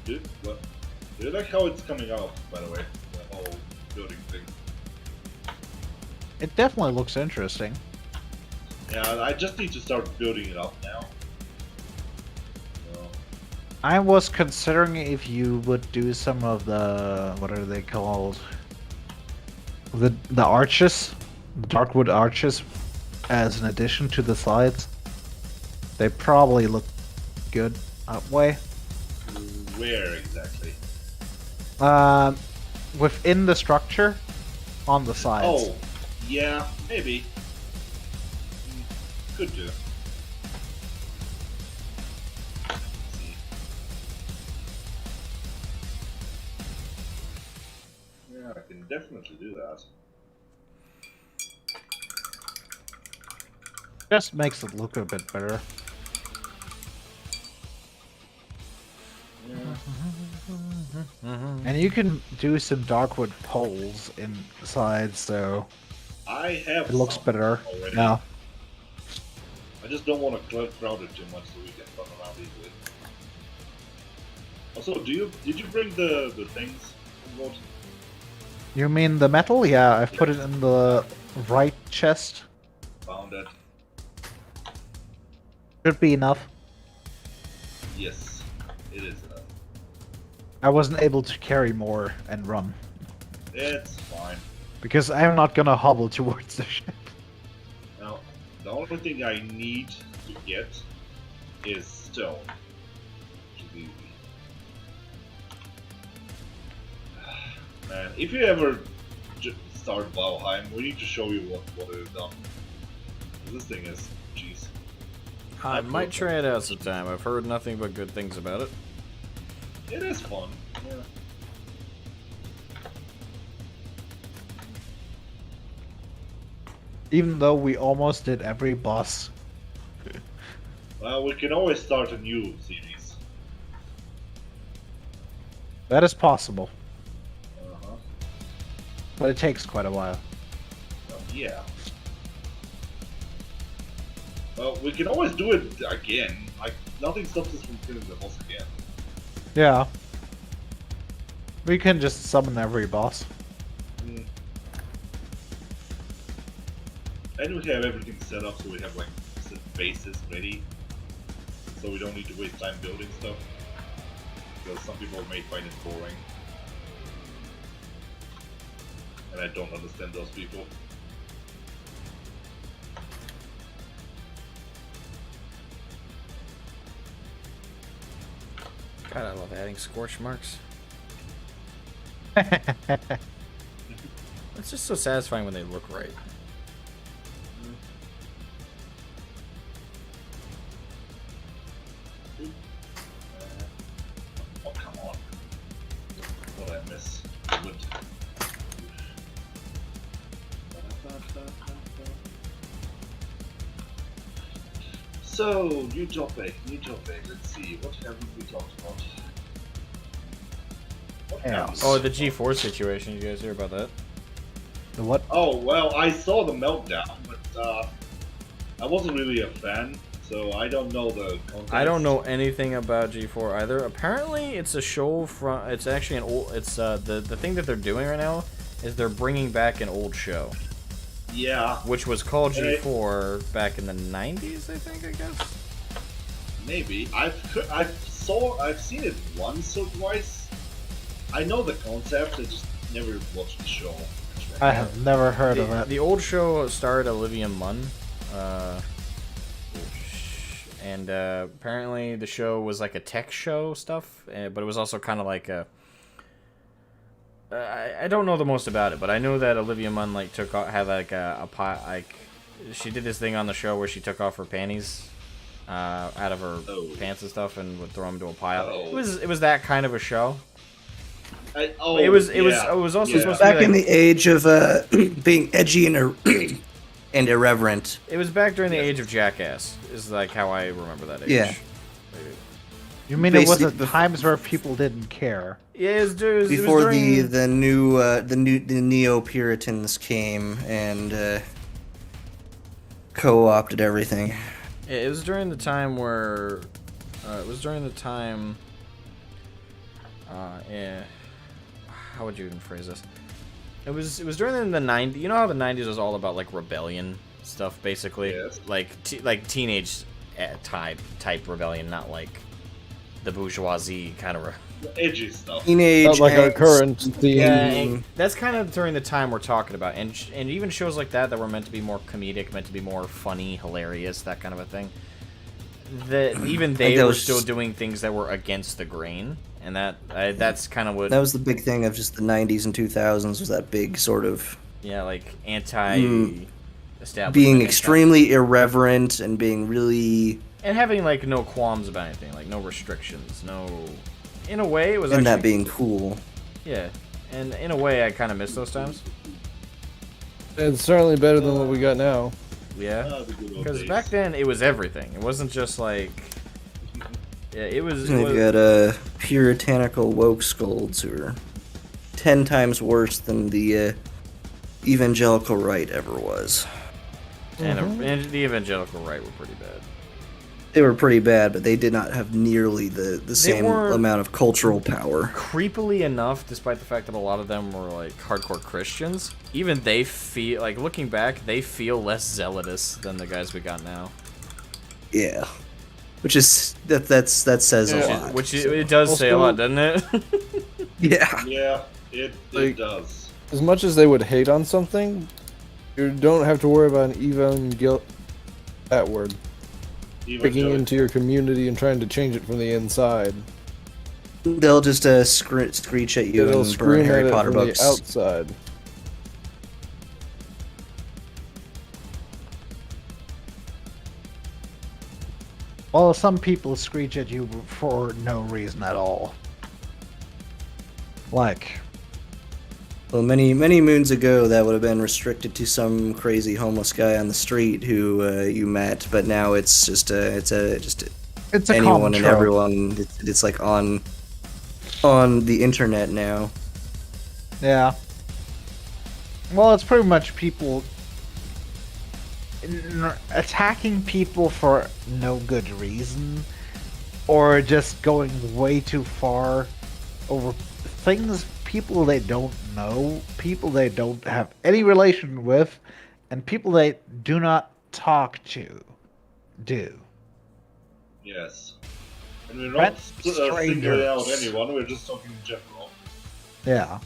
Do you like how it's coming out, by the way? The whole building thing. It definitely looks interesting. Yeah, I just need to start building it up now. So, I was considering if you would do some of the, what are they called? The arches, the darkwood arches, as an addition to the sides. They probably look good that way. where exactly? Within the structure, on the sides. Oh, yeah, maybe. Could do. Let's see. Yeah, I can definitely do that. Just makes it look a bit better. And you can do some darkwood poles inside, so I have it looks some better. already. Yeah. I just don't want to crowd it too much so we can run around easily. Also, did you bring the things on board? You mean the metal? Yeah, I've put it in the right chest. Found it. Should be enough. Yes, it is enough. I wasn't able to carry more and run. It's fine. Because I'm not gonna hobble towards the ship. Now, the only thing I need to get is stone. Which is easy. Man, if you ever start Valheim, we need to show you what it is done. This thing is, jeez. I might try it out sometime. I've heard nothing but good things about it. It is fun. Yeah. Even though we almost did every boss. Well, we can always start a new series. That is possible. Uh-huh. But it takes quite a while. Yeah. Well, we can always do it again. Like, nothing stops us from killing the boss again. Yeah. We can just summon every boss. Mm. And we have everything set up so we have like bases ready. So we don't need to waste time building stuff. Because some people may find it boring. And I don't understand those people. God, I love adding scorch marks. It's just so satisfying when they look right. Oh, come on. What did I miss? Wood. So, new topic. Let's see, what haven't we talked about? What Yeah. else? Oh, the G4 situation. You guys hear about that? The what? Oh, well, I saw the meltdown, but I wasn't really a fan, so I don't know the context. I don't know anything about G4 either. Apparently, it's a show from. It's actually an old. It's the thing that they're doing right now is they're bringing back an old show, Yeah, which was called Hey. G4 back in the 90s, I think. I guess. maybe. I've seen it once or twice. I know the concept, I just never watched the show. I have never heard of it. The old show starred Olivia Munn, and apparently the show was like a tech show stuff, but it was also kind of like a I don't know the most about it, but I know that Olivia Munn like had like a pot like she did this thing on the show where she took off her panties out of her pants and stuff and would throw them into a pile. Oh. It was that kind of a show. It yeah. was also supposed to Back be in like, the age of being edgy and irreverent. it was back during the age of Jackass. Is like how I remember that age. Yeah. You mean it was Basically, at times where people didn't care? Yeah, it was Before during, the neo-Puritans came and co-opted everything. it was during the time where yeah. How would you even phrase this? It was during the 90s. You know how the 90s was all about like rebellion stuff, basically. Yes. Like teenage type rebellion, not like the bourgeoisie kind of. Edgy stuff. Teenage Not like our angst, current theme. Yeah, that's kind of during the time we're talking about, and even shows like that were meant to be more comedic, meant to be more funny, hilarious, that kind of a thing. That even they that were was- still doing things that were against the grain, and that's kind of what That was the big thing of just the 90s and 2000s, was that big sort of like anti-establishment, being extremely irreverent and being really... and having like no qualms about anything, like no restrictions, no. In a way, it was and actually that being cool. yeah, and in a way, I kind of miss those times. It's certainly better than what we got now. Yeah, The good old because days. back then it was everything. It wasn't just like yeah, it was. They've got puritanical woke scolds who are 10 times worse than the evangelical right ever was. And the evangelical right were pretty bad. They were pretty bad, but they did not have nearly the same weren't- amount of cultural power. Creepily enough, despite the fact that a lot of them were like hardcore Christians, even they feel like looking back, they feel less zealous than the guys we got now. Yeah. Which is that says a lot. Which it does say a lot, doesn't it? Yeah. Yeah, it Like- does. As much as they would hate on something, you don't have to worry about an that word. Breaking into your community and trying to change it from the inside. They'll just screech at you They'll and burn scream at Harry it Potter from books. the outside. Well, some people screech at you for no reason at all. Like, Well, many moons ago, that would have been restricted to some crazy homeless guy on the street who you met, but now it's just it's a anyone common and trope. everyone. It's like on the internet now. Yeah. Well, it's pretty much people attacking people for no good reason, or just going way too far over things people they don't know, people they don't have any relation with, and people they do not talk to do. Yes. And we're not Strangers. singling out anyone, we're just talking in general. Yeah.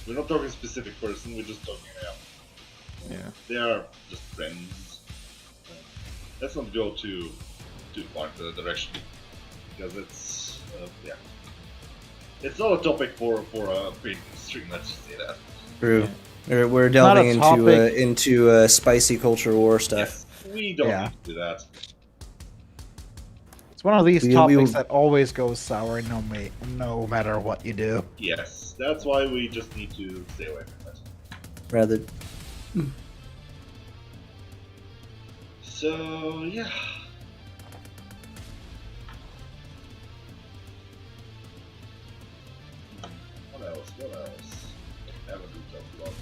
We're not talking specific person, we're just talking, Yeah. they are just friends. Let's not go too far into the direction, because it's, yeah. It's not a topic for a paid stream, let's just say that. True. We're not delving a topic. into spicy culture war stuff. Yes, we don't Yeah. need to do that. It's one of these We- topics we- that always goes sour no matter what you do. Yes, that's why we just need to stay away from it. Rather, So, yeah. What else? Haven't we talked about?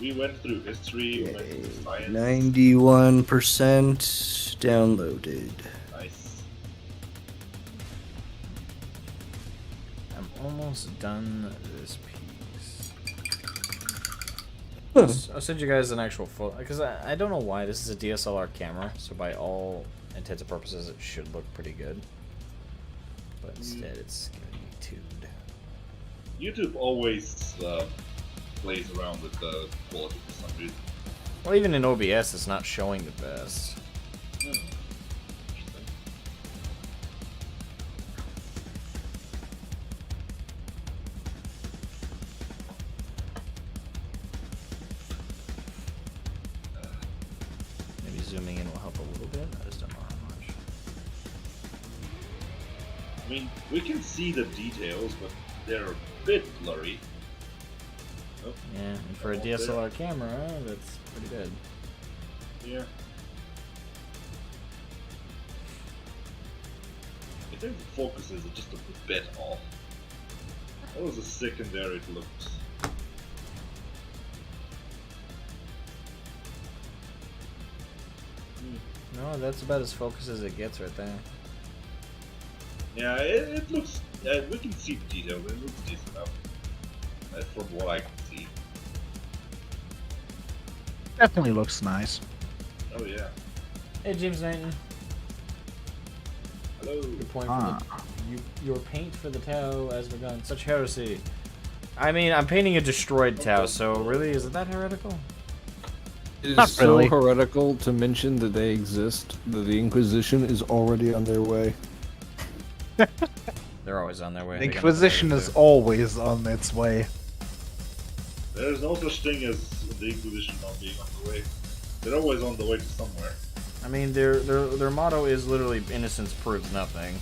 We went through history, we went through science. 91% downloaded. Nice. I'm almost done this piece. I'll send you guys an actual photo, because I don't know why this is a DSLR camera, so by all intents and purposes it should look pretty good. But instead it's gonna be tuned. YouTube always plays around with the quality for some reason. Well, even in OBS it's not showing the best. Interesting. I mean, we can see the details, but they're a bit blurry. Oh, Yeah, and for a Almost there. DSLR camera, that's pretty good. Yeah. I think the focus is just a bit off. That was a secondary it looked. No, that's about as focused as it gets right there. Yeah, it looks. Yeah, we can see the details. It looks decent enough. From what I can see. Definitely looks nice. Oh yeah. Hey, James Knighton. Hello. Good point Ah. for your paint for the Tau Asmogan. Such heresy. I mean, I'm painting a destroyed Tau, so really, is it that heretical? It is Not so really. heretical to mention that they exist that the Inquisition is already on their way. They're always on their way. The They got Inquisition nothing is to do. always on its way. There's no such thing as the Inquisition not being on the way. They're always on the way to somewhere. I mean, their motto is literally innocence proves nothing.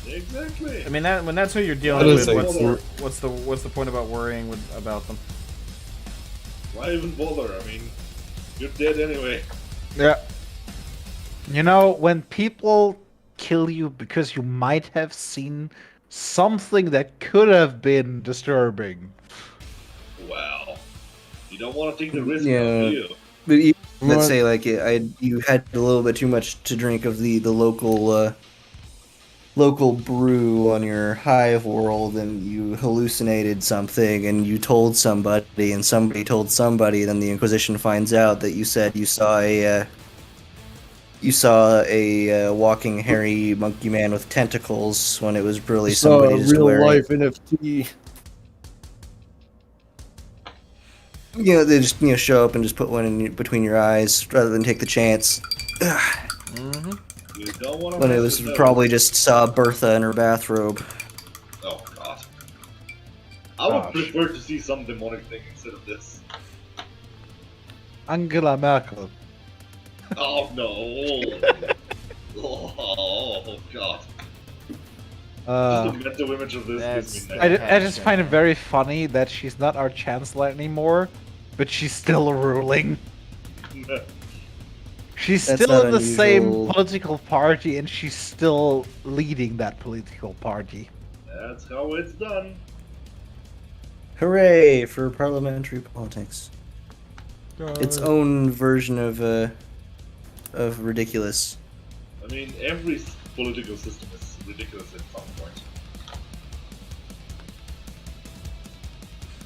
Exactly. I mean, when that's who you're dealing That with, is what's the point about worrying about them? Why even bother? I mean, you're dead anyway. Yeah. You know, when people kill you because you might have seen something that could have been disturbing. Wow. You don't want to take the risk, Yeah. now, do you? But even, let's What? say like you had a little bit too much to drink of the local brew on your hive world, and you hallucinated something, and you told somebody, and somebody told somebody, then the Inquisition finds out that you said you saw a walking hairy monkey man with tentacles when it was really somebody just real wearing. life NFT. You know, they just show up and just put one between your eyes rather than take the chance. Mm-hmm. You don't want to. When it was probably just saw Bertha in her bathrobe. Oh god. I would Gosh. prefer to see some demonic thing instead of this. Angela Merkel. Oh no. Oh god. Just the mental image of this gives me That's- nightmares. I just find it very funny that she's not our chancellor anymore, but she's still ruling. She's That's still not in the same unusual. political party, and she's still leading that political party. That's how it's done. Hooray for parliamentary politics! Its own version of ridiculous. I mean, every political system is ridiculous at some point.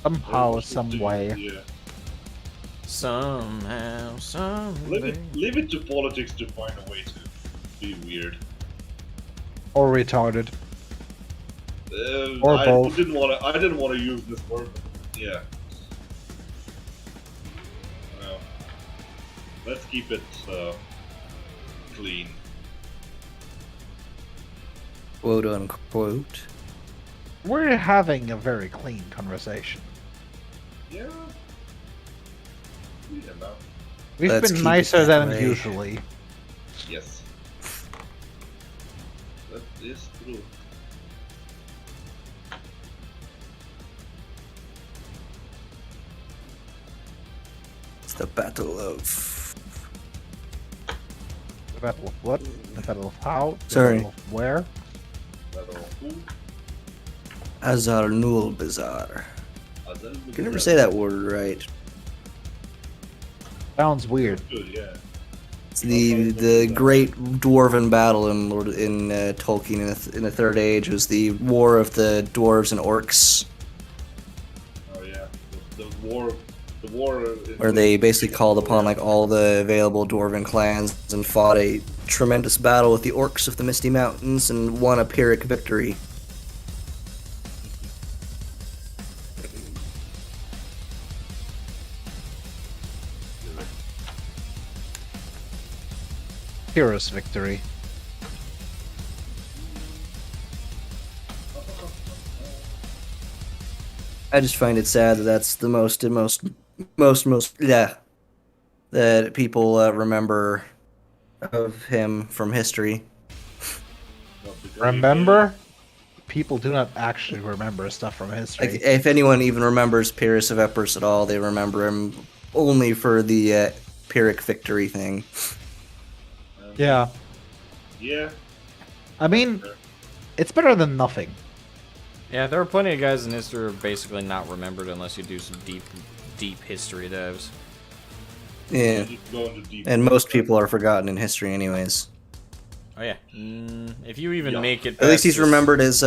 Somehow, There's some something- way. Yeah. Somehow, someday. Leave it to politics to find a way to be weird. Or retarded. Or I both. didn't want to use this word, but yeah. Well, let's keep it clean. Quote unquote. We're having a very clean conversation. Yeah. Clean enough. We've Let's been keep it nicer that than way. usually. Yes. That is true. It's the battle of. The battle of what? The battle of how? The Sorry. battle of where? Battle of who? Azar Nul Bazaar. Azal I can never say that word right. Sounds weird. Good, yeah. It's the great dwarven battle in Tolkien in the Third Age was the war of the dwarves and orcs, Oh yeah. The war. The war. where they basically called upon like all the available dwarven clans and fought a tremendous battle with the orcs of the Misty Mountains and won a Pyrrhic victory. Hero's victory. I just find it sad that that's the most yeah that people remember of him from history. Not because Remember? People do not actually remember stuff from history. Like, if anyone even remembers Pyrrhus of Epirus at all, they remember him only for the Pyrrhic victory thing. Yeah. Yeah. I mean, it's better than nothing. Yeah, there are plenty of guys in history who are basically not remembered unless you do some deep history dives. Yeah. You go into deep And most people are forgotten in history anyways. Oh yeah. If you even make it At least he's past this- remembered as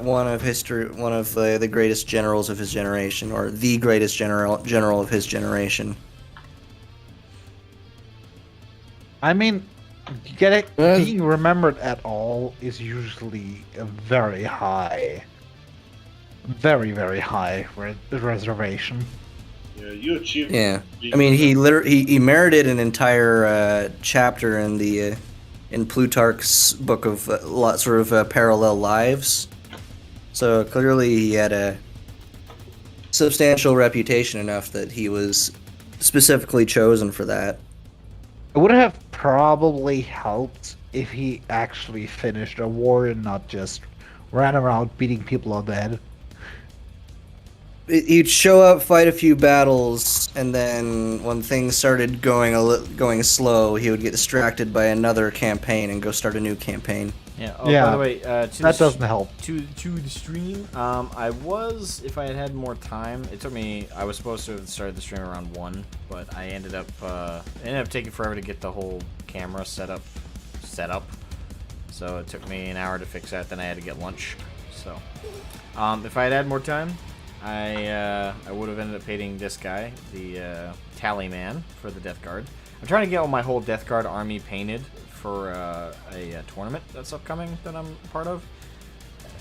one of the greatest generals of his generation, or the greatest general of his generation. I mean, being remembered at all is usually a very high, very, very high reservation. Yeah, you achieved. Yeah, I mean, he merited an entire chapter in the in Plutarch's book of parallel lives. So clearly, he had a substantial reputation enough that he was specifically chosen for that. It would have probably helped if he actually finished a war and not just ran around beating people on the head. He'd show up, fight a few battles, and then when things started going slow, he would get distracted by another campaign and go start a new campaign. Yeah. Oh, Yeah, by the way, that doesn't help. To the stream, if I had had more time, it took me. I was supposed to have started the stream around 1, but I ended up taking forever to get the whole camera set up. So it took me an hour to fix that. Then I had to get lunch. So, if I had had more time, I would have ended up painting this guy, the Tally Man, for the Deathguard. I'm trying to get my whole Deathguard army painted for a tournament that's upcoming that I'm part of.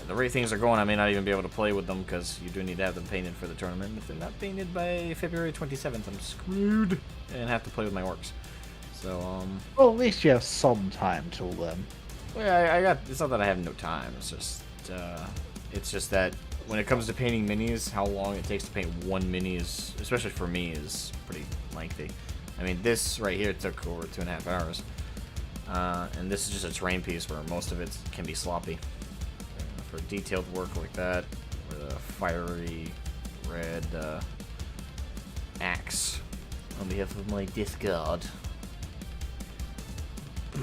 The way things are going, I may not even be able to play with them because you do need to have them painted for the tournament. If they're not painted by February 27th, I'm screwed and have to play with my orcs. So, Well, at least you have some time till then. well, it's not that I have no time. It's just that when it comes to painting minis, how long it takes to paint one mini is, especially for me, is pretty lengthy. I mean, this right here took over 2.5 hours. And this is just a terrain piece where most of it can be sloppy. For detailed work like that, with a fiery red axe on behalf of my Deathguard.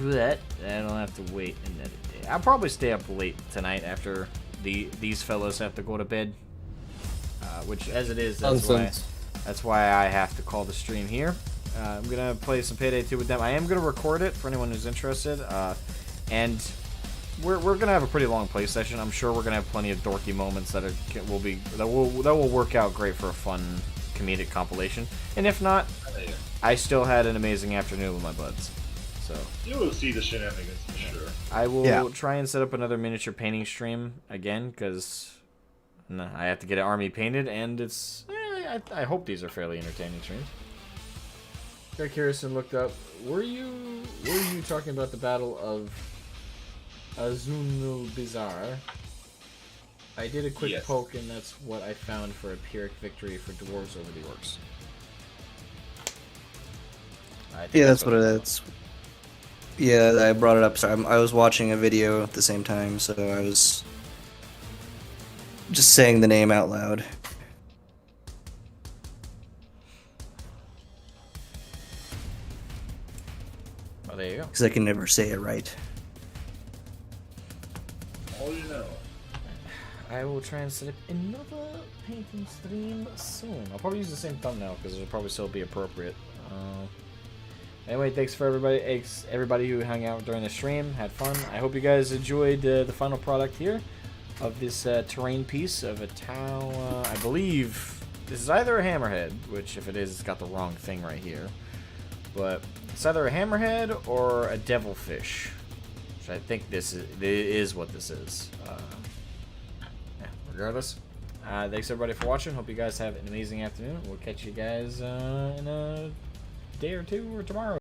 But I don't have to wait another day. I'll probably stay up late tonight after these fellas have to go to bed. Which, as it is, that's why I have to call the stream here. I'm gonna play some Payday 2 with them. I am gonna record it for anyone who's interested, and we're gonna have a pretty long play session. I'm sure we're gonna have plenty of dorky moments that will work out great for a fun comedic compilation. And if not, I still had an amazing afternoon with my buds. So You will see the shenanigans for sure. I will try and set up another miniature painting stream again because I have to get an army painted, and it's. I hope these are fairly entertaining streams. Got curious and looked up. Were you talking about the Battle of Azunul Bizarre? I did a quick poke, and that's what I found for a Pyrrhic victory for dwarves over the orcs. Yeah, that's what it is. Yeah, I brought it up. Sorry, I was watching a video at the same time, so I was just saying the name out loud. Oh, there you go. Because I can never say it right. All you know. I will try and set up another painting stream soon. I'll probably use the same thumbnail because it'll probably still be appropriate. Anyway, thanks for everybody who hung out during the stream. Had fun. I hope you guys enjoyed the final product here of this terrain piece of a Tau. I believe this is either a hammerhead, which if it is, it's got the wrong thing right here. But it's either a hammerhead or a devilfish, which I think this is what this is. Yeah, regardless, thanks everybody for watching. Hope you guys have an amazing afternoon. We'll catch you guys in a day or two or tomorrow.